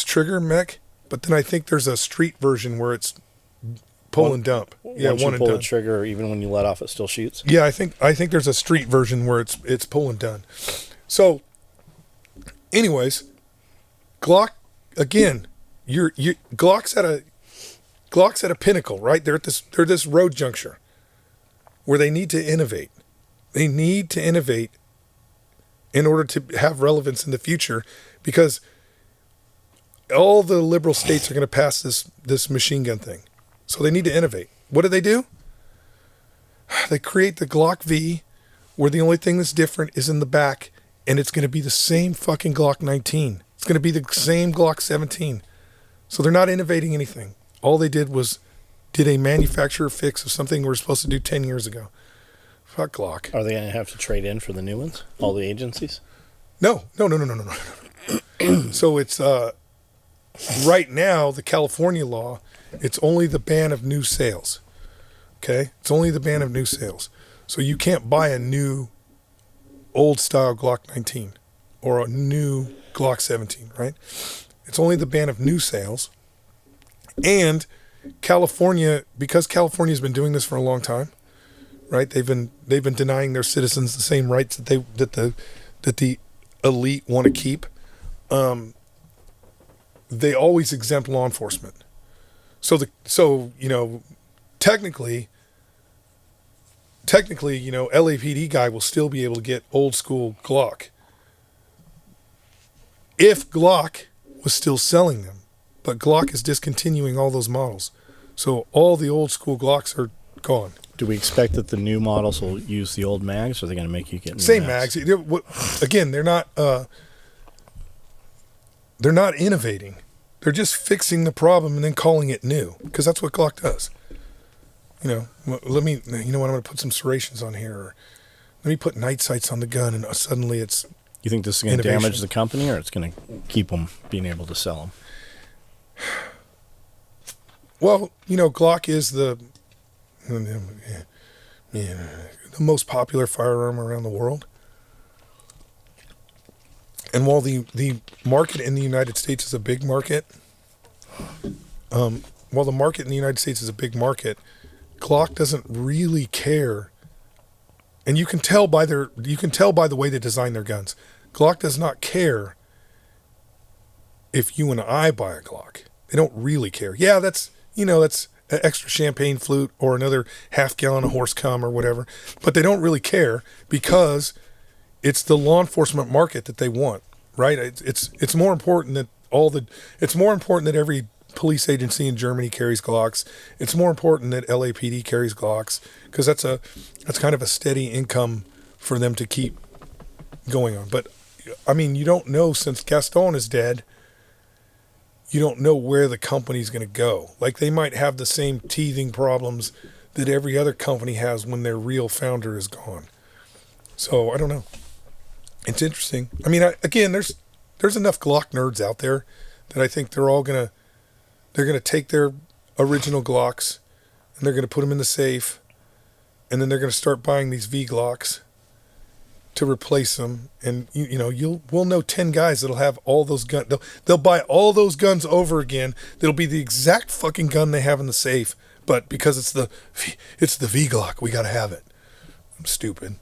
trigger mech, but then I think there's a street version where it's pull and dump. Yeah, once one you and pull done. the trigger, even when you let off, it still shoots. Yeah, I think there's a street version where it's pull and done. So, anyways, Glock again. Glock's at a pinnacle, right? They're at this road juncture where they need to innovate. They need to innovate in order to have relevance in the future, because all the liberal states are going to pass this machine gun thing. So they need to innovate. What do? They create the Glock V, where the only thing that's different is in the back, and it's going to be the same fucking Glock 19. It's going to be the same Glock 17. So they're not innovating anything. All they did was did a manufacturer fix of something we were supposed to do 10 years ago. Fuck Glock. Are they going to have to trade in for the new ones? All the agencies? No. So it's right now, the California law, it's only the ban of new sales. Okay? It's only the ban of new sales. So you can't buy a new old style Glock 19 or a new Glock 17, right? It's only the ban of new sales. And California, because California's been doing this for a long time, right? They've been denying their citizens the same rights that the elite want to keep. They always exempt law enforcement. So technically, LAPD guy will still be able to get old school Glock if Glock was still selling them. But Glock is discontinuing all those models. So all the old school Glocks are gone. Do we expect that the new models will use the old mags, or are they going to make you get new same mags? Again, they're not innovating. They're just fixing the problem and then calling it new, because that's what Glock does. I'm going to put some serrations on here, or let me put night sights on the gun, and suddenly it's. You think this is going to innovation. damage the company, or it's going to keep them being able to sell them? Well, Glock is the most popular firearm around the world. And while the market in the United States is a big market, Glock doesn't really care. And you can tell by the way they design their guns. Glock does not care if you and I buy a Glock. They don't really care. Yeah, that's an extra champagne flute or another half gallon of horse cum or whatever. But they don't really care because it's the law enforcement market that they want, right? It's more important that every police agency in Germany carries Glocks. It's more important that LAPD carries Glocks because that's kind of a steady income for them to keep going on. But I mean, you don't know, since Gaston is dead, you don't know where the company's going to go. Like, they might have the same teething problems that every other company has when their real founder is gone. So I don't know. It's interesting. I mean, again, there's enough Glock nerds out there that I think they're gonna take their original Glocks and they're gonna put them in the safe, and then they're gonna start buying these V Glocks to replace them. And we'll know 10 guys that'll have all those guns. They'll buy all those guns over again. That'll be the exact fucking gun they have in the safe, but because it's the V Glock, we gotta have it. I'm stupid.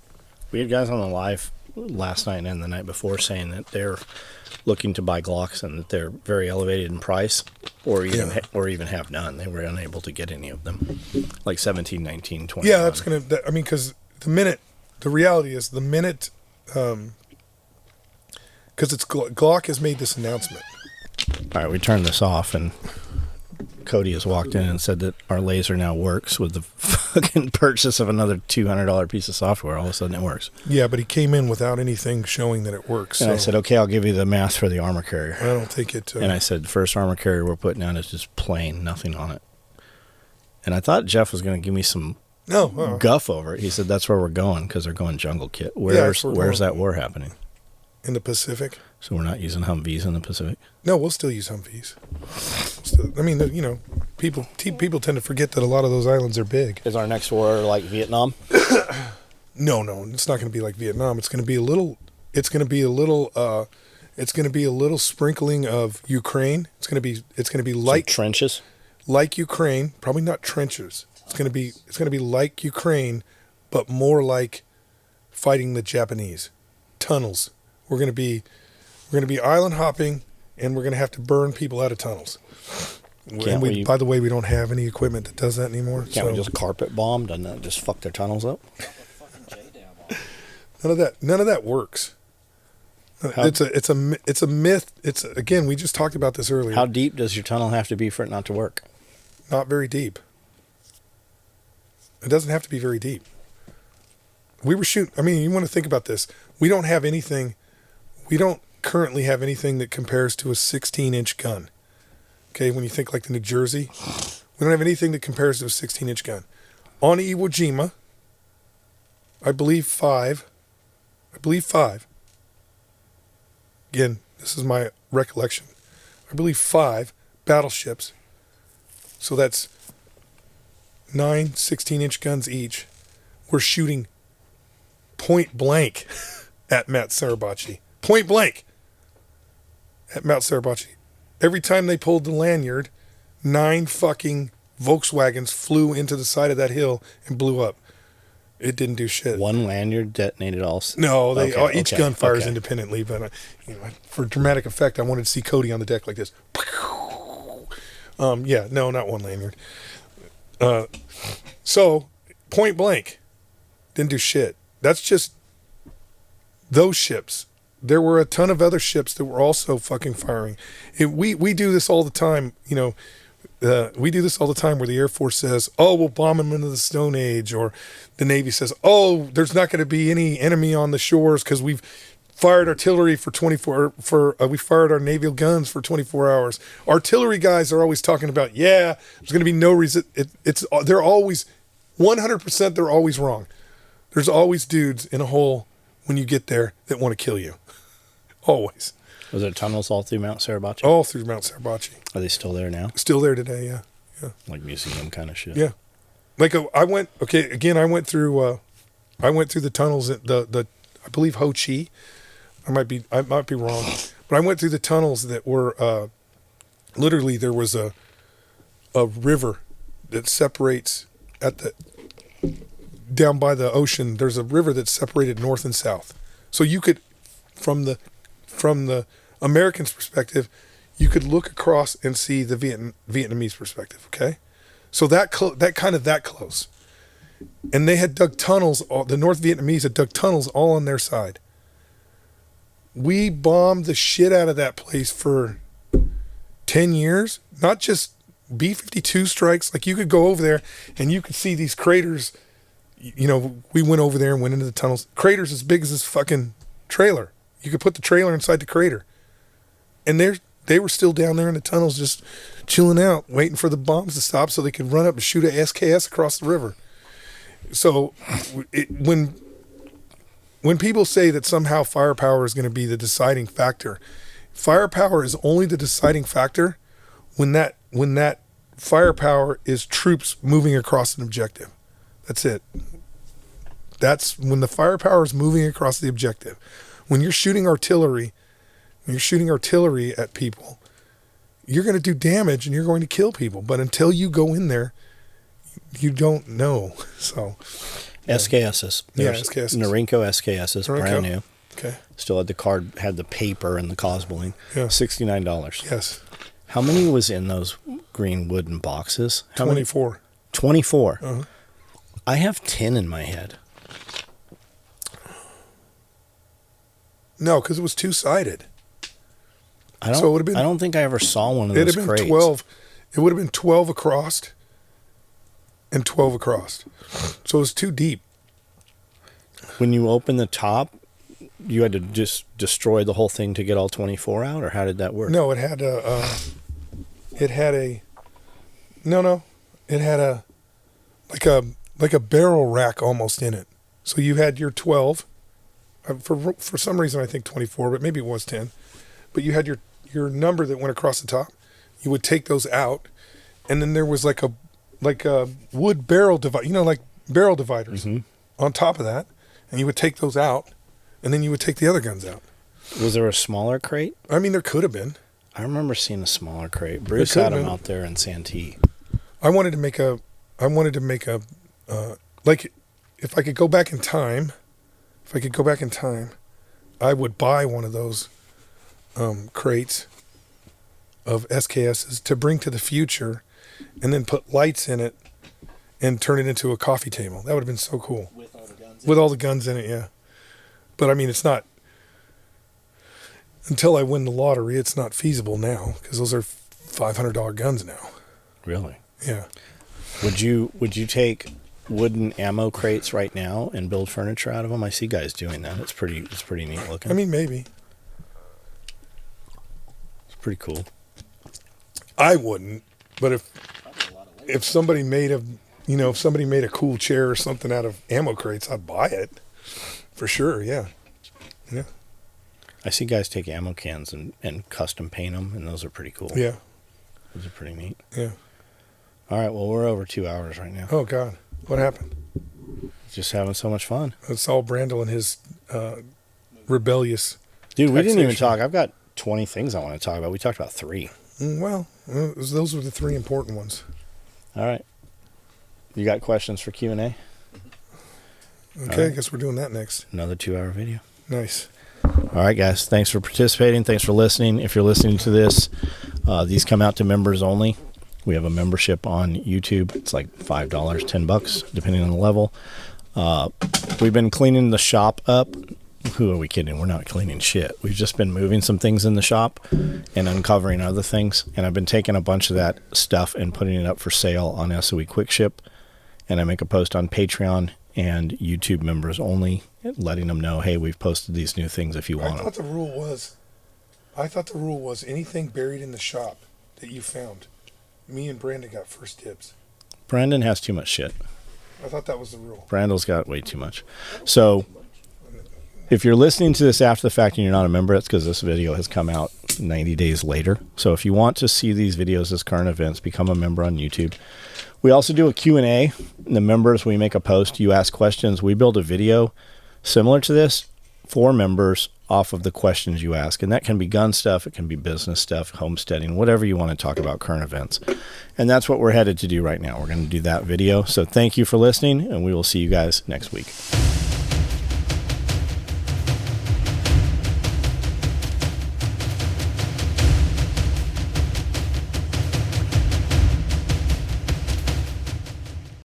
We had guys on the live last night and the night before saying that they're looking to buy Glocks and that they're very elevated in price, or even have none. They were unable to get any of them, like 17, 19, 20. Yeah, because the reality is because Glock has made this announcement. All right, we turned this off, and Cody has walked in and said that our laser now works with the fucking purchase of another $200 piece of software. All of a sudden it works. Yeah, but he came in without anything showing that it works. And I said, okay, I'll give you the math for the armor carrier. I don't think it... and I said, the first armor carrier we're putting down is just plain, nothing on it. And I thought Jeff was going to give me some guff over it. He said, that's where we're going, because they're going jungle kit. Where's that war happening? In the Pacific. So we're not using Humvees in the Pacific? No, we'll still use Humvees. People tend to forget that a lot of those islands are big. Is our next war like Vietnam? No, it's not going to be like Vietnam. It's going to be a little sprinkling of Ukraine. It's going to be like some trenches, like Ukraine. Probably not trenches. It's going to be like Ukraine, but more like fighting the Japanese. Tunnels. We're going to be island hopping, and we're going to have to burn people out of tunnels. By the way, we don't have any equipment that does that anymore. Can't we just carpet bomb? Doesn't that just fuck their tunnels up? None of that works. It's a myth. Again, we just talked about this earlier. How deep does your tunnel have to be for it not to work? Not very deep. It doesn't have to be very deep. We were shooting. I mean, you want to think about this. We don't currently have anything that compares to a 16-inch gun. Okay, when you think like the New Jersey, we don't have anything that compares to a 16-inch gun. On Iwo Jima, I believe five. Again, this is my recollection. I believe 5 battleships. So that's 9 16-inch guns each. We're shooting point blank at Mount Suribachi. Point blank at Mount Suribachi. Every time they pulled the lanyard, 9 fucking Volkswagens flew into the side of that hill and blew up. It didn't do shit. One lanyard detonated all? No, each gun fires independently, but for dramatic effect, I wanted to see Cody on the deck like this. No, not one lanyard. So, point blank, didn't do shit. That's just those ships. There were a ton of other ships that were also fucking firing. We do this all the time, we do this all the time where the Air Force says, oh, we'll bomb them into the Stone Age, or the Navy says, oh, there's not going to be any enemy on the shores because we've fired artillery for we fired our naval guns for 24 hours. Artillery guys are always talking about, there's going to be no reason. They're always 100%. They're always wrong. There's always dudes in a hole when you get there that want to kill you. Always. Was there tunnels all through Mount Suribachi? All through Mount Suribachi. Are they still there now? Still there today, yeah. Yeah. Like museum kind of shit? Yeah. Like I went through the tunnels at I believe Ho Chi. I might be wrong. But I went through the tunnels that were literally there was a river that separates down by the ocean. There's a river that separated north and south. So you could, from the Americans' perspective, you could look across and see the Vietnamese perspective. Okay, so that close, and they had dug tunnels. The North Vietnamese had dug tunnels all on their side. We bombed the shit out of that place for 10 years. Not just B-52 strikes. Like you could go over there and you could see these craters. You know, we went over there and went into the tunnels. Craters as big as this fucking trailer. You could put the trailer inside the crater. And they were still down there in the tunnels just chilling out, waiting for the bombs to stop so they could run up and shoot a SKS across the river. So when people say that somehow firepower is going to be the deciding factor, firepower is only the deciding factor when that firepower is troops moving across an objective. That's it. That's when the firepower is moving across the objective. When you're shooting artillery at people, you're going to do damage and you're going to kill people. But until you go in there, you don't know. So, SKSs. Yeah, SKSs. Norinco SKSs, brand new. Okay. Still had the card, had the paper and the cosbling. Yeah. $69. Yes. How many was in those green wooden boxes? 24. 24. Uh-huh. I have 10 in my head. No, because it was two-sided. I don't. So it would've been- I don't think I ever saw one of It'd those have crates. been 12. It would have been 12 across and 12 across. So it was too deep. When you open the top, you had to just destroy the whole thing to get all 24 out, or how did that work? No, it had like a barrel rack almost in it. So you had your 12. For some reason I think 24, but maybe it was 10. But you had your number that went across the top. You would take those out, and then there was like a wood barrel divider, like barrel dividers on top of that, and you would take those out, and then you would take the other guns out. Was there a smaller crate? I mean, there could have been. I remember seeing a smaller crate. Bruce could had have them been. out there in Santee. I wanted to make a like if I could go back in time, I would buy one of those crates of SKSs to bring to the future, and then put lights in it and turn it into a coffee table. That would have been so cool. With all the guns. With all the guns in it, yeah. But I mean, it's not, until I win the lottery, it's not feasible now, because those are $500 guns now. Really? Yeah. Would you take wooden ammo crates right now and build furniture out of them? I see guys doing that. It's pretty neat looking. I mean, maybe. It's pretty cool. I wouldn't, but if somebody made a cool chair or something out of ammo crates, I'd buy it for sure. Yeah. Yeah. I see guys take ammo cans and custom paint them, and those are pretty cool. Yeah. Those are pretty neat. Yeah. All right, well, we're over 2 hours right now. Oh God. What happened? Just having so much fun. It's all Brandel and his rebellious. Dude, we didn't even taxation. talk. I've got 20 things I want to talk about. We talked about 3. Well, those were the 3 important ones. All right. You got questions for Q&A? Okay, right. I guess we're doing that next. Another 2-hour video. Nice. All right, guys. Thanks for participating. Thanks for listening. If you're listening to this, these come out to members only. We have a membership on YouTube. It's like $5, $10, depending on the level. We've been cleaning the shop up. Who are we kidding? We're not cleaning shit. We've just been moving some things in the shop and uncovering other things. And I've been taking a bunch of that stuff and putting it up for sale on SOE Quick Ship. And I make a post on Patreon and YouTube members only, letting them know, hey, we've posted these new things if you want I them. thought the rule was anything buried in the shop that you found, me and Brandon got first dibs. Brandon has too much shit. I thought that was the rule. Brandon's got way too much. So If you're listening to this after the fact and you're not a member, it's because this video has come out 90 days later. So if you want to see these videos as current events, become a member on YouTube. We also do a Q&A. The members, we make a post, you ask questions. We build a video similar to this for members off of the questions you ask. And that can be gun stuff, it can be business stuff, homesteading, whatever you want to talk about, current events. And that's what we're headed to do right now. We're going to do that video. So thank you for listening, and we will see you guys next week.